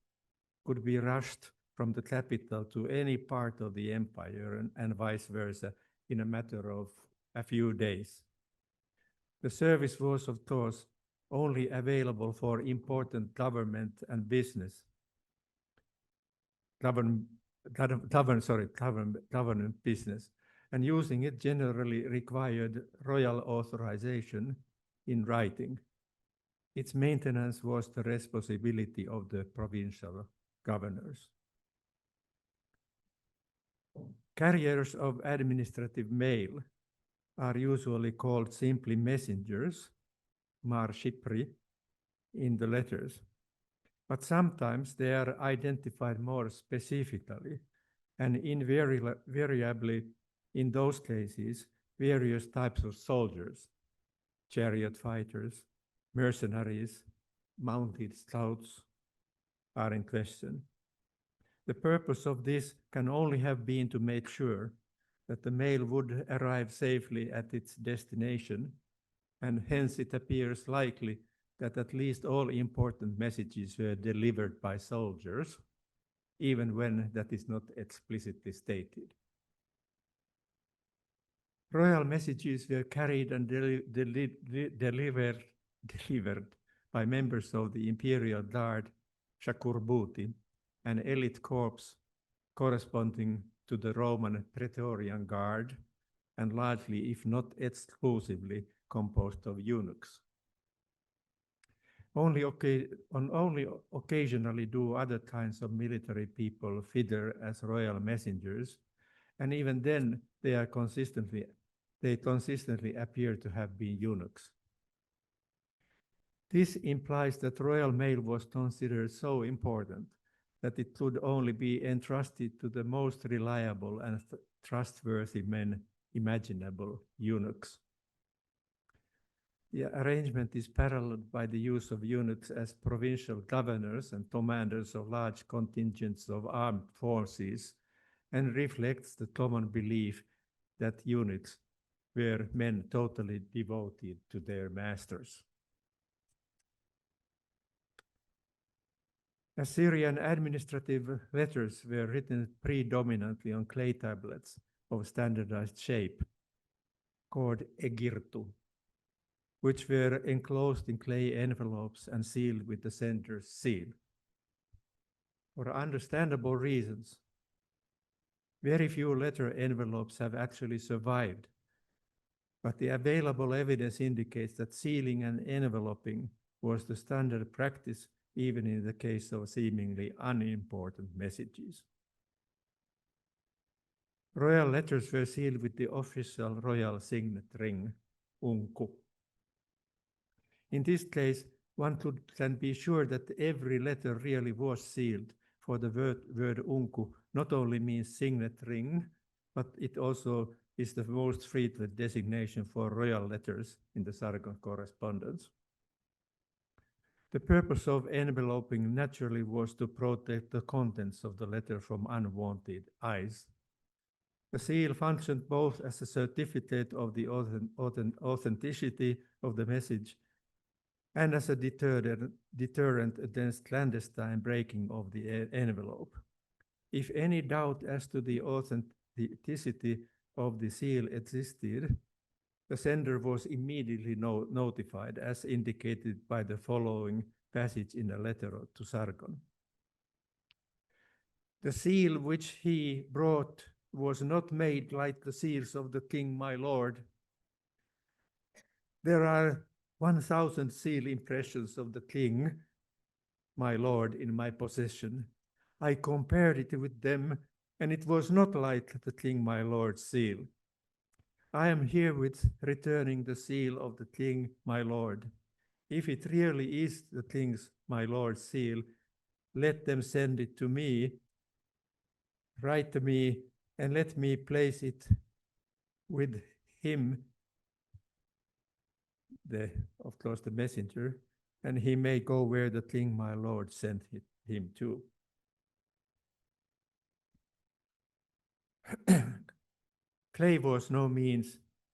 could be rushed from the capital to any part of the empire and vice versa in a matter of a few days. The service was, of course, only available for important government and business. Government business, and using it generally required royal authorization in writing. Its maintenance was the responsibility of the provincial governors. Carriers of administrative mail are usually called simply messengers, mar shipri, in the letters. But sometimes they are identified more specifically, and invariably in those cases, various types of soldiers, chariot fighters, mercenaries, mounted scouts are in question. The purpose of this can only have been to make sure that the mail would arrive safely at its destination, and hence it appears likely that at least all important messages were delivered by soldiers, even when that is not explicitly stated. Royal messages were carried and delivered by members of the Imperial Guard, Shakurbuti, an elite corps corresponding to the Roman Praetorian Guard, and largely, if not exclusively, composed of eunuchs. Only occasionally do other kinds of military people figure as royal messengers, and even then they consistently appear to have been eunuchs. This implies that royal mail was considered so important that it could only be entrusted to the most reliable and trustworthy men imaginable, eunuchs. The arrangement is paralleled by the use of eunuchs as provincial governors and commanders of large contingents of armed forces, and reflects the common belief that eunuchs were men totally devoted to their masters. Assyrian administrative letters were written predominantly on clay tablets of standardized shape, called egirtu, which were enclosed in clay envelopes and sealed with the sender's seal. For understandable reasons, very few letter envelopes have actually survived, but the available evidence indicates that sealing and enveloping was the standard practice even in the case of seemingly unimportant messages. Royal letters were sealed with the official royal signet ring, unku. In this case, one can be sure that every letter really was sealed, for the word unku not only means signet ring, but it also is the most frequent designation for royal letters in the Sargon correspondence. The purpose of enveloping naturally was to protect the contents of the letter from unwanted eyes. The seal functioned both as a certificate of the authenticity of the message and as a deterrent against clandestine breaking of the envelope. If any doubt as to the authenticity of the seal existed, the sender was immediately notified, as indicated by the following passage in a letter to Sargon. The seal which he brought was not made like the seals of the king, my lord. There are 1,000 seal impressions of the king, my lord, in my possession. I compared it with them, and it was not like the king, my lord's seal. I am herewith returning the seal of the king, my lord. If it really is the king's, my lord's seal, let them send it to me, write to me, and let me place it with him, of course, the messenger, and he may go where the king, my lord, sent him to. Clay was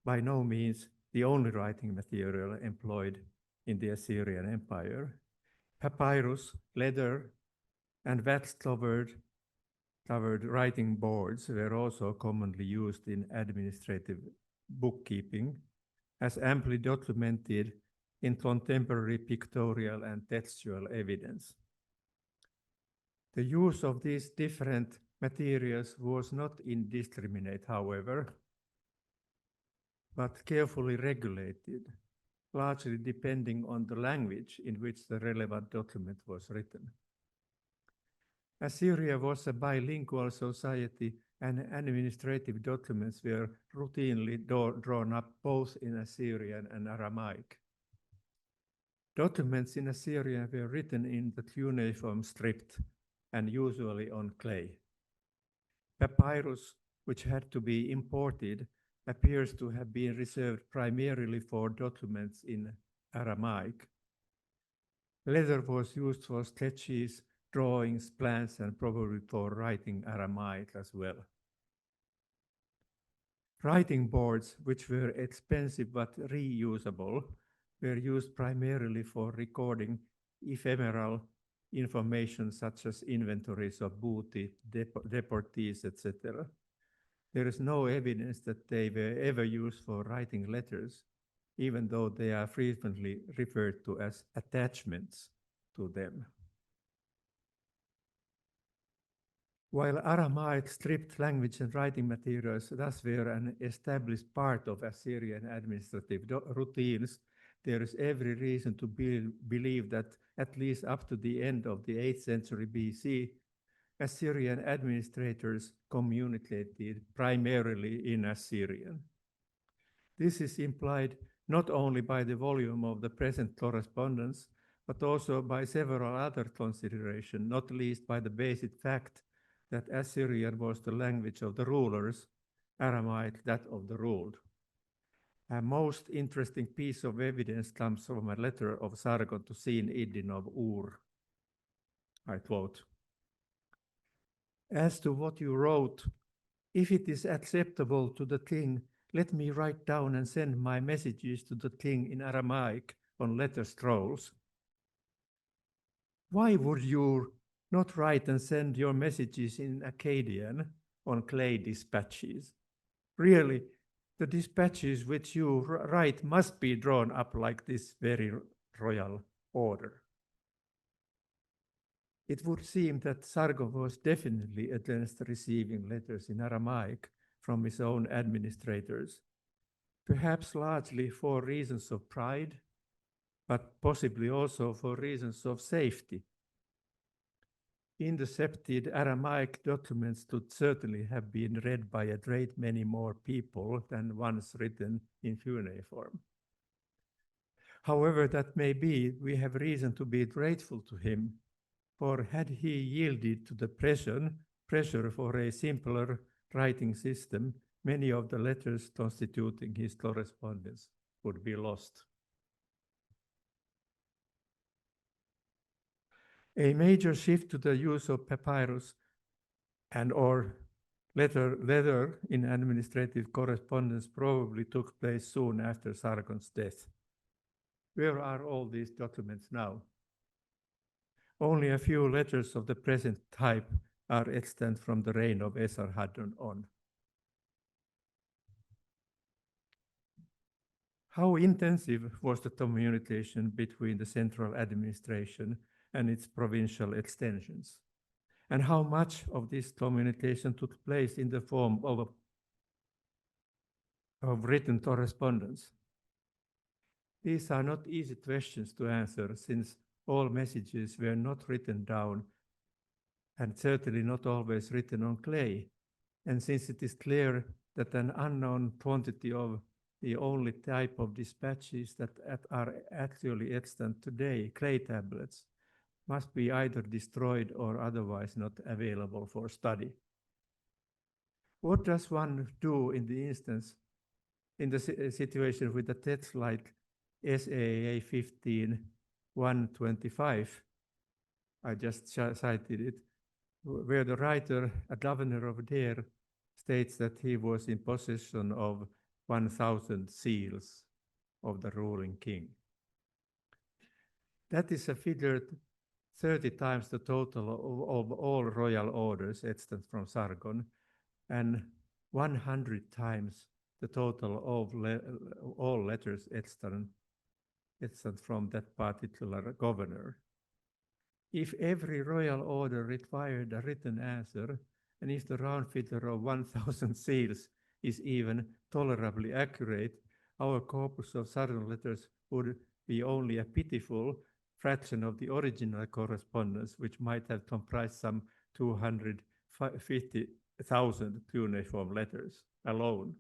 by no means the only writing material employed in the Assyrian Empire. Papyrus, leather, and wax-covered writing boards were also commonly used in administrative bookkeeping, as amply documented in contemporary pictorial and textual evidence. The use of these different materials was not indiscriminate, however, but carefully regulated, largely depending on the language in which the relevant document was written. Assyria was a bilingual society and administrative documents were routinely drawn up both in Assyrian and Aramaic. Documents in Assyrian were written in the cuneiform script and usually on clay. Papyrus, which had to be imported, appears to have been reserved primarily for documents in Aramaic. Leather was used for sketches, drawings, plans, and probably for writing Aramaic as well. Writing boards, which were expensive but reusable, were used primarily for recording ephemeral information such as inventories of booty, deportees, etc. There is no evidence that they were ever used for writing letters, even though they are frequently referred to as attachments to them. While Aramaic stripped language and writing materials thus were an established part of Assyrian administrative routines, there is every reason to believe that at least up to the end of the 8th century BC, Assyrian administrators communicated primarily in Assyrian. This is implied not only by the volume of the present correspondence, but also by several other considerations, not least by the basic fact that Assyrian was the language of the rulers, Aramaic that of the ruled. A most interesting piece of evidence comes from a letter of Sargon to Sin Idin of Ur. I quote, "As to what you wrote, if it is acceptable to the king, let me write down and send my messages to the king in Aramaic on letter scrolls. Why would you not write and send your messages in Akkadian on clay dispatches? Really, the dispatches which you write must be drawn up like this very royal order." It would seem that Sargon was definitely against receiving letters in Aramaic from his own administrators, perhaps largely for reasons of pride, but possibly also for reasons of safety. Intercepted Aramaic documents could certainly have been read by a great many more people than ones written in cuneiform. However that may be, we have reason to be grateful to him, for had he yielded to the pressure for a simpler writing system, many of the letters constituting his correspondence would be lost. A major shift to the use of papyrus and or leather in administrative correspondence probably took place soon after Sargon's death. Where are all these documents now? Only a few letters of the present type are extant from the reign of Esarhaddon on. How intensive was the communication between the central administration and its provincial extensions? And how much of this communication took place in the form of written correspondence? These are not easy questions to answer, since all messages were not written down and certainly not always written on clay. And since it is clear that an unknown quantity of the only type of dispatches that are actually extant today, clay tablets, must be either destroyed or otherwise not available for study. What does one do in the situation with a text like SAA 15-125? I just cited it, where the writer, a governor of Der, states that he was in possession of 1,000 seals of the ruling king. That is a figure 30 times the total of all royal orders extant from Sargon, and 100 times the total of all letters extant from that particular governor. If every royal order required a written answer, and if the round figure of 1,000 seals is even tolerably accurate, our corpus of Sargon letters would be only a pitiful fraction of the original correspondence, which might have comprised some 250 1,000 cuneiform letters alone.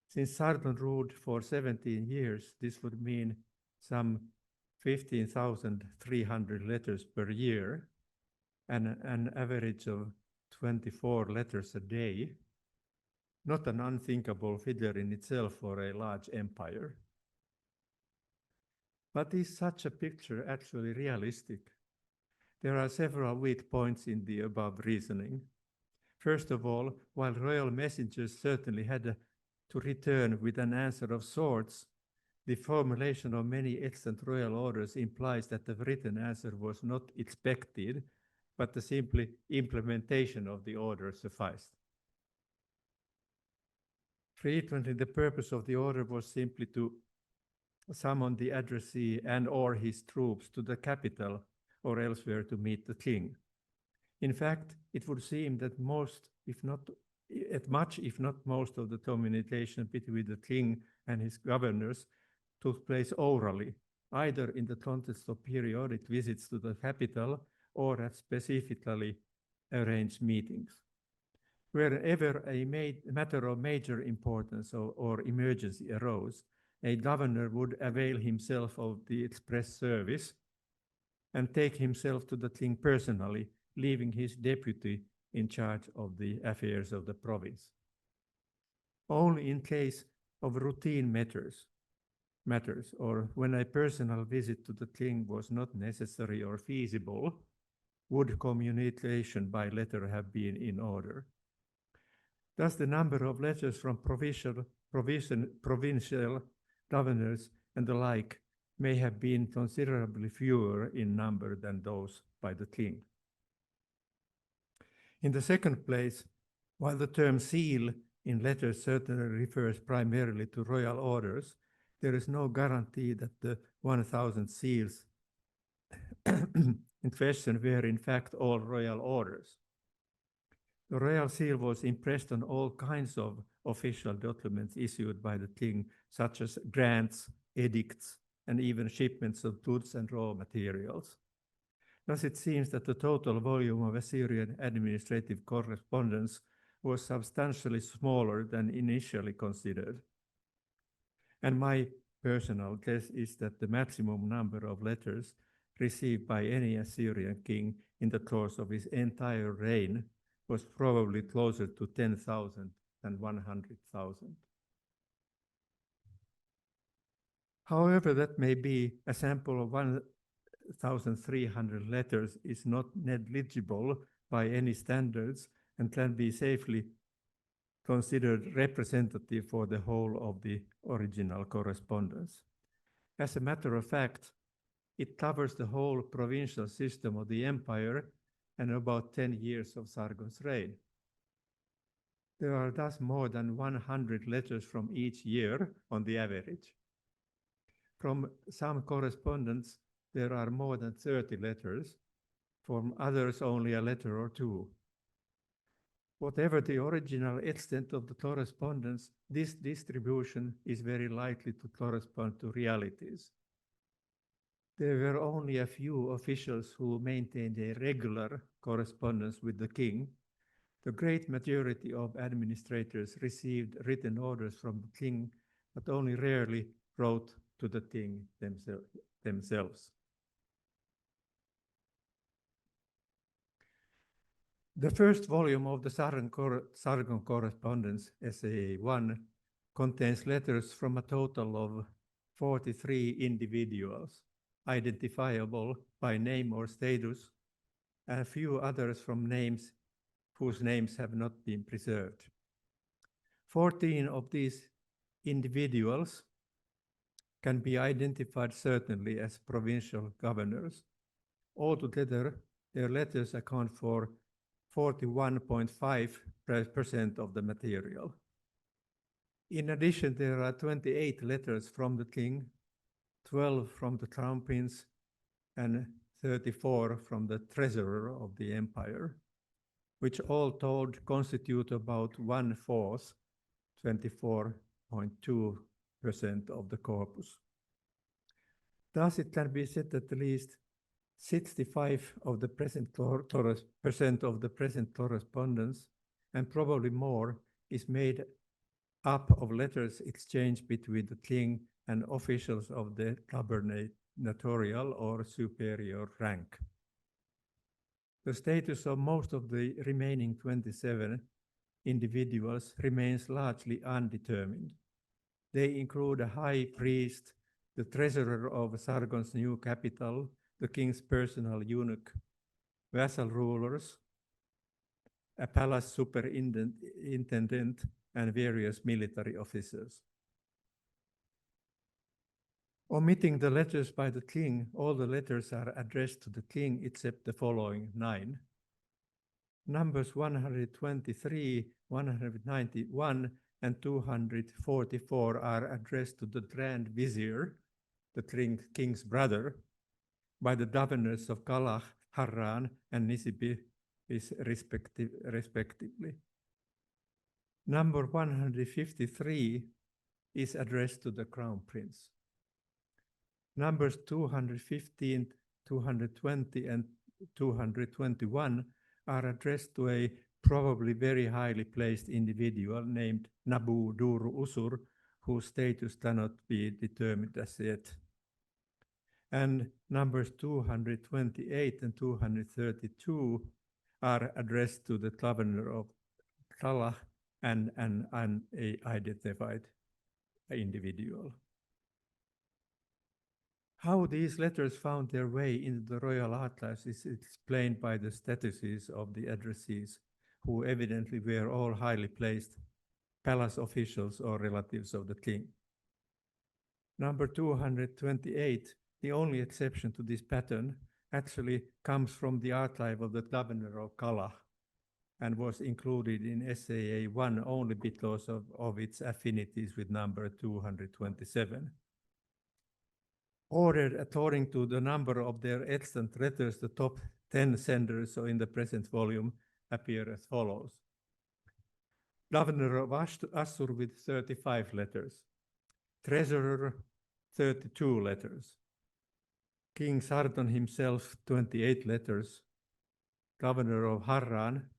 Since Sargon ruled for 17 years, this would mean some 15,300 letters per year and an average of 24 letters a day. Not an unthinkable figure in itself for a large empire. But is such a picture actually realistic? There are several weak points in the above reasoning. First of all, while royal messengers certainly had to return with an answer of sorts, the formulation of many extant royal orders implies that the written answer was not expected, but the simply implementation of the order sufficed. Frequently, the purpose of the order was simply to summon the addressee and or his troops to the capital or elsewhere to meet the king. In fact, it would seem that most, if not most of the communication between the king and his governors took place orally, either in the context of periodic visits to the capital or at specifically arranged meetings. Wherever a matter of major importance or emergency arose, a governor would avail himself of the express service and take himself to the king personally, leaving his deputy in charge of the affairs of the province. Only in case of routine matters, or when a personal visit to the king was not necessary or feasible, would communication by letter have been in order. Thus, the number of letters from provincial governors and the like may have been considerably fewer in number than those by the king. In the second place, while the term seal in letters certainly refers primarily to royal orders, there is no guarantee that the 1,000 seals in question were in fact all royal orders. The royal seal was impressed on all kinds of official documents issued by the king, such as grants, edicts, and even shipments of goods and raw materials. Thus, it seems that the total volume of Assyrian administrative correspondence was substantially smaller than initially considered. And my personal guess is that the maximum number of letters received by any Assyrian king in the course of his entire reign was probably closer to 10,000 than 100,000. However, that may be, a sample of 1,300 letters is not negligible by any standards and can be safely considered representative for the whole of the original correspondence. As a matter of fact, it covers the whole provincial system of the empire and about 10 years of Sargon's reign. There are thus more than 100 letters from each year on the average. From some correspondence, there are more than 30 letters, from others only a letter or two. Whatever the original extent of the correspondence, this distribution is very likely to correspond to realities. There were only a few officials who maintained a regular correspondence with the king. The great majority of administrators received written orders from the king, but only rarely wrote to the king themselves. The first volume of the Sargon Correspondence, SA1, contains letters from a total of 43 individuals, identifiable by name or status, and a few others from names whose names have not been preserved. 14 of these individuals can be identified certainly as provincial governors. Altogether, their letters account for 41.5% of the material. In addition, there are 28 letters from the king, 12 from the crown prince, and 34 from the treasurer of the empire, which all told constitute about 1/4, 24.2% of the corpus. Thus, it can be said that at least 65% of the present correspondence, and probably more, is made up of letters exchanged between the king and officials of the gubernatorial or superior rank. The status of most of the remaining 27 individuals remains largely undetermined. They include a high priest, the treasurer of Sargon's new capital, the king's personal eunuch, vassal rulers, a palace superintendent, and various military officers. Omitting the letters by the king, all the letters are addressed to the king except the following 9. Numbers 123, 191, and 244 are addressed to the Grand Vizier, the king's brother, by the governors of Kalach, Harran, and Nisibis respectively. Number 153 is addressed to the crown prince. Numbers 215, 220, and 221 are addressed to a probably very highly placed individual named Nabu Duru Usur, whose status cannot be determined as yet. And numbers 228 and 232 are addressed to the governor of Kalach and an unidentified individual. How these letters found their way into the royal archives is explained by the statuses of the addressees, who evidently were all highly placed palace officials or relatives of the king. Number 228, the only exception to this pattern, actually comes from the archive of the governor of Kalach and was included in SAA 1 only because of its affinities with number 227. Ordered according to the number of their extant letters, the top 10 senders in the present volume appear as follows. Governor of Assur with 35 letters. Treasurer, 32 letters. King Sargon himself, 28 letters. Governor of Harran,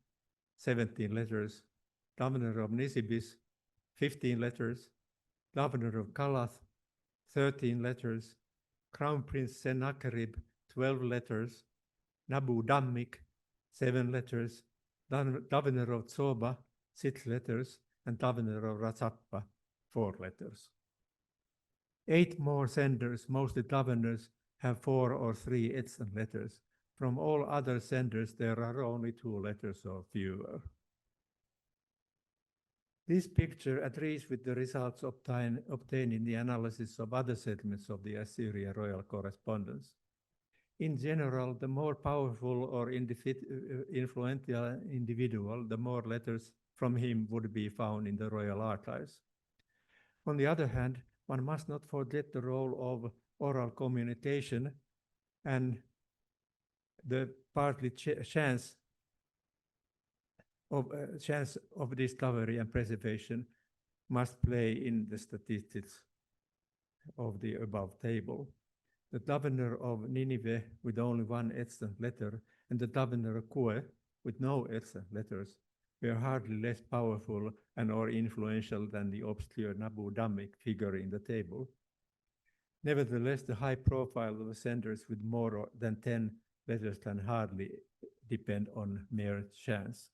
17 letters. Governor of Nisibis, 15 letters. Governor of Kalath, 13 letters. Crown Prince Sennacherib, 12 letters. Nabu Dammik, 7 letters. Governor of Tsoba, 6 letters. And Governor of Razappa, 4 letters. 8 more senders, mostly governors, have 4 or 3 extant letters. From all other senders, there are only 2 letters or fewer. This picture agrees with the results obtained in the analysis of other settlements of the Assyrian royal correspondence. In general, the more powerful or influential individual, the more letters from him would be found in the royal archives. On the other hand, one must not forget the role of oral communication and the partly chance of discovery and preservation must play in the statistics of the above table. The governor of Nineveh with only 1 extant letter and the governor of Kue with no extant letters were hardly less powerful and or influential than the obscure Nabu Dammik figure in the table. Nevertheless, the high profile of the senders with more than 10 letters can hardly depend on mere chance.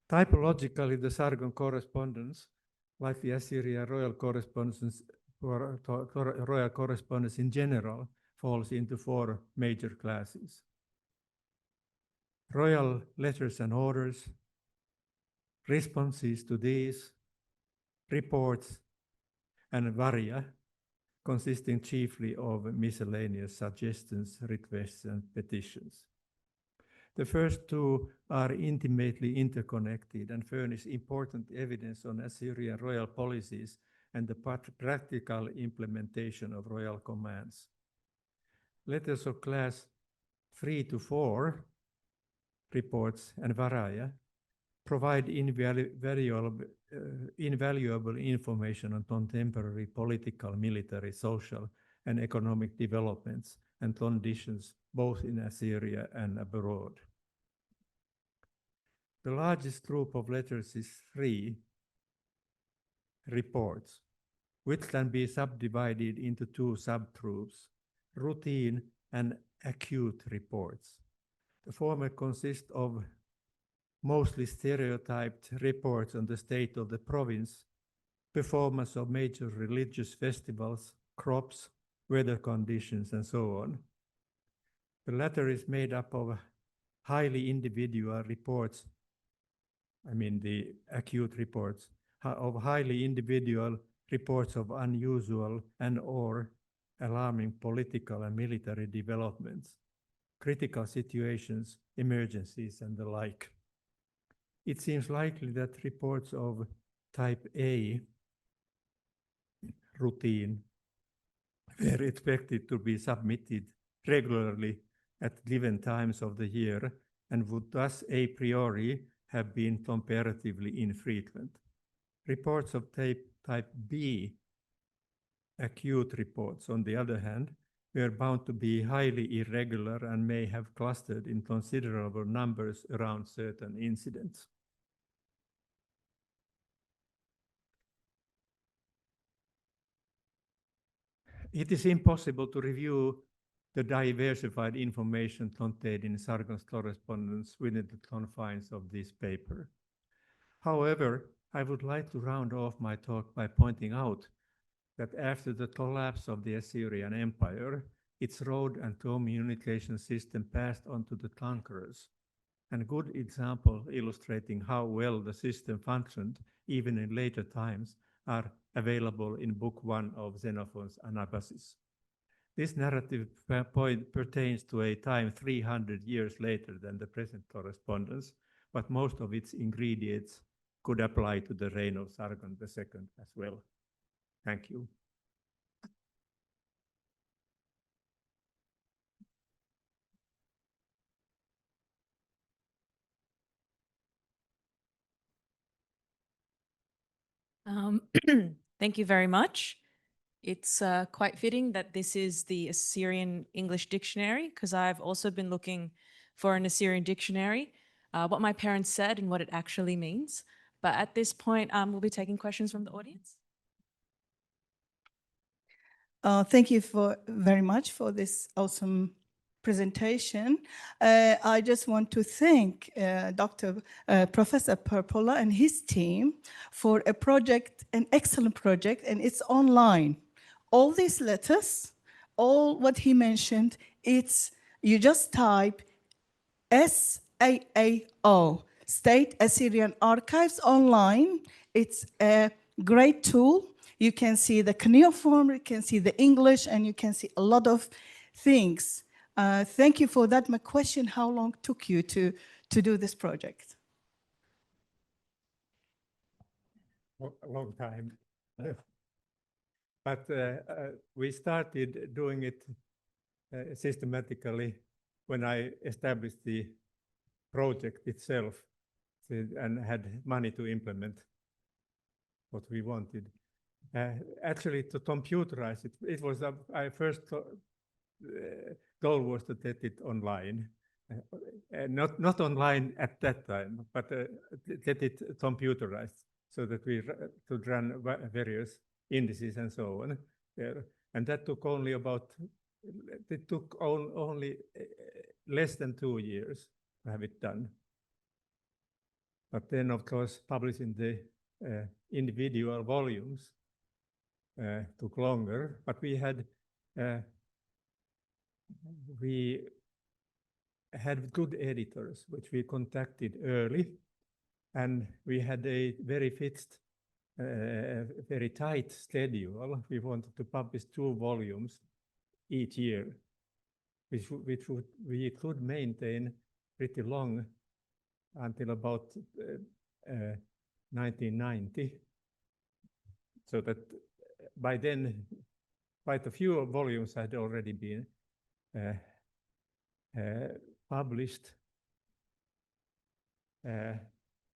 Typologically, the Sargon correspondence, like the Assyrian royal correspondence in general, falls into 4 major classes. Royal letters and orders, responses to these, reports, and varia, consisting chiefly of miscellaneous suggestions, requests, and petitions. The first 2 are intimately interconnected and furnish important evidence on Assyrian royal policies and the practical implementation of royal commands. Letters of class 3 to 4, reports and varia, provide invaluable information on contemporary political, military, social, and economic developments and conditions both in Assyria and abroad. The largest group of letters is 3 reports, which can be subdivided into 2 subgroups, routine and acute reports. The former consist of mostly stereotyped reports on the state of the province, performance of major religious festivals, crops, weather conditions, and so on. The latter is made up of highly individual reports, the acute reports, of highly individual reports of unusual and or alarming political and military developments, critical situations, emergencies, and the like. It seems likely that reports of type A, routine, were expected to be submitted regularly at given times of the year and would thus a priori have been comparatively infrequent. Reports of type B, acute reports, on the other hand, were bound to be highly irregular and may have clustered in considerable numbers around certain incidents. It is impossible to review the diversified information contained in Sargon's correspondence within the confines of this paper. However, I would like to round off my talk by pointing out that after the collapse of the Assyrian Empire, its road and communication system passed on to the conquerors. And a good example illustrating how well the system functioned even in later times are available in Book 1 of Xenophon's Anabasis. This narrative point pertains to a time 300 years later than the present correspondence, but most of its ingredients could apply to the reign of Sargon II as well. Thank you. Thank you very much. It's quite fitting that this is the Assyrian English Dictionary, because I've also been looking for an Assyrian dictionary, what my parents said and what it actually means. But at this point, we'll be taking questions from the audience. Thank you very much for this awesome presentation. I just want to thank Professor Parpola and his team for a project, an excellent project, and it's online. All these letters, all what he mentioned, you just type SAAO, State Assyrian Archives online. It's a great tool. You can see the cuneiform, you can see the English, and you can see a lot of things. Thank you for that. My question, how long took you to do this project? A long time. But we started doing it systematically when I established the project itself and had money to implement what we wanted. Actually, to computerize it, it was our first goal was to get it online. Not online at that time, but get it computerized so that we could run various indices and so on. And that took only only less than 2 years to have it done. But then, of course, publishing the individual volumes took longer, but we had good editors, which we contacted early, and we had a very fixed, very tight schedule. We wanted to publish 2 volumes each year, which we could maintain pretty long until about 1990, so that by then quite a few volumes had already been published.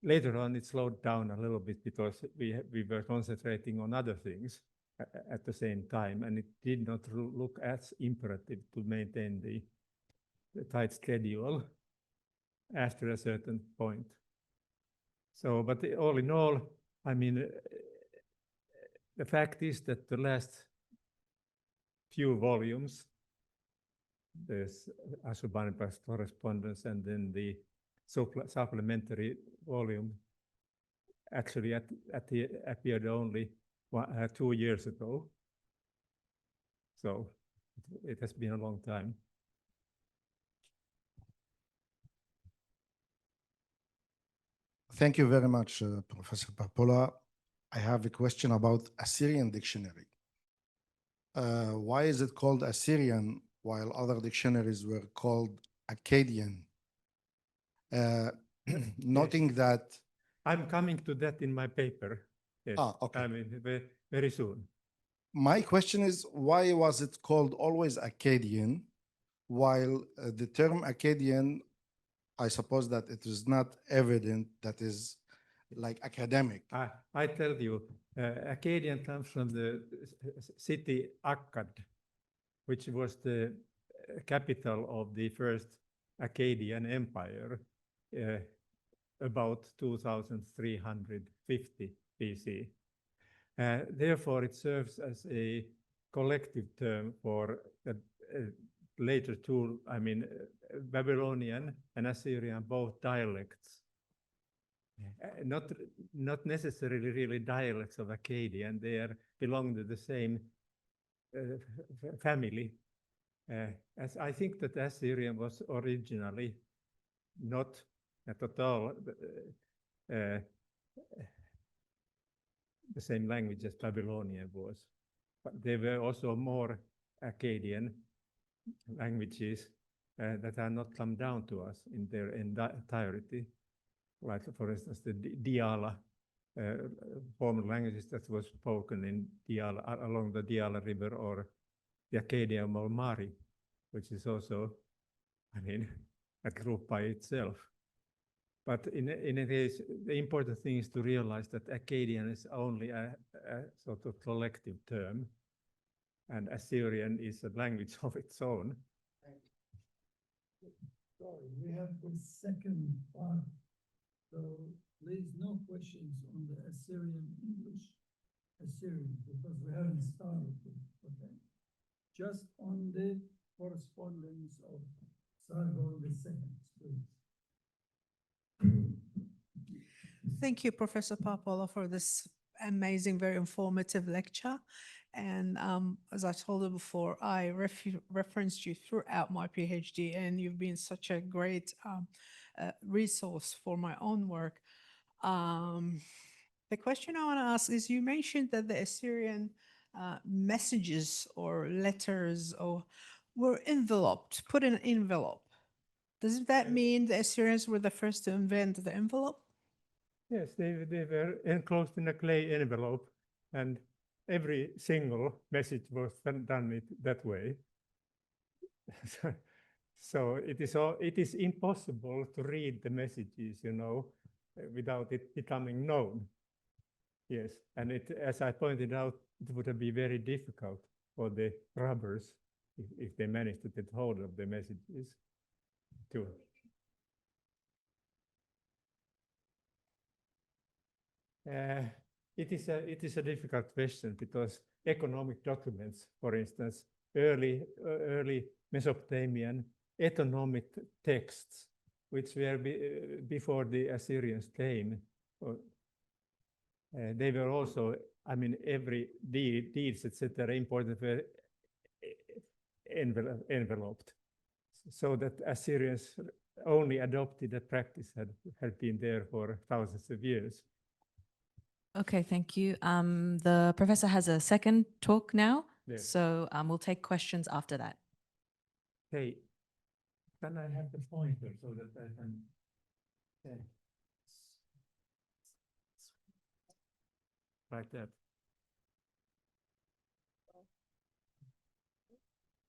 Later on, it slowed down a little bit because we were concentrating on other things. at the same time, and it did not look as imperative to maintain the tight schedule after a certain point. So, but all in all, I mean, the fact is that the last few volumes, there's Ashurbanipal's Correspondence and then the supplementary volume, actually appeared only 2 years ago. So it has been a long time. Thank you very much, Professor Parpola. I have a question about Assyrian dictionary. Why is it called Assyrian while other dictionaries were called Akkadian? Noting that... I'm coming to that in my paper. Yes. Okay. I mean, very soon. My question is, why was it called always Akkadian, while the term Akkadian, I suppose that it is not evident that is like academic. I tell you, Akkadian comes from the city Akkad, which was the capital of the first Akkadian Empire, about 2350 BC. Therefore, it serves as a collective term for later two, I mean, Babylonian and Assyrian, both dialects. Not necessarily really dialects of Akkadian, they belong to the same family. As I think that Assyrian was originally not at all the same language as Babylonian was. But there were also more Akkadian languages that are not come down to us in their entirety. Like, for instance, the Diyala former languages that was spoken in Diyala, along the Diyala River, or the Akkadian Mulmari, which is also, I mean, a group by itself. But in any case, the important thing is to realize that Akkadian is only a sort of collective term, and Assyrian is a language of its own. Sorry, we have the second part. So please, no questions on the Assyrian-English-Assyrian, because we haven't started with, okay? Just on the correspondence of Sargon II, please. Thank you, Professor Parpola, for this amazing, very informative lecture. And as I told you before, I referenced you throughout my PhD, and you've been such a great resource for my own work. The question I want to ask is, you mentioned that the Assyrian messages or letters were enveloped, put in an envelope. Does that mean the Assyrians were the first to invent the envelope? Yes, they were enclosed in a clay envelope, and every single message was done that way. So it is impossible to read the messages, you know, without it becoming known. Yes, and as I pointed out, it would be very difficult for the robbers if they managed to get hold of the messages too. It is a difficult question, because economic documents, for instance, early Mesopotamian economic texts, which were before the Assyrians came, they were also, I mean, every deeds, etc., important were enveloped, so that Assyrians only adopted a practice that had been there for thousands of years. Okay, thank you. The professor has a second talk now, Yes. so we'll take questions after that. Hey, can I have the pointer so that I can say? Like that.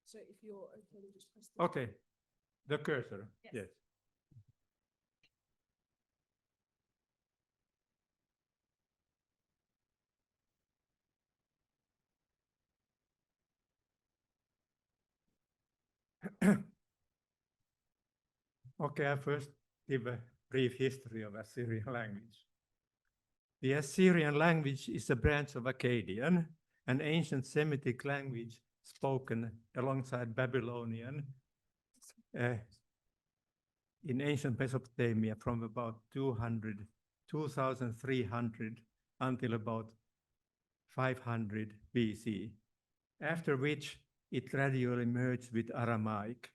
So if you're okay, just press the... Okay, the cursor, yes. Okay, I first give a brief history of Assyrian language. The Assyrian language is a branch of Akkadian, an ancient Semitic language spoken alongside Babylonian in ancient Mesopotamia from about 2300 until about 500 BC, after which it gradually merged with Aramaic.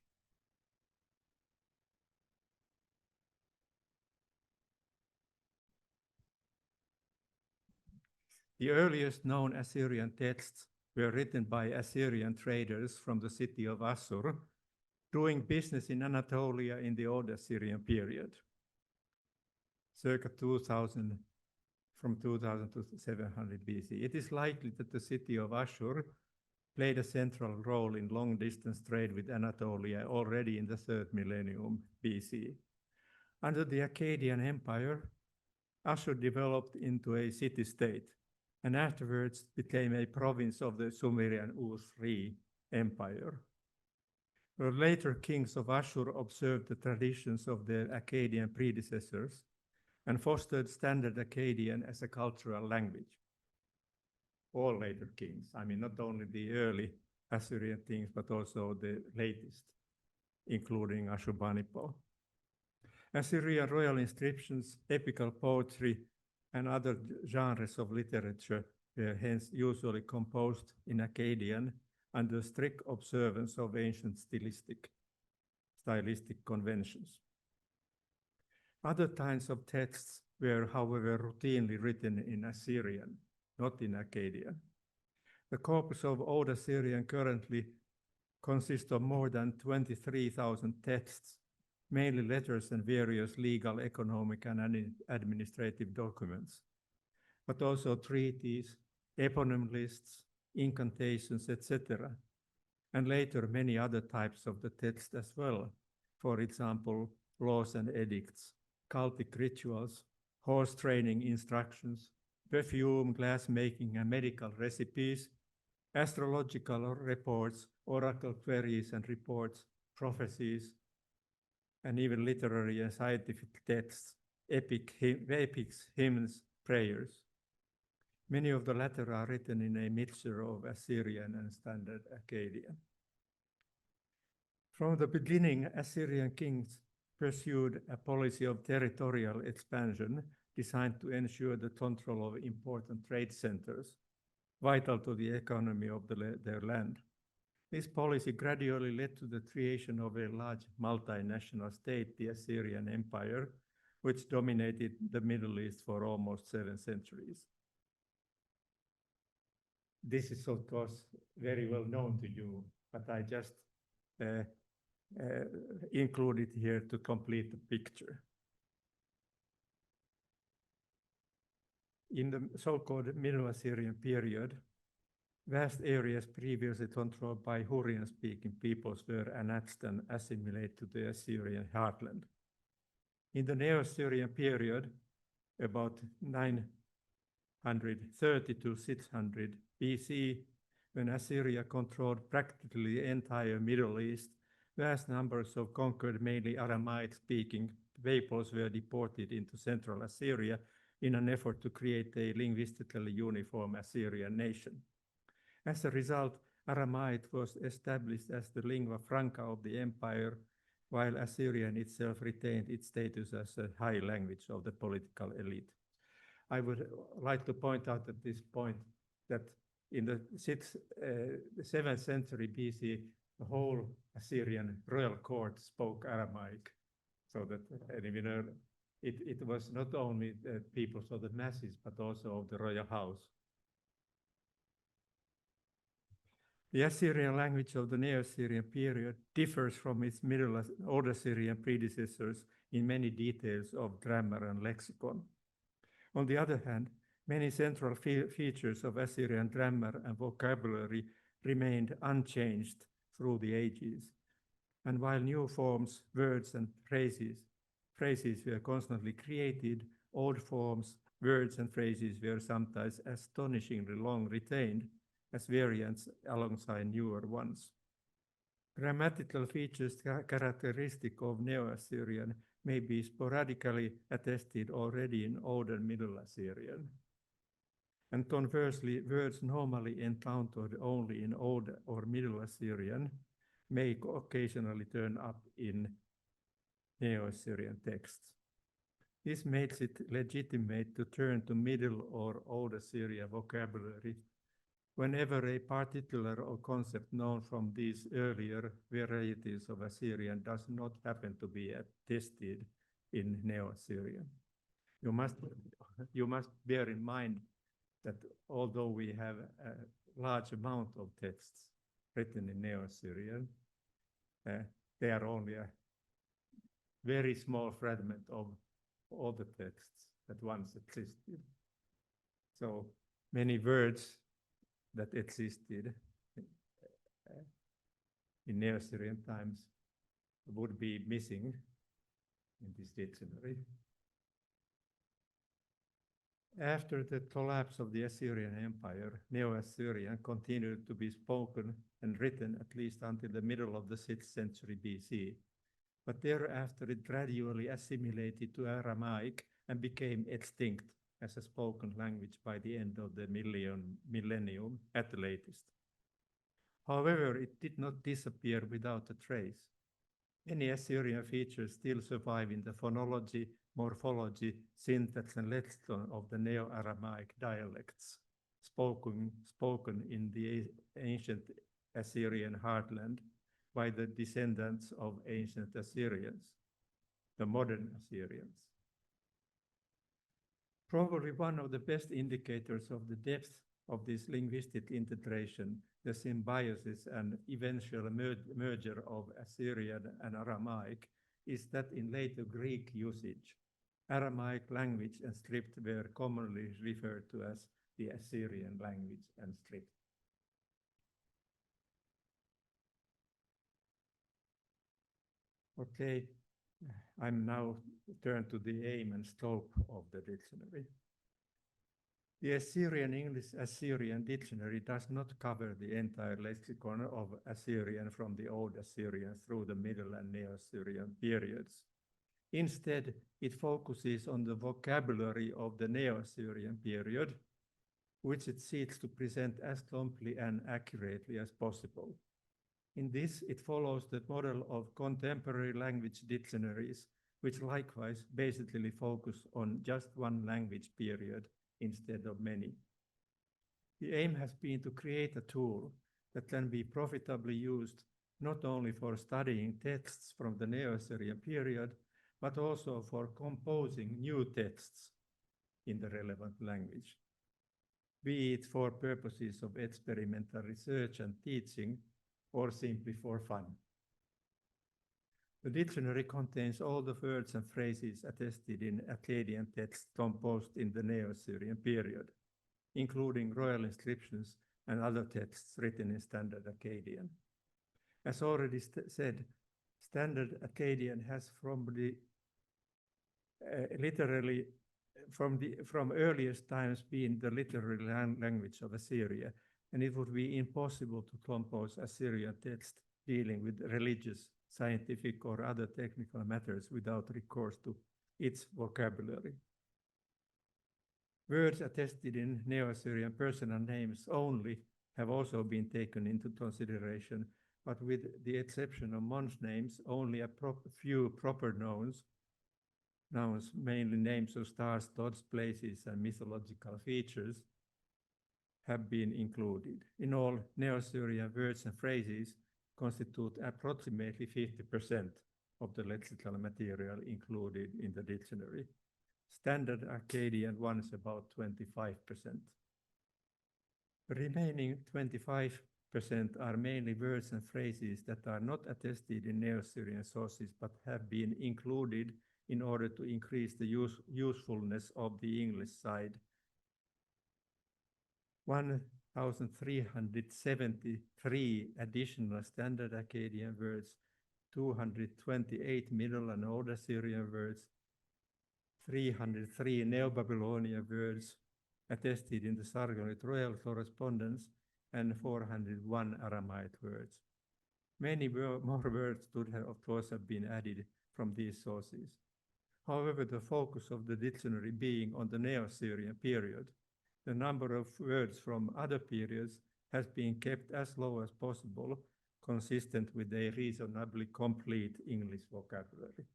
The earliest known Assyrian texts were written by Assyrian traders from the city of Assur, doing business in Anatolia in the Old Assyrian period, circa 2000, from 2000 to 700 BC. It is likely that the city of Assur played a central role in long-distance trade with Anatolia already in the 3rd millennium BC. Under the Akkadian Empire, Assur developed into a city-state, and afterwards became a province of the Sumerian Ur-3 Empire. The later kings of Assur observed the traditions of their Akkadian predecessors and fostered Standard Akkadian as a cultural language. All later kings, I mean, not only the early Assyrian kings, but also the latest, including Ashurbanipal. Assyrian royal inscriptions, epical poetry, and other genres of literature were hence usually composed in Akkadian under strict observance of ancient stylistic conventions. Other kinds of texts were, however, routinely written in Assyrian, not in Akkadian. The corpus of Old Assyrian currently consists of more than 23,000 texts, mainly letters and various legal, economic, and administrative documents, but also treaties, eponym lists, incantations, etc., and later many other types of the text as well. For example, laws and edicts, cultic rituals, horse training instructions, perfume, glass making, and medical recipes, astrological reports, oracle queries and reports, prophecies, and even literary and scientific texts, epics, hymns, prayers. Many of the latter are written in a mixture of Assyrian and Standard Akkadian. From the beginning, Assyrian kings pursued a policy of territorial expansion designed to ensure the control of important trade centers, vital to the economy of their land. This policy gradually led to the creation of a large multinational state, the Assyrian Empire, which dominated the Middle East for almost 7 centuries. This is, of course, very well known to you, but I just include it here to complete the picture. In the so-called Middle Assyrian period, vast areas previously controlled by Hurrian-speaking peoples were annexed and assimilated to the Assyrian heartland. In the Neo-Assyrian period, about 930 to 600 BC, when Assyria controlled practically the entire Middle East, vast numbers of conquered, mainly Aramaic-speaking peoples were deported into Central Assyria in an effort to create a linguistically uniform Assyrian nation. As a result, Aramaic was established as the lingua franca of the empire, while Assyrian itself retained its status as a high language of the political elite. I would like to point out at this point that in the 7th century BC, the whole Assyrian royal court spoke Aramaic, so that it was not only the peoples of the masses, but also of the royal house. The Assyrian language of the Neo-Assyrian period differs from its Old Assyrian predecessors in many details of grammar and lexicon. On the other hand, many central features of Assyrian grammar and vocabulary remained unchanged through the ages. And while new forms, words, and phrases were constantly created, old forms, words, and phrases were sometimes astonishingly long retained as variants alongside newer ones. Grammatical features characteristic of Neo-Assyrian may be sporadically attested already in Old and Middle Assyrian. And conversely, words normally encountered only in Old or Middle Assyrian may occasionally turn up in Neo-Assyrian texts. This makes it legitimate to turn to Middle or Old Assyrian vocabulary whenever a particular or concept known from these earlier varieties of Assyrian does not happen to be attested in Neo-Assyrian. You must bear in mind that although we have a large amount of texts written in Neo-Assyrian, they are only a very small fragment of all the texts that once existed. So many words that existed in Neo-Assyrian times would be missing in this dictionary. After the collapse of the Assyrian Empire, Neo-Assyrian continued to be spoken and written at least until the middle of the 6th century BC. But thereafter it gradually assimilated to Aramaic and became extinct as a spoken language by the end of the millennium at the latest. However, it did not disappear without a trace. Many Assyrian features still survive in the phonology, morphology, syntax, and lexicon of the Neo-Aramaic dialects spoken in the ancient Assyrian heartland by the descendants of ancient Assyrians, the modern Assyrians. Probably one of the best indicators of the depth of this linguistic integration, the symbiosis and eventual merger of Assyrian and Aramaic, is that in later Greek usage, Aramaic language and script were commonly referred to as the Assyrian language and script. Okay, I'm now turned to the aim and scope of the dictionary. The Assyrian-English-Assyrian dictionary does not cover the entire lexicon of Assyrian from the Old Assyrian through the Middle and Neo-Assyrian periods. Instead, it focuses on the vocabulary of the Neo-Assyrian period, which it seeks to present as completely and accurately as possible. In this, it follows the model of contemporary language dictionaries, which likewise basically focus on just one language period instead of many. The aim has been to create a tool that can be profitably used not only for studying texts from the Neo-Assyrian period, but also for composing new texts in the relevant language, be it for purposes of experimental research and teaching, or simply for fun. The dictionary contains all the words and phrases attested in Akkadian texts composed in the Neo-Assyrian period, including royal inscriptions and other texts written in Standard Akkadian. As already said, Standard Akkadian has from earliest times been the literary language of Assyria, and it would be impossible to compose Assyrian text dealing with religious, scientific, or other technical matters without recourse to its vocabulary. Words attested in Neo-Assyrian personal names only have also been taken into consideration, but with the exception of month names, only a few proper nouns, mainly names of stars, gods, places, and mythological features, have been included. In all, Neo-Assyrian words and phrases constitute approximately 50% of the lexical material included in the dictionary. Standard Akkadian ones about 25%. The remaining 25% are mainly words and phrases that are not attested in Neo-Assyrian sources but have been included in order to increase the usefulness of the English side. 1,373 additional Standard Akkadian words, 228 Middle and Old Assyrian words, 303 Neo-Babylonian words attested in the Sargon royal correspondence, and 401 Aramaic words. Many more words would have, of course, have been added from these sources. However, the focus of the dictionary being on the Neo-Assyrian period, the number of words from other periods has been kept as low as possible, consistent with a reasonably complete English vocabulary.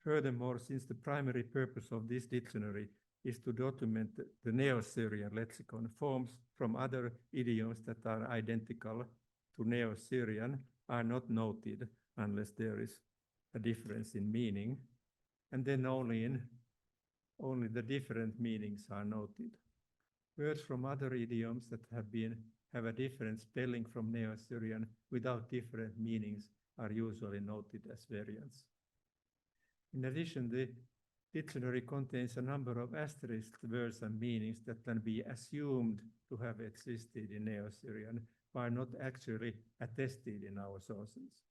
Furthermore, since the primary purpose of this dictionary is to document the Neo-Assyrian lexicon, forms from other idioms that are identical to Neo-Assyrian are not noted unless there is a difference in meaning, and then only the different meanings are noted. Words from other idioms that have a different spelling from Neo-Assyrian without different meanings are usually noted as variants. In addition, the dictionary contains a number of asterisk words and meanings that can be assumed to have existed in Neo-Assyrian, but not actually attested in our sources.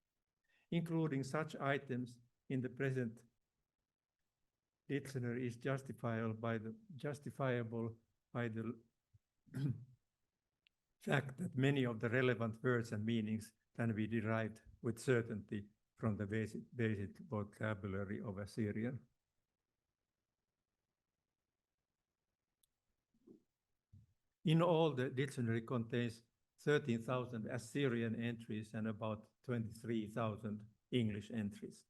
Including such items in the present dictionary is justifiable by the fact that many of the relevant words and meanings can be derived with certainty from the basic vocabulary of Assyrian. In all, the dictionary contains 13,000 Assyrian entries and about 23,000 English entries.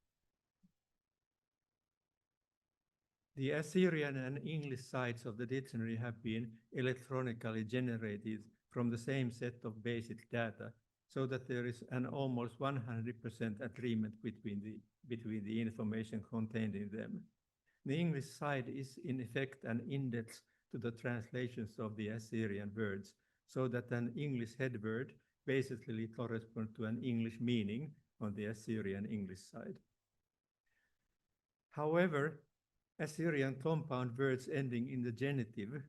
The Assyrian and English sides of the dictionary have been electronically generated from the same set of basic data, so that there is an almost 100% agreement between the information contained in them. The English side is in effect an index to the translations of the Assyrian words, so that an English head word basically corresponds to an English meaning on the Assyrian English side. However, Assyrian compound words ending in the genitive,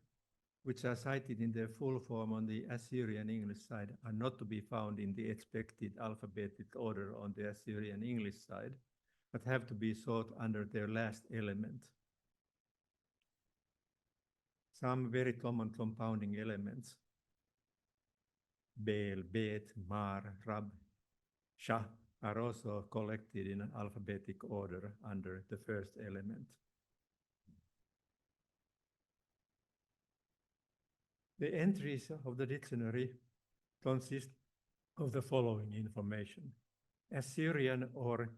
which are cited in their full form on the Assyrian English side, are not to be found in the expected alphabetic order on the Assyrian English side, but have to be sought under their last element. Some very common compounding elements, Bel, Bet, Mar, Rab, Shah, are also collected in an alphabetic order under the first element. The entries of the dictionary consist of the following information: Assyrian or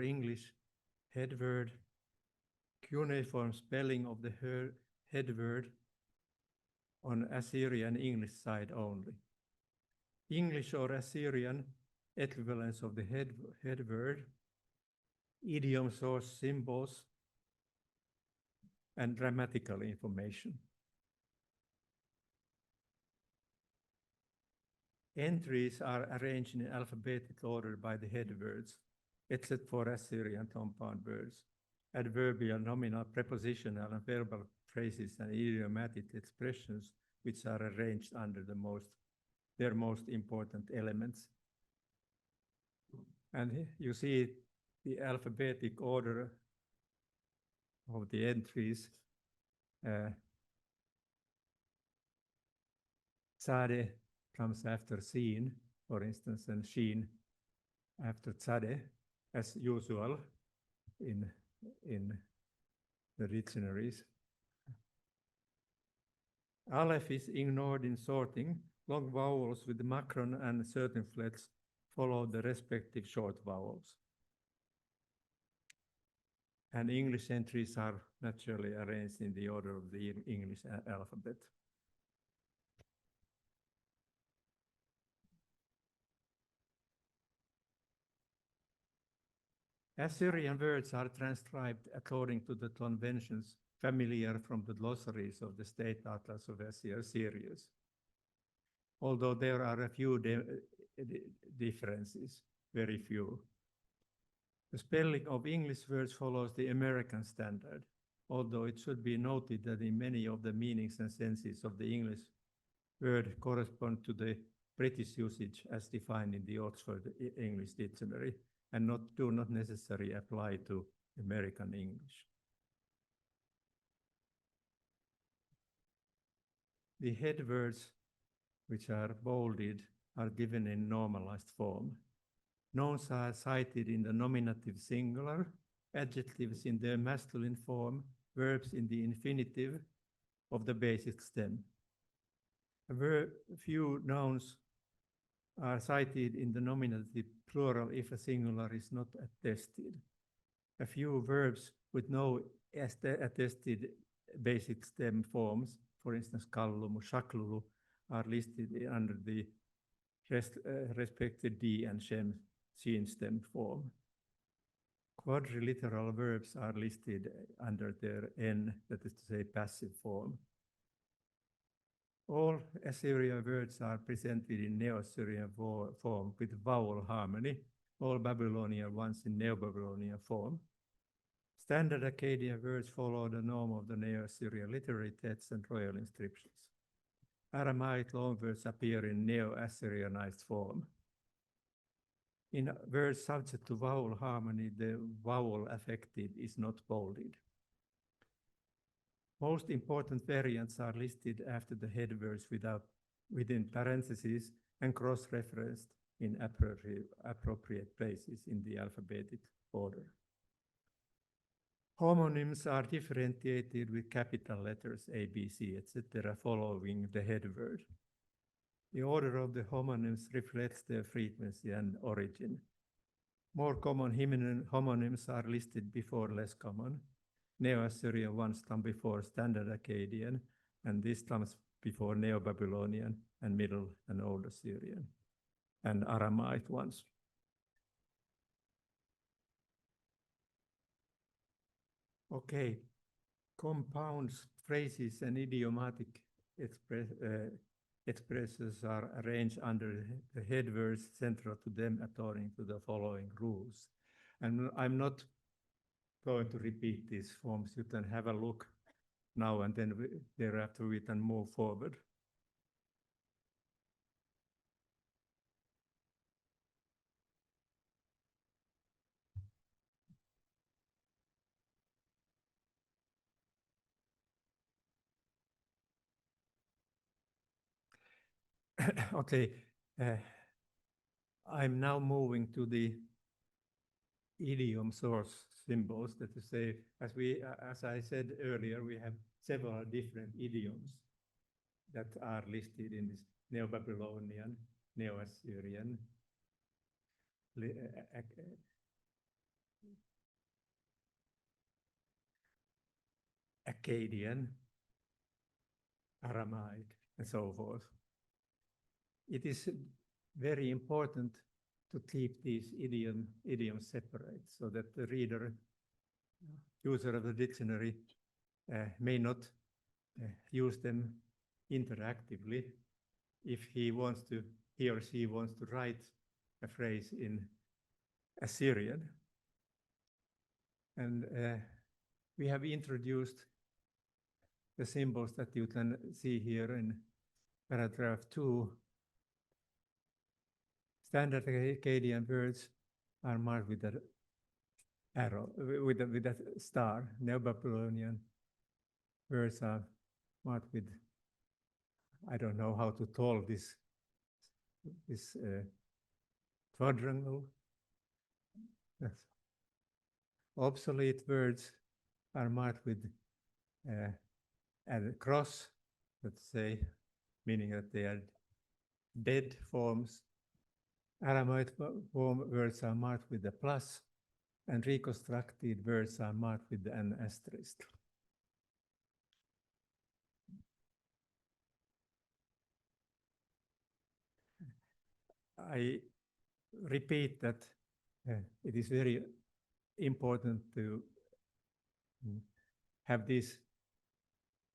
English head word, cuneiform spelling of the head word on Assyrian English side only. English or Assyrian equivalence of the head word, idiom source symbols, and grammatical information. Entries are arranged in alphabetical order by the head words, except for Assyrian compound words. Adverbial, nominal, prepositional, and verbal phrases and idiomatic expressions, which are arranged under their most important elements. And you see the alphabetic order of the entries. Tzadeh comes after Sin, for instance, and Shin after Tzadeh, as usual in the dictionaries. Aleph is ignored in sorting. Long vowels with the macron and circumflex follow the respective short vowels. And English entries are naturally arranged in the order of the English alphabet. Assyrian words are transcribed according to the conventions familiar from the glossaries of the State Atlas of Assyria, although there are a few differences, very few. The spelling of English words follows the American standard, although it should be noted that in many of the meanings and senses of the English word correspond to the British usage as defined in the Oxford English Dictionary, and do not necessarily apply to American English. The head words, which are bolded, are given in normalized form. Nouns are cited in the nominative singular, adjectives in their masculine form, verbs in the infinitive of the basic stem. A few nouns are cited in the nominative plural if a singular is not attested. A few verbs with no attested basic stem forms, for instance, kallumu, shaklulu, are listed under the respected D and shem seen stem form. Quadriliteral verbs are listed under their N, that is to say, passive form. All Assyrian words are presented in Neo-Assyrian form with vowel harmony, all Babylonian ones in Neo-Babylonian form. Standard Akkadian words follow the norm of the Neo-Assyrian literary texts and royal inscriptions. Aramaic loanwords appear in Neo-Assyrianized form. In words subject to vowel harmony, the vowel affected is not bolded. Most important variants are listed after the head words within parentheses and cross-referenced in appropriate places in the alphabetic order. Homonyms are differentiated with capital letters A, B, C, etc. following the head word. The order of the homonyms reflects their frequency and origin. More common homonyms are listed before less common. Neo-Assyrian ones come before Standard Akkadian, and this comes before Neo-Babylonian and Middle and Old Assyrian, and Aramaic ones. Okay, compounds, phrases, and idiomatic expressions are arranged under the head words central to them according to the following rules. And I'm not going to repeat these forms. You can have a look now, and then thereafter we can move forward. Okay, I'm now moving to the idiom source symbols. That is to say, as I said earlier, we have several different idioms that are listed in this Neo-Babylonian, Neo-Assyrian, Akkadian, Aramaic, and so forth. It is very important to keep these idioms separate so that the reader, user of the dictionary, may not use them interactively. If he or she wants to write a phrase in Assyrian. And we have introduced the symbols that you can see here in paragraph 2. Standard Akkadian words are marked with an arrow, with a star. Neo-Babylonian words are marked with, I don't know how to call this quadrangle. Yes. Obsolete words are marked with a cross, let's say, meaning that they are dead forms. Aramaic words are marked with a plus, and reconstructed words are marked with an asterisk. I repeat that it is very important to have these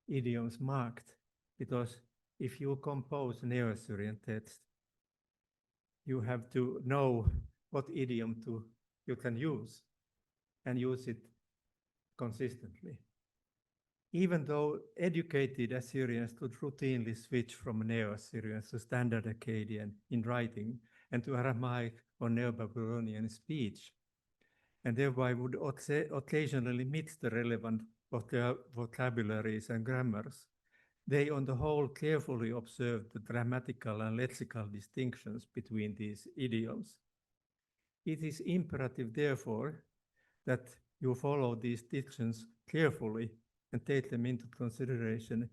idioms marked, because if you compose Neo-Assyrian text, you have to know what idiom you can use and use it consistently. Even though educated Assyrians could routinely switch from Neo-Assyrian to Standard Akkadian in writing and to Aramaic or Neo-Babylonian speech, and thereby would occasionally mix the relevant vocabularies and grammars, They, on the whole, carefully observed the grammatical and lexical distinctions between these idioms. It is imperative, therefore, that you follow these distinctions carefully and take them into consideration,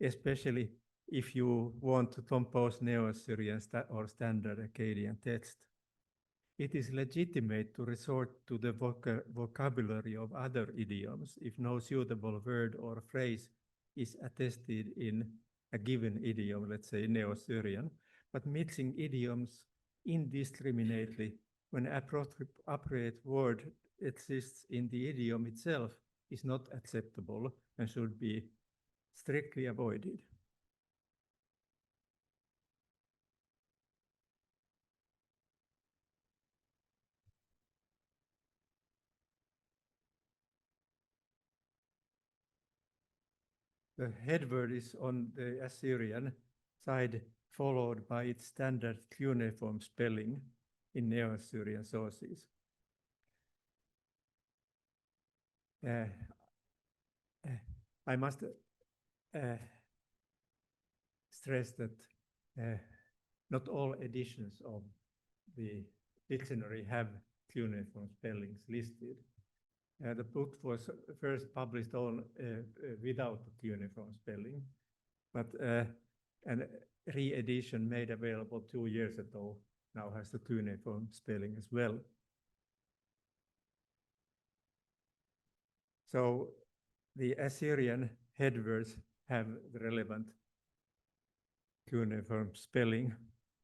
especially if you want to compose Neo-Assyrian or Standard Akkadian text. It is legitimate to resort to the vocabulary of other idioms if no suitable word or phrase is attested in a given idiom, let's say Neo-Assyrian, but mixing idioms indiscriminately when appropriate word exists in the idiom itself is not acceptable and should be strictly avoided. The head word is on the Assyrian side, followed by its standard cuneiform spelling in Neo-Assyrian sources. I must stress that not all editions of the dictionary have cuneiform spellings listed. The book was first published on without the cuneiform spelling, but an re-edition made available 2 years ago now has the cuneiform spelling as well. So the Assyrian headwords have the relevant cuneiform spelling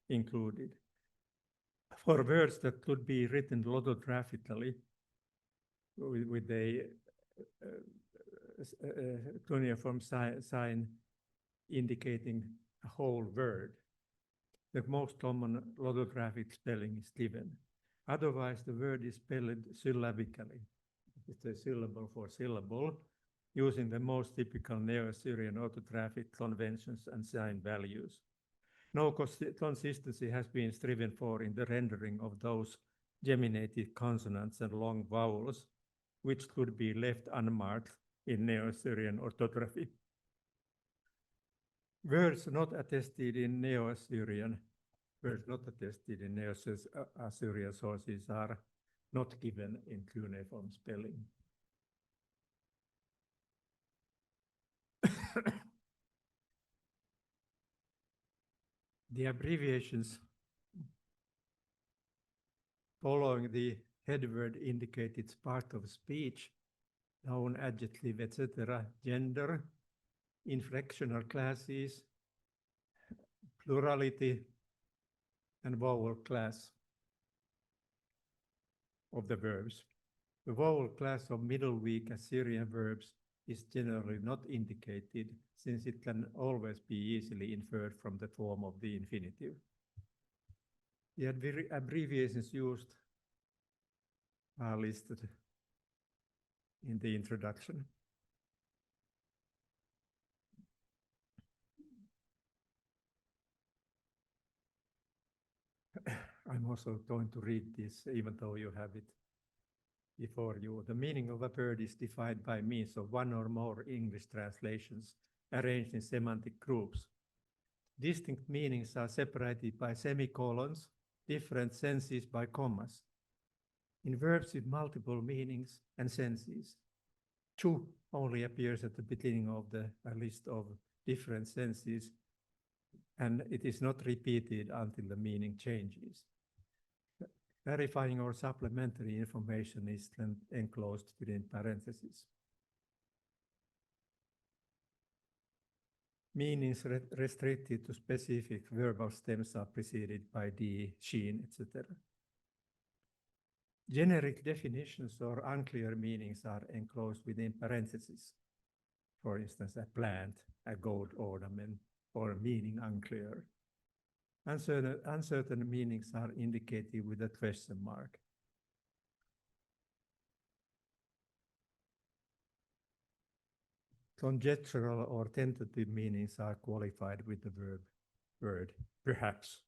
included. For words that could be written logographically with a cuneiform sign indicating a whole word, the most common logographic spelling is given. Otherwise, the word is spelled syllabically. It's a syllable for syllable, using the most typical Neo-Assyrian orthographic conventions and sign values. No consistency has been striven for in the rendering of those geminated consonants and long vowels, which could be left unmarked in Neo-Assyrian orthography. Words not attested in Neo-Assyrian sources are not given in cuneiform spelling. The abbreviations following the head word indicate its part of speech, noun, adjective, etc., gender, inflectional classes, plurality, and vowel class of the verbs. The vowel class of middle weak Assyrian verbs is generally not indicated, since it can always be easily inferred from the form of the infinitive. The abbreviations used are listed in the introduction. I'm also going to read this, even though you have it before you. The meaning of a word is defined by means of one or more English translations arranged in semantic groups. Distinct meanings are separated by semicolons, different senses by commas. In verbs with multiple meanings and senses, "to" only appears at the beginning of the list of different senses, and it is not repeated until the meaning changes. Clarifying or supplementary information is then enclosed within parentheses. Meanings restricted to specific verbal stems are preceded by the, sheen, etc. Generic definitions or unclear meanings are enclosed within parentheses. For instance, a plant, a gold ornament, or meaning unclear. Uncertain meanings are indicated with a question mark. Conjectural or tentative meanings are qualified with the word, perhaps.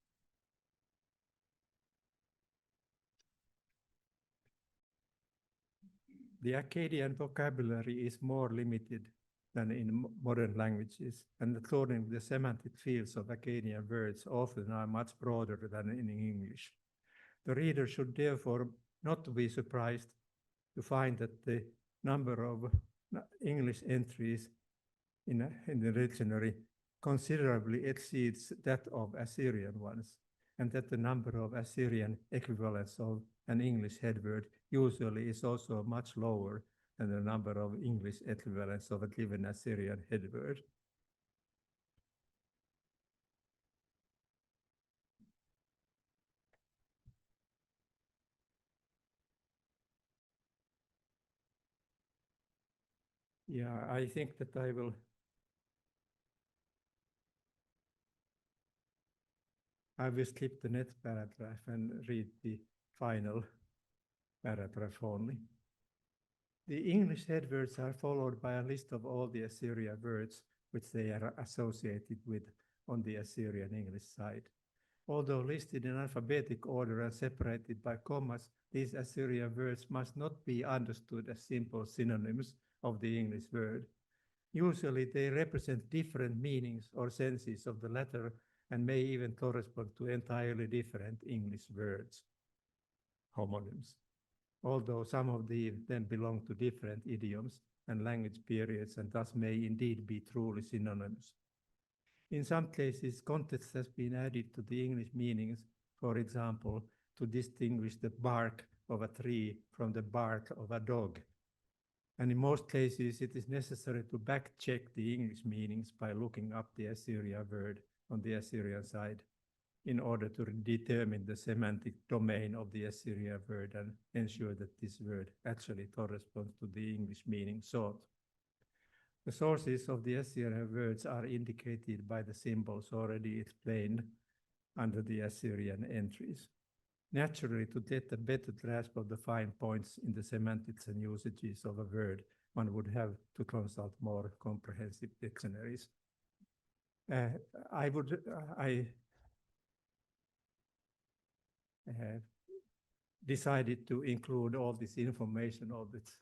The Akkadian vocabulary is more limited than in modern languages, and according the semantic fields of Akkadian words often are much broader than in English. The reader should therefore not be surprised to find that the number of English entries in the dictionary considerably exceeds that of Assyrian ones, and that the number of Assyrian equivalents of an English headword usually is also much lower than the number of English equivalents of a given Assyrian headword. Yeah, I think that I will skip the next paragraph and read the final paragraph only. The English headwords are followed by a list of all the Assyrian words which they are associated with on the Assyrian English side. Although listed in alphabetic order and separated by commas, these Assyrian words must not be understood as simple synonyms of the English word. Usually they represent different meanings or senses of the latter and may even correspond to entirely different English words, homonyms. Although some of them belong to different idioms and language periods and thus may indeed be truly synonymous. In some cases, context has been added to the English meanings, for example, to distinguish the bark of a tree from the bark of a dog. And in most cases, it is necessary to back-check the English meanings by looking up the Assyrian word on the Assyrian side in order to determine the semantic domain of the Assyrian word and ensure that this word actually corresponds to the English meaning sought. The sources of the Assyrian words are indicated by the symbols already explained under the Assyrian entries. Naturally, to get a better grasp of the fine points in the semantics and usages of a word, one would have to consult more comprehensive dictionaries. I decided to include all this information,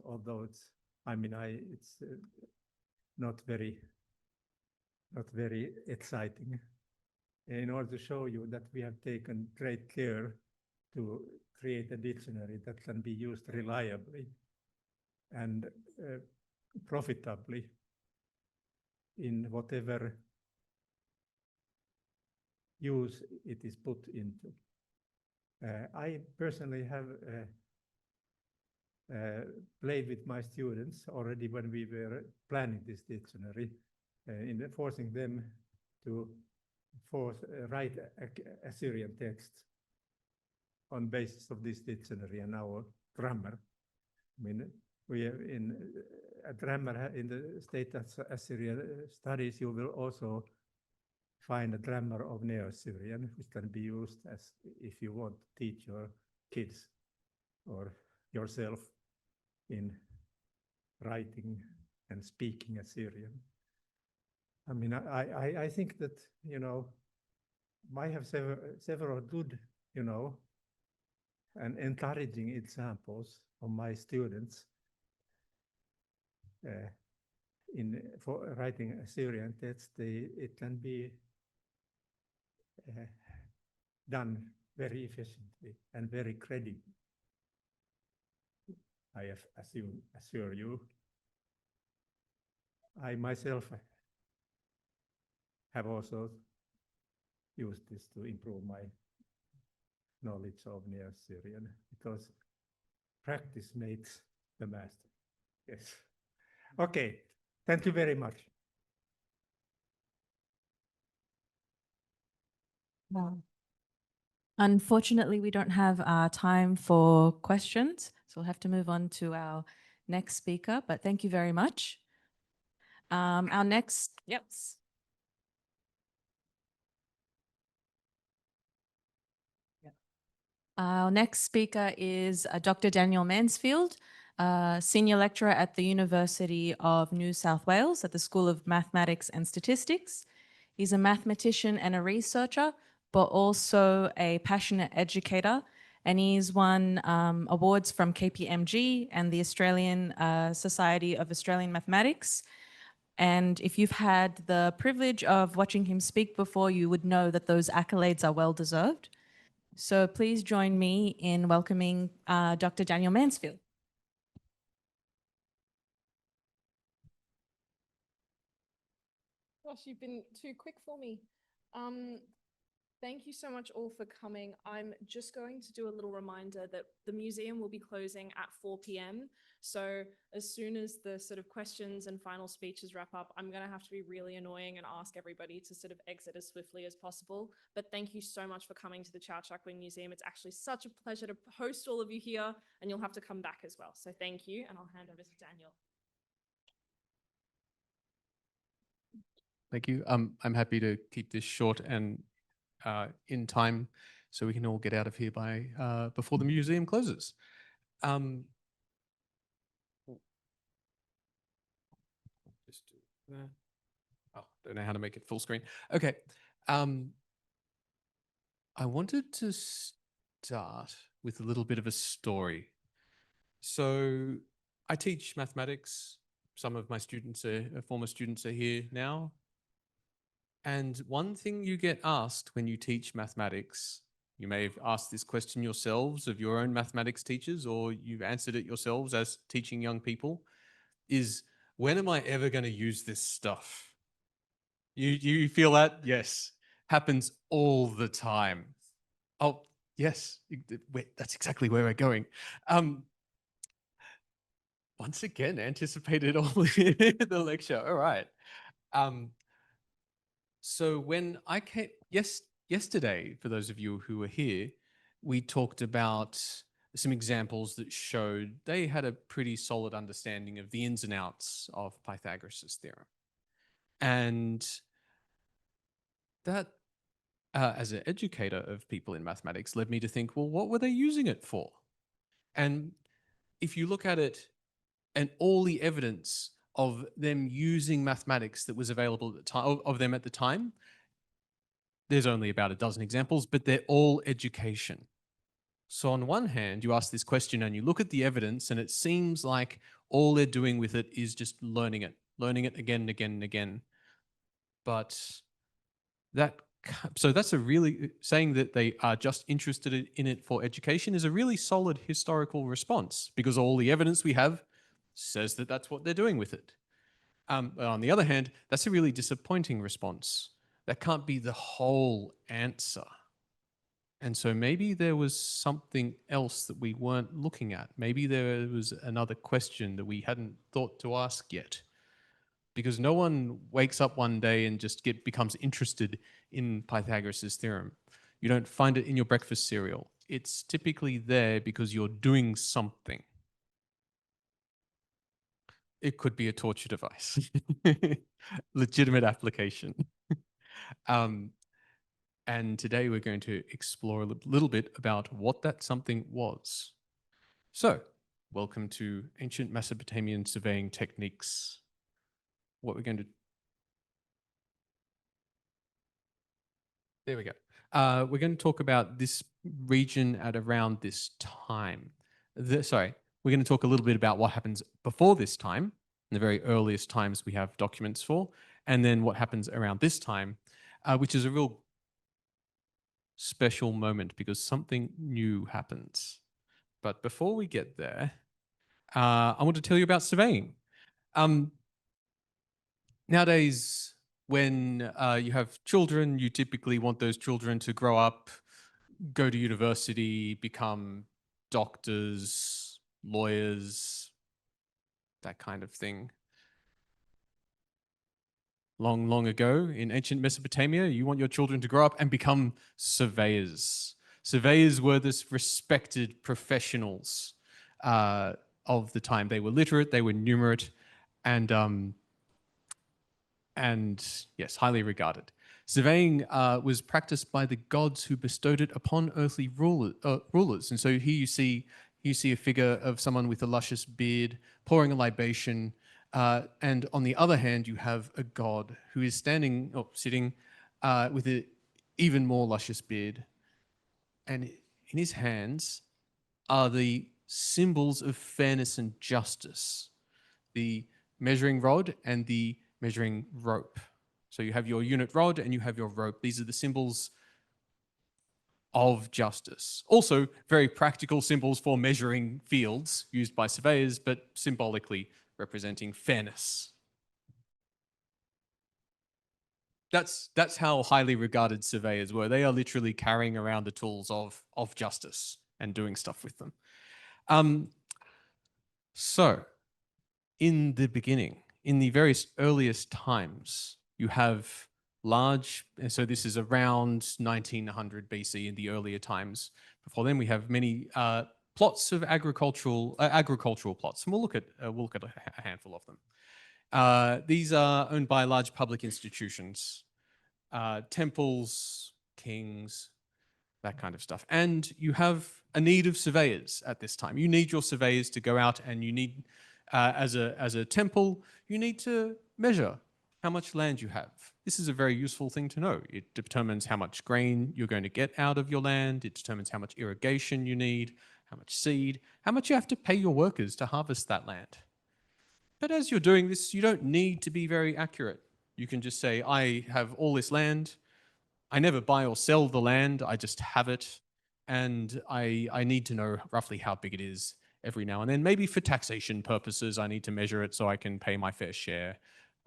although it's not very exciting, in order to show you that we have taken great care to create a dictionary that can be used reliably and profitably in whatever use it is put into. I personally have played with my students already when we were planning this dictionary, in forcing them to write Assyrian texts on basis of this dictionary and our grammar. I mean, we have in a grammar in the State Assyrian Studies, you will also find a grammar of Neo-Assyrian, which can be used as if you want to teach your kids or yourself in writing and speaking Assyrian. I mean, I think that, you know, I have several good, you know, and encouraging examples of my students for writing Assyrian text. It can be done very efficiently and very credibly. I assure you. I myself have also used this to improve my knowledge of Neo-Assyrian, because practice makes the master. Yes. Okay, thank you very much. Wow. Unfortunately, we don't have time for questions, so we'll have to move on to our next speaker, but thank you very much. Our next, Our next speaker is Dr. Daniel Mansfield, Senior Lecturer at the University of New South Wales at the School of Mathematics and Statistics. He's a mathematician and a researcher, but also a passionate educator, and he's won awards from KPMG and the Australian Society of Australian Mathematics. And if you've had the privilege of watching him speak before, you would know that those accolades are well deserved. So please join me in welcoming Dr. Daniel Mansfield. Gosh, you've been too quick for me. Thank you so much all for coming. I'm just going to do a little reminder that the museum will be closing at 4 p.m. So as soon as the sort of questions and final speeches wrap up, I'm going to have to be really annoying and ask everybody to sort of exit as swiftly as possible. But thank you so much for coming to the Chowchakwe Museum. It's actually such a pleasure to host all of you here, and you'll have to come back as well. So thank you, and I'll hand over to Daniel. Thank you. I'm happy to keep this short and in time so we can all get out of here by before the museum closes. Just do that. Oh, don't know how to make it full screen. Okay. I wanted to start with a little bit of a story. So I teach mathematics. Some of my students former students are here now. And one thing you get asked when you teach mathematics, you may have asked this question yourselves of your own mathematics teachers, or you've answered it yourselves as teaching young people, is when am I ever going to use this stuff? You feel that? Yes. Happens all the time. Oh, yes. That's exactly where we're going. Once again, anticipated all the lecture. All right. So when I came, yesterday, for those of you who were here, we talked about some examples that showed they had a pretty solid understanding of the ins and outs of Pythagoras' theorem. And that, as an educator of people in mathematics, led me to think, well, what were they using it for? And if you look at it and all the evidence of them using mathematics that was available at the time, of them at the time, there's only about a dozen examples, but they're all education. So on one hand, you ask this question and you look at the evidence and it seems like all they're doing with it is just learning it again and again and again. But so that's a really, saying that they are just interested in it for education is a really solid historical response, because all the evidence we have says that that's what they're doing with it. On the other hand, that's a really disappointing response. That can't be the whole answer. And so maybe there was something else that we weren't looking at. Maybe there was another question that we hadn't thought to ask yet. Because no one wakes up one day and just becomes interested in Pythagoras' theorem. You don't find it in your breakfast cereal. It's typically there because you're doing something. It could be a torture device. Legitimate application. And today we're going to explore a little bit about what that something was. So, welcome to Ancient Mesopotamian Surveying Techniques. What we're going to... There we go. We're going to talk about this region at around this time. We're going to talk a little bit about what happens before this time, in the very earliest times we have documents for, and then what happens around this time, which is a real special moment because something new happens. But before we get there, I want to tell you about surveying. Nowadays, when you have children, you typically want those children to grow up, go to university, become doctors, lawyers, that kind of thing. Long, long ago in ancient Mesopotamia, you want your children to grow up and become surveyors. Surveyors were this respected professionals of the time. They were literate, they were numerate, and yes, highly regarded. Surveying was practiced by the gods who bestowed it upon earthly rulers. And so here you see a figure of someone with a luscious beard pouring a libation. And on the other hand, you have a god who is sitting with an even more luscious beard. And in his hands are the symbols of fairness and justice, the measuring rod and the measuring rope. So you have your unit rod and you have your rope. These are the symbols of justice. Also, very practical symbols for measuring fields used by surveyors, but symbolically representing fairness. That's how highly regarded surveyors were. They are literally carrying around the tools of justice and doing stuff with them. So, in the beginning, in the very earliest times, you have large, so this is around 1900 BC in the earlier times. Before then, we have many plots of agricultural plots, and we'll look at a handful of them. These are owned by large public institutions, temples, kings, that kind of stuff. And you have a need of surveyors at this time. You need your surveyors to go out, and you need, as a temple, you need to measure how much land you have. This is a very useful thing to know. It determines how much grain you're going to get out of your land. It determines how much irrigation you need, how much seed, how much you have to pay your workers to harvest that land. But as you're doing this, you don't need to be very accurate. You can just say, I have all this land. I never buy or sell the land. I just have it. And I need to know roughly how big it is every now and then. Maybe for taxation purposes, I need to measure it so I can pay my fair share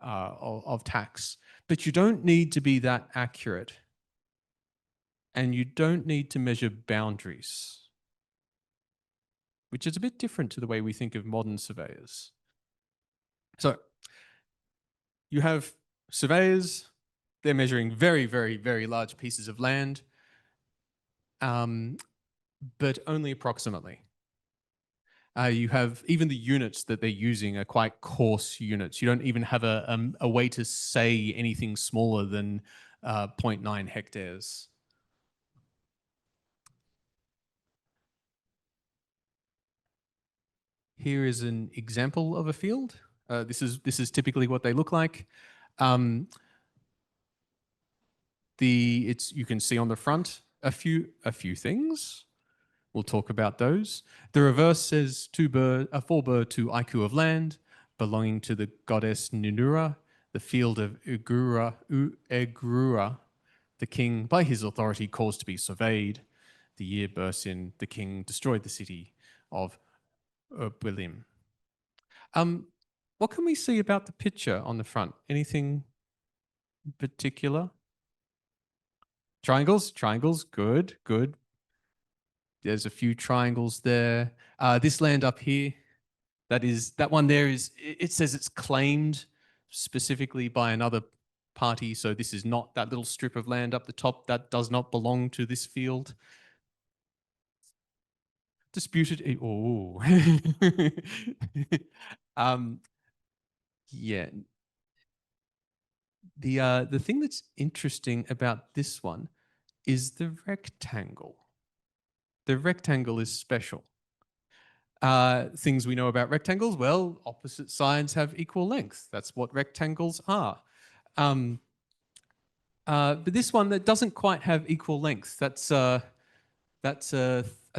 of tax. But you don't need to be that accurate. And you don't need to measure boundaries, which is a bit different to the way we think of modern surveyors. So you have surveyors, they're measuring very, very, very large pieces of land, but only approximately. You have even the units that they're using are quite coarse units. You don't even have a way to say anything smaller than 0.9 hectares. Here is an example of a field. This is typically what they look like. You can see on the front a few things. We'll talk about those. The reverse says 4 to Aiku of land, belonging to the goddess Ninura, the field of Ugrura, the king, by his authority, caused to be surveyed. The year bursts in, the king destroyed the city of William. What can we see about the picture on the front? Anything particular? Triangles, good. There's a few triangles there. This land up here, that one there is, it says it's claimed specifically by another party. So this is not that little strip of land up the top. That does not belong to this field. Disputed, oh. Yeah. The thing that's interesting about this one is the rectangle. The rectangle is special. Things we know about rectangles, well, opposite sides have equal length. That's what rectangles are. But this one that doesn't quite have equal length. I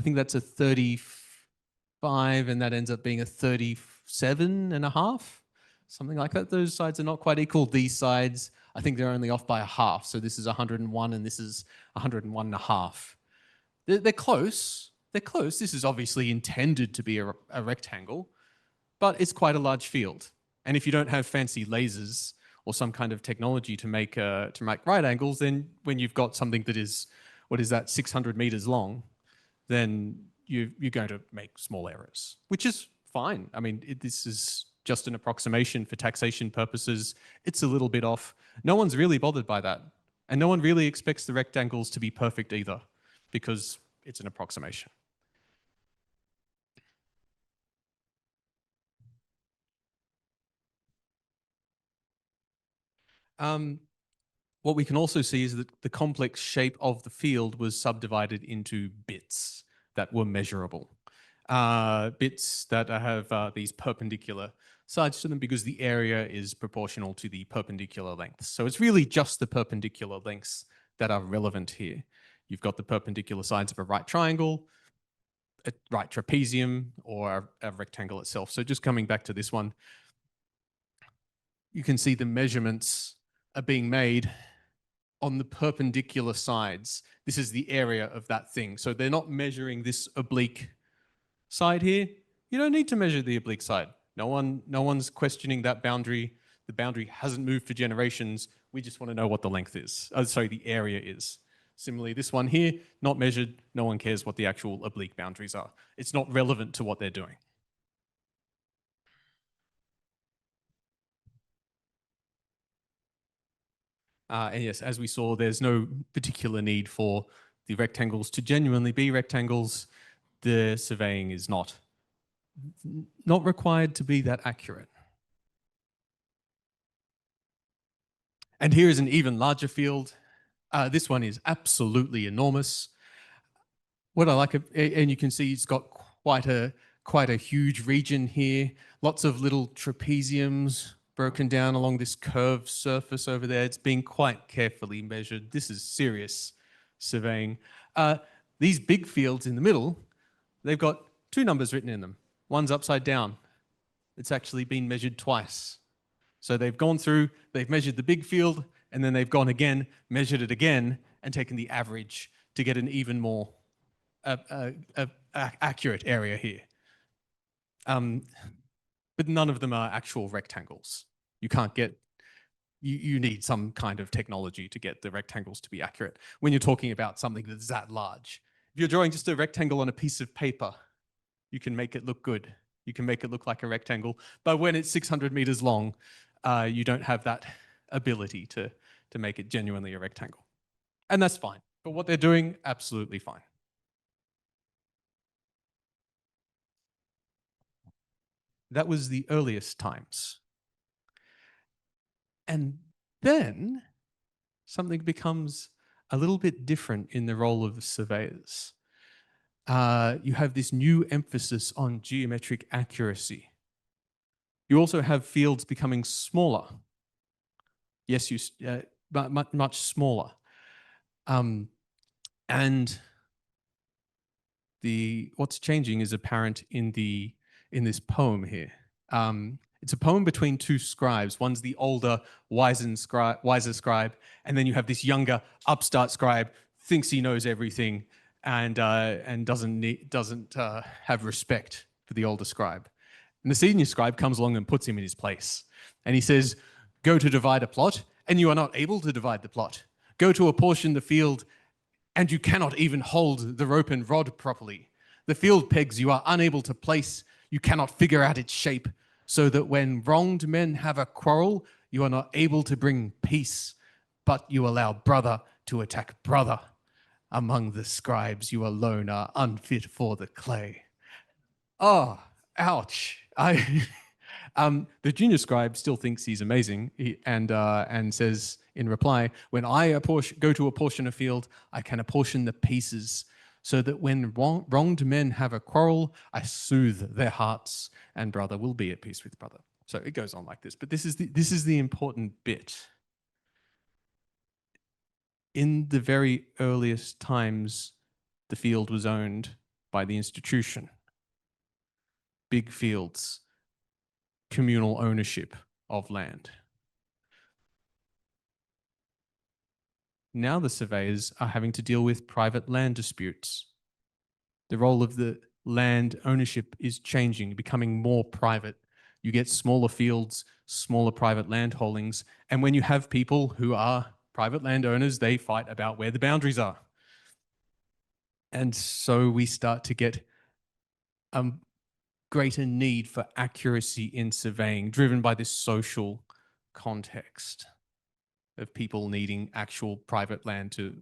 think that's a 35, and that ends up being a 37.5, something like that. Those sides are not quite equal. These sides, I think they're only off by a half. So this is 101 and this is 101.5. They're close. They're close. This is obviously intended to be a rectangle, but it's quite a large field. And if you don't have fancy lasers or some kind of technology to make right angles, then when you've got something that is, 600 meters long, then you're going to make small errors, which is fine. I mean, this is just an approximation for taxation purposes. It's a little bit off. No one's really bothered by that. And no one really expects the rectangles to be perfect either, because it's an approximation. What we can also see is that the complex shape of the field was subdivided into bits that were measurable. Bits that have these perpendicular sides to them because the area is proportional to the perpendicular lengths. So it's really just the perpendicular lengths that are relevant here. You've got the perpendicular sides of a right triangle, a right trapezium, or a rectangle itself. So just coming back to this one, you can see the measurements are being made on the perpendicular sides. This is the area of that thing. So they're not measuring this oblique side here. You don't need to measure the oblique side. No one's questioning that boundary. The boundary hasn't moved for generations. We just want to know what the length is. The area is. Similarly, this one here, not measured. No one cares what the actual oblique boundaries are. It's not relevant to what they're doing. And yes, as we saw, there's no particular need for the rectangles to genuinely be rectangles. The surveying is not required to be that accurate. And here is an even larger field. This one is absolutely enormous. What I like, and you can see it's got quite a huge region here. Lots of little trapeziums broken down along this curved surface over there. It's being quite carefully measured. This is serious surveying. These big fields in the middle, they've got two numbers written in them. One's upside down. It's actually been measured twice. So they've gone through, they've measured the big field, and then they've gone again, measured it again, and taken the average to get an even more accurate area here. But none of them are actual rectangles. You can't get, you need some kind of technology to get the rectangles to be accurate when you're talking about something that's that large. If you're drawing just a rectangle on a piece of paper, you can make it look good. You can make it look like a rectangle. But when it's 600 meters long, you don't have that ability to make it genuinely a rectangle. And that's fine. But what they're doing, absolutely fine. That was the earliest times. And then something becomes a little bit different in the role of surveyors. You have this new emphasis on geometric accuracy. You also have fields becoming smaller. Yes, but much smaller. And what's changing is apparent in this poem here. It's a poem between two scribes. One's the older, wiser scribe, and then you have this younger, upstart scribe, thinks he knows everything, and doesn't have respect for the older scribe. And the senior scribe comes along and puts him in his place. And he says, go to divide a plot, and you are not able to divide the plot. Go to apportion the field, and you cannot even hold the rope and rod properly. The field pegs you are unable to place. You cannot figure out its shape, so that when wronged men have a quarrel, you are not able to bring peace, but you allow brother to attack brother. Among the scribes, you alone are unfit for the clay. Oh, ouch. The junior scribe still thinks he's amazing and says in reply, when I go to apportion a field, I can apportion the pieces so that when wronged men have a quarrel, I soothe their hearts and brother will be at peace with brother. So it goes on like this, but this is the important bit. In the very earliest times, the field was owned by the institution. Big fields, communal ownership of land. Now the surveyors are having to deal with private land disputes. The role of the land ownership is changing, becoming more private. You get smaller fields, smaller private land holdings, and when you have people who are private landowners, they fight about where the boundaries are. And so we start to get greater need for accuracy in surveying, driven by this social context of people needing actual private land to,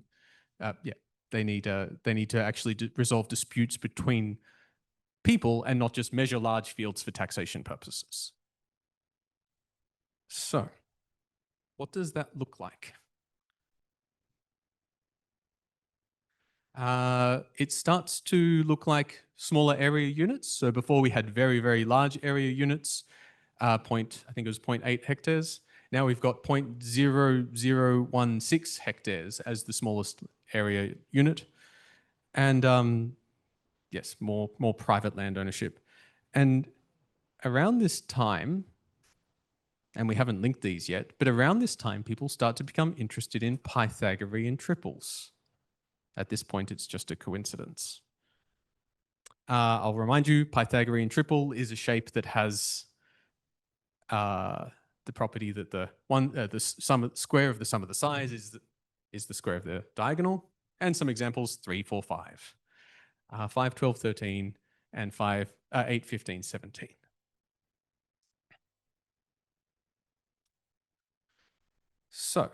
they need to actually resolve disputes between people and not just measure large fields for taxation purposes. So, what does that look like? It starts to look like smaller area units. So before we had very, very large area units, I think it was 0.8 hectares. Now we've got 0.0016 hectares as the smallest area unit. And yes, more private land ownership. And around this time, and we haven't linked these yet, but around this time, people start to become interested in Pythagorean triples. At this point, it's just a coincidence. I'll remind you, Pythagorean triple is a shape that has the property that the square of the sum of the sides is the square of the diagonal, and some examples: 3, 4, 5, 5, 12, 13, and 8, 15, 17. So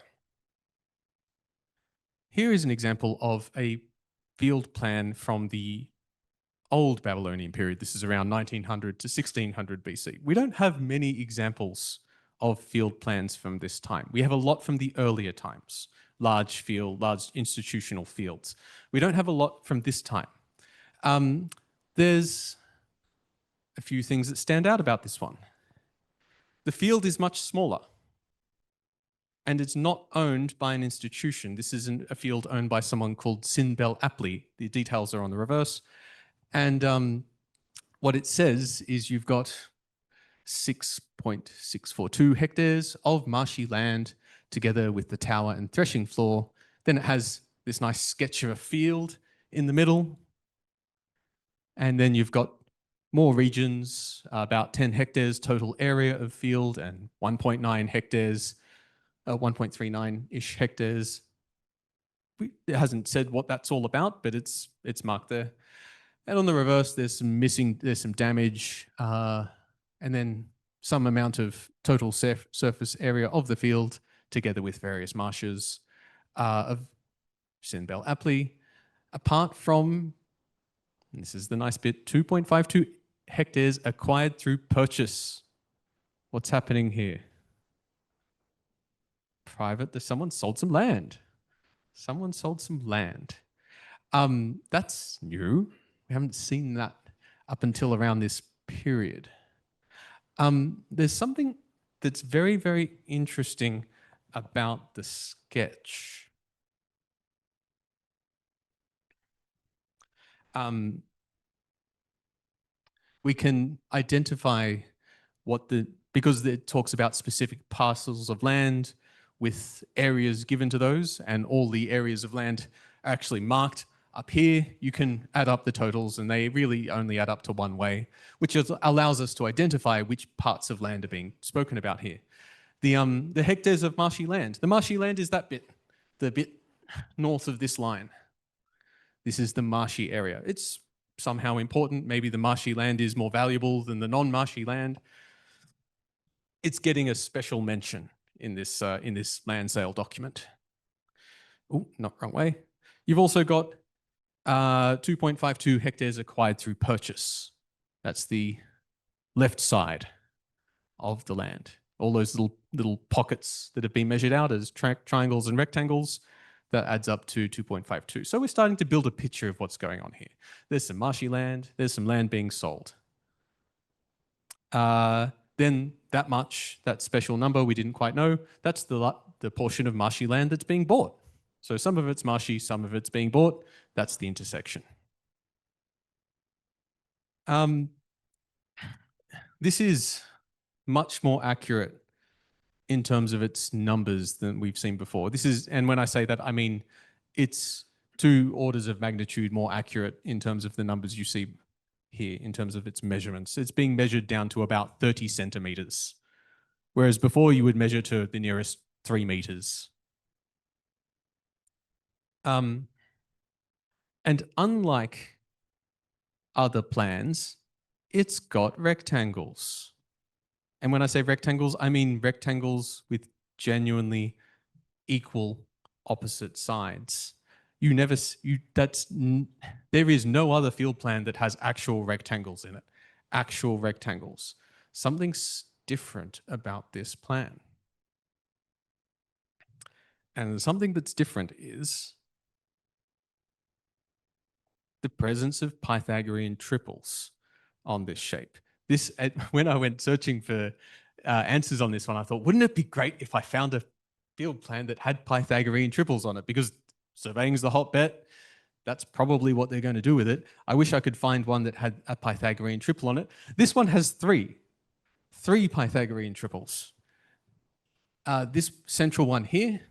here is an example of a field plan from the old Babylonian period. This is around 1900 to 1600 BC. We don't have many examples of field plans from this time. We have a lot from the earlier times, large institutional fields. We don't have a lot from this time. There's a few things that stand out about this one. The field is much smaller, and it's not owned by an institution. This is a field owned by someone called Sinbel Apli. The details are on the reverse. And what it says is you've got 6.642 hectares of marshy land together with the tower and threshing floor. Then it has this nice sketch of a field in the middle. And then you've got more regions, about 10 hectares total area of field and 1.9 hectares, 1.39-ish hectares. It hasn't said what that's all about, but it's marked there. And on the reverse, there's some damage, and then some amount of total surface area of the field together with various marshes of Sinbel Apli. Apart from, and this is the nice bit, 2.52 hectares acquired through purchase. What's happening here? Someone sold some land. Someone sold some land. That's new. We haven't seen that up until around this period. There's something that's very, very interesting about the sketch. We can identify because it talks about specific parcels of land with areas given to those, and all the areas of land are actually marked up here. You can add up the totals, and they really only add up to one way, which allows us to identify which parts of land are being spoken about here. The hectares of marshy land. The marshy land is that bit, the bit north of this line. This is the marshy area. It's somehow important. Maybe the marshy land is more valuable than the non-marshy land. It's getting a special mention in this land sale document. Oh, not wrong way. You've also got 2.52 hectares acquired through purchase. That's the left side of the land. All those little pockets that have been measured out as triangles and rectangles, that adds up to 2.52. So we're starting to build a picture of what's going on here. There's some marshy land, there's some land being sold. Then that special number we didn't quite know, that's the portion of marshy land that's being bought. So some of it's marshy, some of it's being bought. That's the intersection. This is much more accurate in terms of its numbers than we've seen before. And when I say that, I mean it's 2 orders of magnitude more accurate in terms of the numbers you see here, in terms of its measurements. It's being measured down to about 30 centimeters, whereas before you would measure to the nearest 3 meters. And unlike other plans, it's got rectangles. And when I say rectangles, I mean rectangles with genuinely equal opposite sides. There is no other field plan that has actual rectangles in it. Actual rectangles. Something's different about this plan. And something that's different is the presence of Pythagorean triples on this shape. When I went searching for answers on this one, I thought, wouldn't it be great if I found a field plan that had Pythagorean triples on it? Because surveying's the hot bet. That's probably what they're going to do with it. I wish I could find one that had a Pythagorean triple on it. This one has 3 Pythagorean triples. This central one here,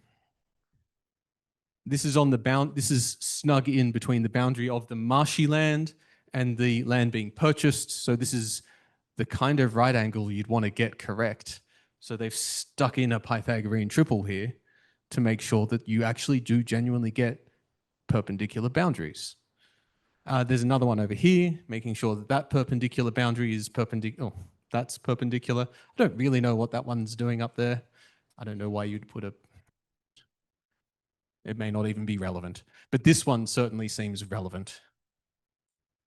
this is on the this is snug in between the boundary of the marshy land and the land being purchased. So this is the kind of right angle you'd want to get correct. So they've stuck in a Pythagorean triple here to make sure that you actually do genuinely get perpendicular boundaries. There's another one over here, making sure that that perpendicular boundary is perpendicular. Oh, that's perpendicular. I don't really know what that one's doing up there. I don't know why you'd put a... It may not even be relevant, but this one certainly seems relevant.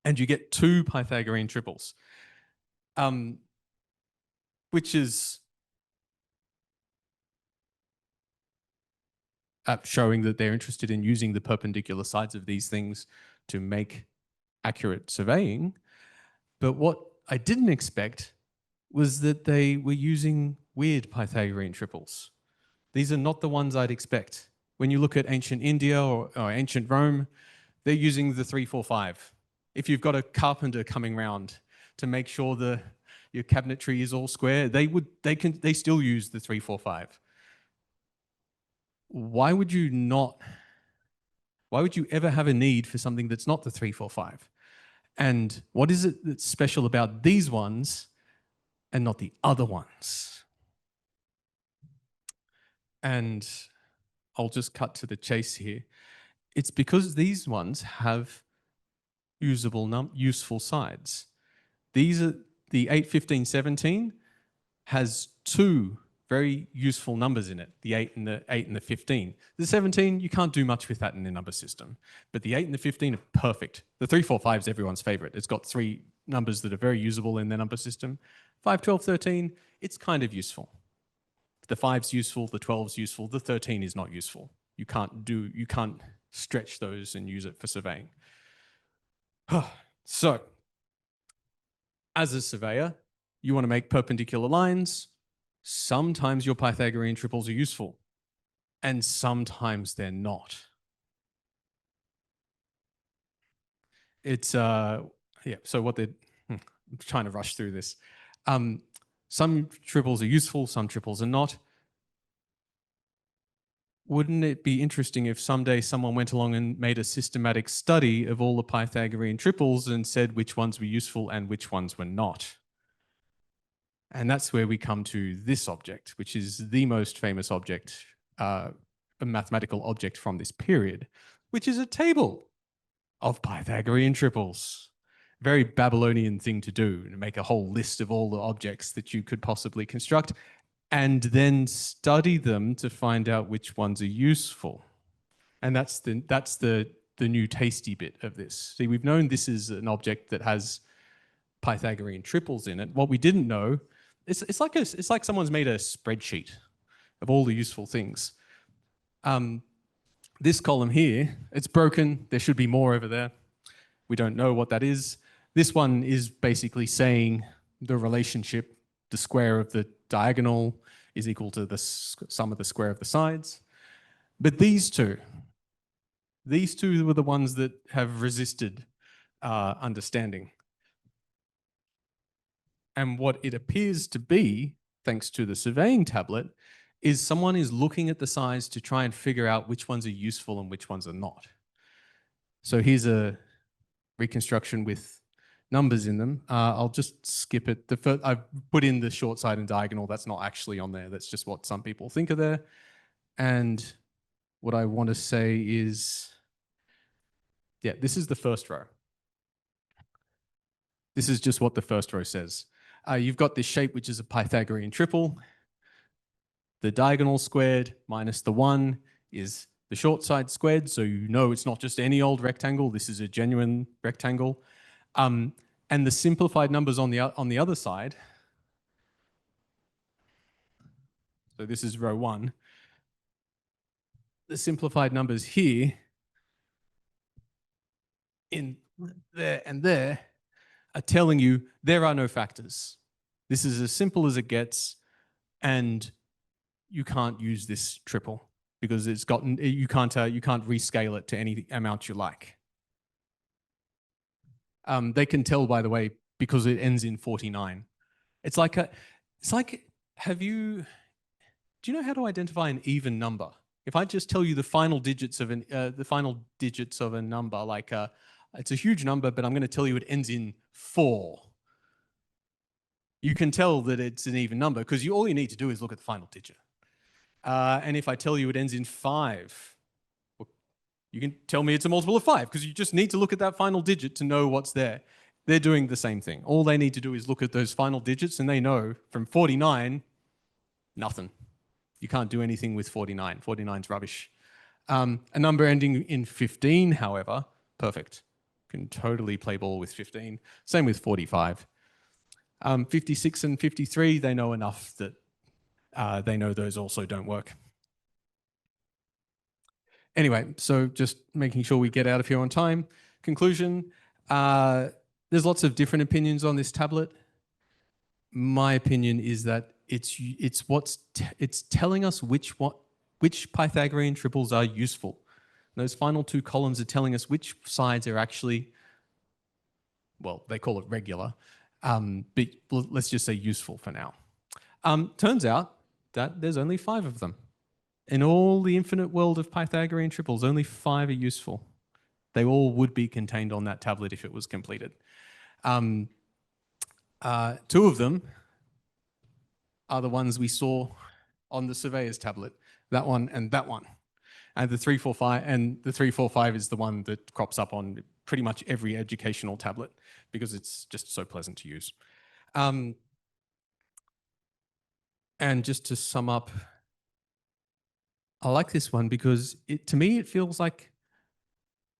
And you get two Pythagorean triples, which is showing that they're interested in using the perpendicular sides of these things to make accurate surveying. But what I didn't expect was that they were using weird Pythagorean triples. These are not the ones I'd expect. When you look at ancient India or ancient Rome, they're using the 3-4-5. If you've got a carpenter coming round to make sure your cabinetry is all square, they still use the 3-4-5. Why would you ever have a need for something that's not the 3-4-5? And what is it that's special about these ones and not the other ones? And I'll just cut to the chase here. It's because these ones have useful sides. These are the 8, 15, 17 has two very useful numbers in it, the 8 and the 15. The 17, you can't do much with that in the number system, but the 8 and the 15 are perfect. The 3-4-5 is everyone's favorite. It's got three numbers that are very usable in their number system. 5, 12, 13, it's kind of useful. The 5's useful, the 12's useful, the 13 is not useful. You can't stretch those and use it for surveying. So, as a surveyor, you want to make perpendicular lines. Sometimes your Pythagorean triples are useful, and sometimes they're not. It's, yeah, so what they're, I'm trying to rush through this. Some triples are useful, some triples are not. Wouldn't it be interesting if someday someone went along and made a systematic study of all the Pythagorean triples and said which ones were useful and which ones were not? And that's where we come to this object, which is the most famous object, a mathematical object from this period, which is a table of Pythagorean triples. Very Babylonian thing to do, to make a whole list of all the objects that you could possibly construct and then study them to find out which ones are useful. And that's the new tasty bit of this. See, we've known this is an object that has Pythagorean triples in it. What we didn't know, it's like someone's made a spreadsheet of all the useful things. This column here, it's broken. There should be more over there. We don't know what that is. This one is basically saying the relationship, the square of the diagonal is equal to the sum of the square of the sides. But these two were the ones that have resisted understanding. And what it appears to be, thanks to the surveying tablet, is someone is looking at the sides to try and figure out which ones are useful and which ones are not. So here's a reconstruction with numbers in them. I'll just skip it. I've put in the short side and diagonal. That's not actually on there. That's just what some people think are there. And what I want to say is, yeah, this is the first row. This is just what the first row says. You've got this shape, which is a Pythagorean triple. The diagonal squared minus the 1 is the short side squared. So you know it's not just any old rectangle. This is a genuine rectangle. And the simplified numbers on the other side, so this is row 1, the simplified numbers here in there and there are telling you there are no factors. This is as simple as it gets, and you can't use this triple because you can't rescale it to any amount you like. They can tell, by the way, because it ends in 49. Do do you know how to identify an even number? If I just tell you the final digits of a number, like it's a huge number, but I'm going to tell you it ends in 4. You can tell that it's an even number because all you need to do is look at the final digit. And if I tell you it ends in 5, well, you can tell me it's a multiple of 5 because you just need to look at that final digit to know what's there. They're doing the same thing. All they need to do is look at those final digits and they know from 49, nothing. You can't do anything with 49. 49's rubbish. A number ending in 15, however, perfect. Can totally play ball with 15. Same with 45. 56 and 53, they know enough that they know those also don't work. Anyway, so just making sure we get out of here on time. Conclusion, there's lots of different opinions on this tablet. My opinion is that it's telling us which Pythagorean triples are useful. Those final 2 columns are telling us which sides are actually, well, they call it regular, but let's just say useful for now. Turns out that there's only 5 of them. In all the infinite world of Pythagorean triples, only 5 are useful. They all would be contained on that tablet if it was completed. 2 of them are the ones we saw on the surveyor's tablet, that one and that one. And the 345 is the one that crops up on pretty much every educational tablet because it's just so pleasant to use. And just to sum up, I like this one because to me it feels like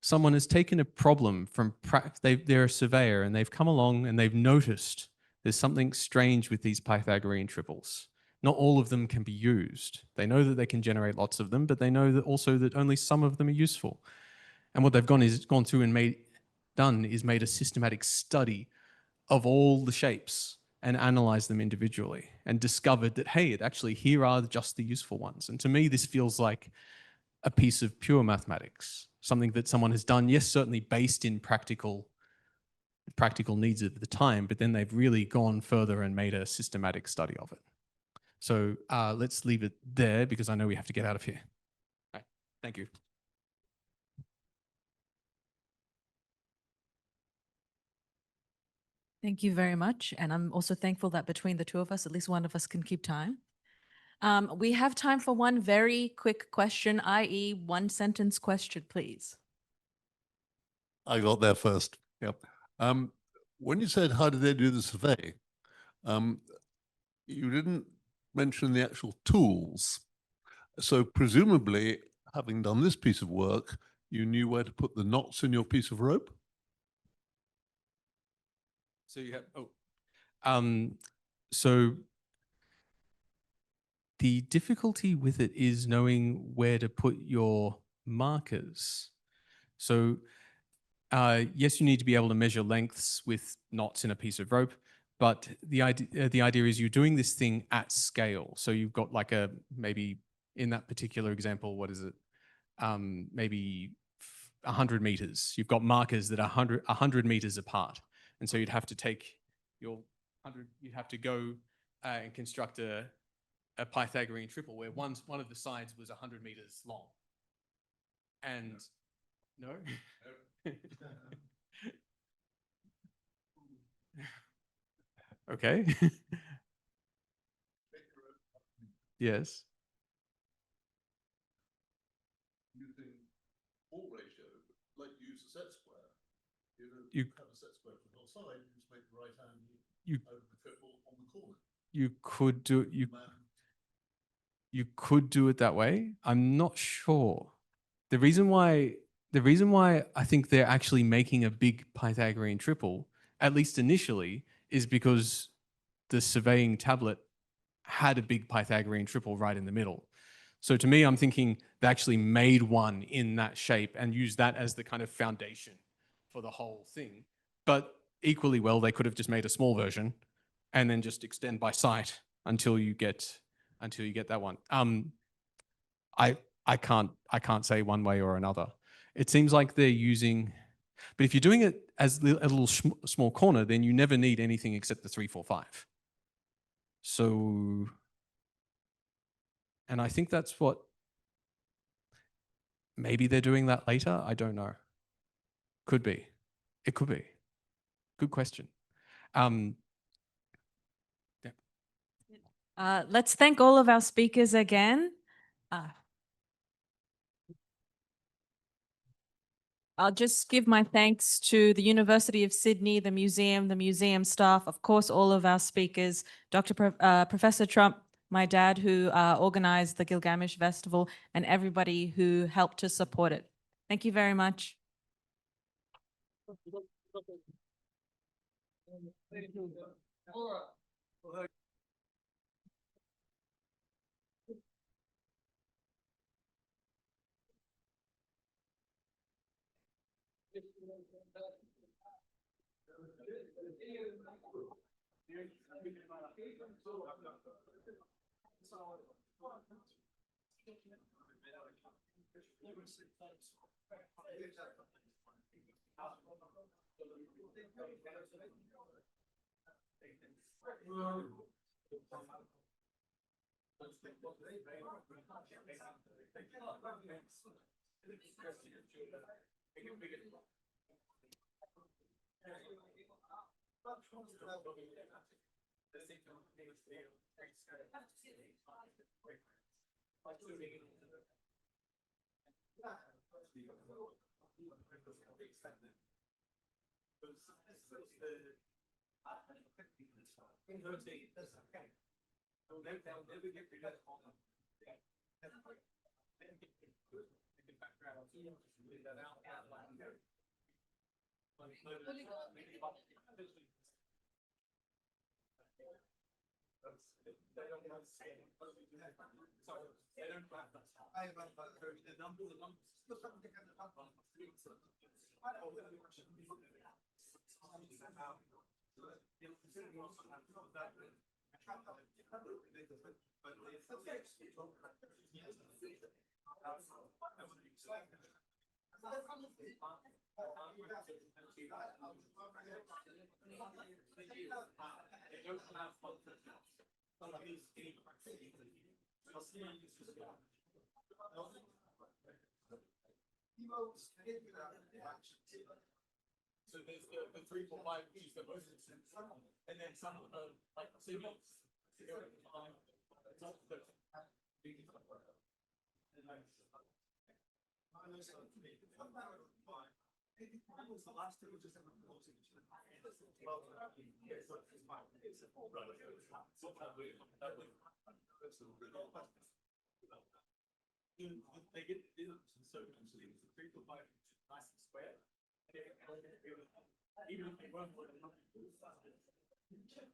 someone has taken a problem from, they're a surveyor and they've come along and they've noticed there's something strange with these Pythagorean triples. Not all of them can be used. They know that they can generate lots of them, but they know that also that only some of them are useful. And what they've gone through and made a systematic study of all the shapes and analyzed them individually and discovered that, hey, here are just the useful ones. And to me, this feels like a piece of pure mathematics, something that someone has done, yes, certainly based in practical needs at the time, but then they've really gone further and made a systematic study of it. So let's leave it there because I know we have to get out of here. All right. Thank you. Thank you very much. And I'm also thankful that between the 2 of us, at least one of us can keep time. We have time for one very quick question, i.e. 1-sentence question, please. I got there first. Yep. When you said, how did they do the survey? You didn't mention the actual tools. So presumably, having done this piece of work, you knew where to put the knots in your piece of rope? So you have, so the difficulty with it is knowing where to put your markers. So yes, you need to be able to measure lengths with knots in a piece of rope, but the idea is you're doing this thing at scale. So you've got like maybe in that particular example, what is it? Maybe 100 meters. You've got markers that are 100 meters apart. And so you'd have to take you'd have to go and construct a Pythagorean triple where one of the sides was 100 meters long. And no? Okay. Yes. Using all ratio, like use a set square. You don't have a set square for the whole side, you just make the right hand over the triple on the corner. You could do it that way. I'm not sure. The reason why I think they're actually making a big Pythagorean triple, at least initially, is because the surveying tablet had a big Pythagorean triple right in the middle. So to me, I'm thinking they actually made one in that shape and used that as the kind of foundation for the whole thing. But equally well, they could have just made a small version and then just extend by sight until you get that one. I can't say one way or another. It seems like they're using, but if you're doing it as a little small corner, then you never need anything except the 345. So And I think that's what, maybe they're doing that later. I don't know. Could be. It could be. Good question. Let's thank all of our speakers again. I'll just give my thanks to the University of Sydney, the museum staff, of course, all of our speakers, Professor Trump, my dad who organized the Gilgamesh Festival, and everybody who helped to support it. Thank you very much. So there's the 3, 4, 5 keys that most of them, and then some of them like Simo. They get so actually it's a 3, 4, 5 nice and square. Even if they weren't